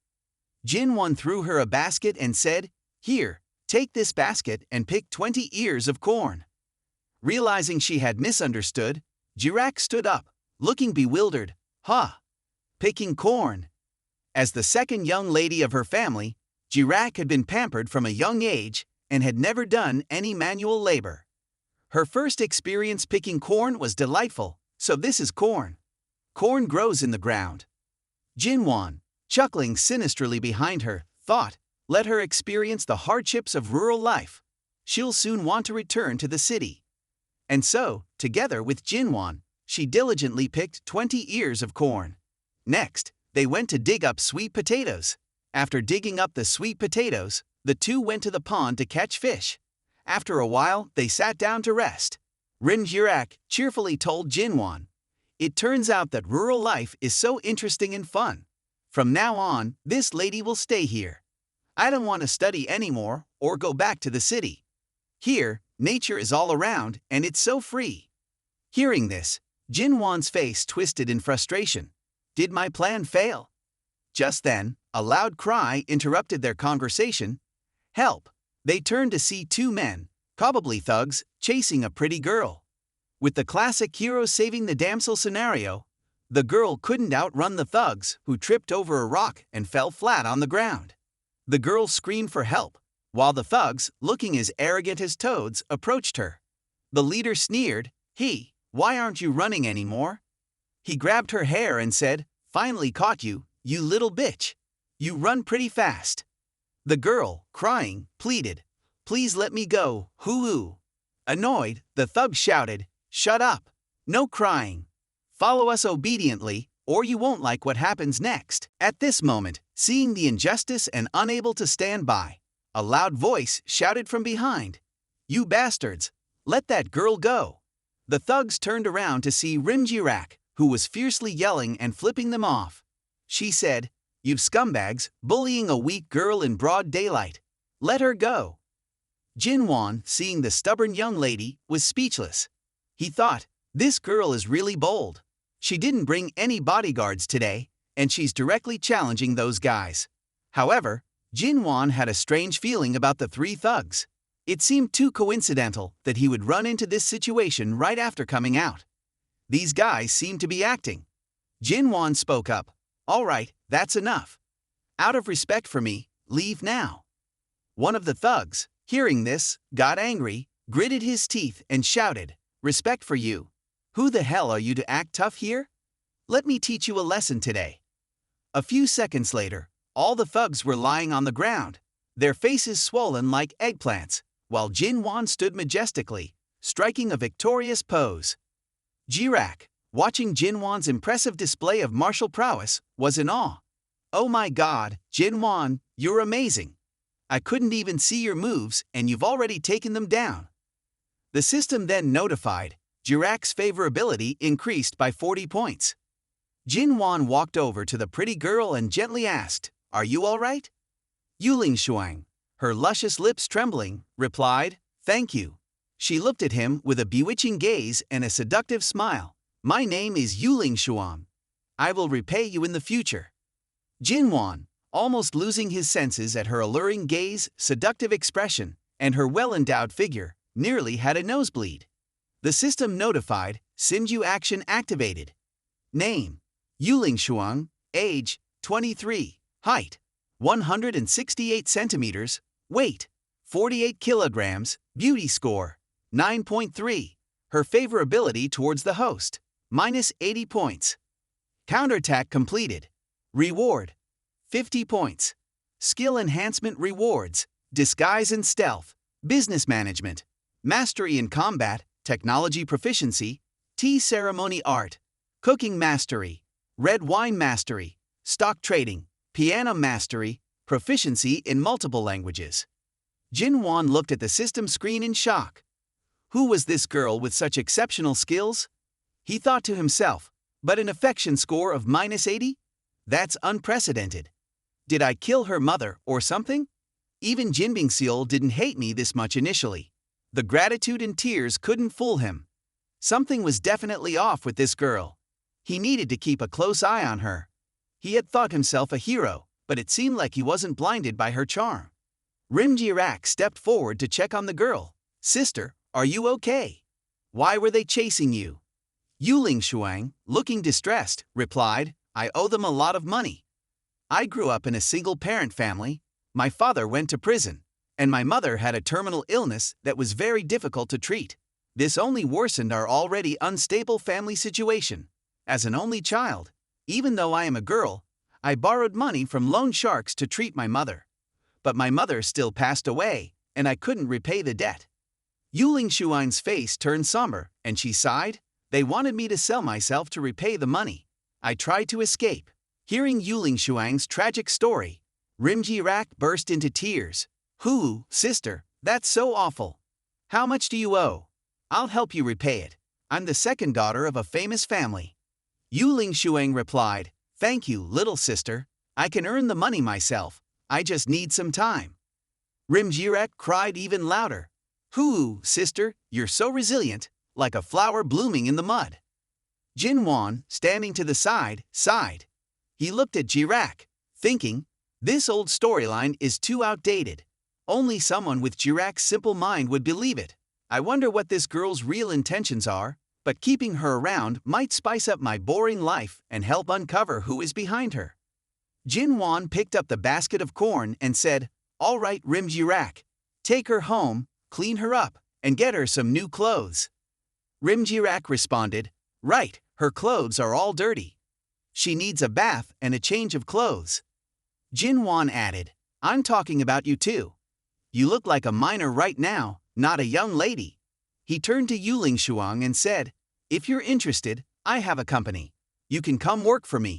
Jinwan threw her a basket and said, "Here, take this basket and pick 20 ears of corn." Realizing she had misunderstood, Jirak stood up, looking bewildered. "Huh? Picking corn?" As the second young lady of her family, Jirak had been pampered from a young age and had never done any manual labor. Her first experience picking corn was delightful, so this is corn. Corn grows in the ground. Jinwan, chuckling sinisterly behind her, thought, "Let her experience the hardships of rural life. She'll soon want to return to the city." And so, together with Jinwan, she diligently picked 20 ears of corn. Next, they went to dig up sweet potatoes. After digging up the sweet potatoes, the two went to the pond to catch fish. After a while, they sat down to rest. Rin Jirak cheerfully told Jinwan, "It turns out that rural life is so interesting and fun. From now on, this lady will stay here. I don't want to study anymore or go back to the city. Here, nature is all around and it's so free." Hearing this, Jinwan's face twisted in frustration. Did my plan fail? Just then, a loud cry interrupted their conversation. "Help!" They turned to see two men, probably thugs, chasing a pretty girl. With the classic hero saving the damsel scenario, the girl couldn't outrun the thugs, who tripped over a rock and fell flat on the ground. The girl screamed for help, while the thugs, looking as arrogant as toads, approached her. The leader sneered, "Hey, why aren't you running anymore?" He grabbed her hair and said, "Finally caught you, you little bitch. You run pretty fast." The girl, crying, pleaded, "Please let me go, hoo-hoo." Annoyed, the thug shouted, "Shut up! No crying! Follow us obediently, or you won't like what happens next." At this moment, seeing the injustice and unable to stand by, a loud voice shouted from behind, "You bastards! Let that girl go!" The thugs turned around to see Rimjirak, who was fiercely yelling and flipping them off. She said, "You scumbags, bullying a weak girl in broad daylight. Let her go." Jinwan, seeing the stubborn young lady, was speechless. He thought, "This girl is really bold. She didn't bring any bodyguards today, and she's directly challenging those guys." However, Jinwan had a strange feeling about the three thugs. It seemed too coincidental that he would run into this situation right after coming out. These guys seemed to be acting. Jinwan spoke up, "All right, that's enough. Out of respect for me, leave now." One of the thugs, hearing this, got angry, gritted his teeth and shouted, "Respect for you? Who the hell are you to act tough here? Let me teach you a lesson today." A few seconds later, all the thugs were lying on the ground, their faces swollen like eggplants, while Jinwan stood majestically, striking a victorious pose. Jirak, watching Jinwan's impressive display of martial prowess, was in awe. "Oh my god, Jinwan, you're amazing. I couldn't even see your moves and you've already taken them down." The system then notified, Jirak's favorability increased by 40 points. Jinwan walked over to the pretty girl and gently asked, "Are you all right?" Yuling Shuang, her luscious lips trembling, replied, "Thank you." She looked at him with a bewitching gaze and a seductive smile. "My name is Yuling Shuang. I will repay you in the future." Jinwan, almost losing his senses at her alluring gaze, seductive expression, and her well-endowed figure, nearly had a nosebleed. The system notified, Simju action activated. Name, Yuling Shuang, age, 23, height, 168 centimeters, weight, 48 kilograms, beauty score, 9.3. Her favorability towards the host, minus 80 points. Counterattack completed. Reward, 50 points. Skill enhancement rewards, disguise and stealth, business management, mastery in combat, technology proficiency, tea ceremony art, cooking mastery, red wine mastery, stock trading, piano mastery, proficiency in multiple languages. Jinwan looked at the system screen in shock. Who was this girl with such exceptional skills? He thought to himself, but an affection score of minus 80? That's unprecedented. Did I kill her mother or something? Even Jinbing Seol didn't hate me this much initially. The gratitude and tears couldn't fool him. Something was definitely off with this girl. He needed to keep a close eye on her. He had thought himself a hero, but it seemed like he wasn't blinded by her charm. Rimjirak stepped forward to check on the girl. "Sister, are you okay? Why were they chasing you?" Yuling Shuang, looking distressed, replied, "I owe them a lot of money. I grew up in a single-parent family. My father went to prison, and my mother had a terminal illness that was very difficult to treat. This only worsened our already unstable family situation. As an only child, even though I am a girl, I borrowed money from loan sharks to treat my mother. But my mother still passed away, and I couldn't repay the debt." Yuling Shuang's face turned somber, and she sighed. "They wanted me to sell myself to repay the money. I tried to escape." Hearing Yuling Shuang's tragic story, Rimjirak burst into tears. Hoo, sister, that's so awful. How much do you owe? I'll help you repay it. I'm the second daughter of a famous family. Yuling Shuang replied, Thank you, little sister. I can earn the money myself. I just need some time. Rimjirak cried even louder. Hoo, sister, you're so resilient, like a flower blooming in the mud. Jinwan, standing to the side, sighed. He looked at Jirak, thinking, this old storyline is too outdated. Only someone with Jirak's simple mind would believe it. I wonder what this girl's real intentions are, but keeping her around might spice up my boring life and help uncover who is behind her. Jinwan picked up the basket of corn and said, All right, Rimjirak, take her home, clean her up, and get her some new clothes. Rimjirak responded, Right, her clothes are all dirty. She needs a bath and a change of clothes. Jinwan added, I'm talking about you too. You look like a minor right now, not a young lady. He turned to Yuling Shuang and said, If you're interested, I have a company. You can come work for me.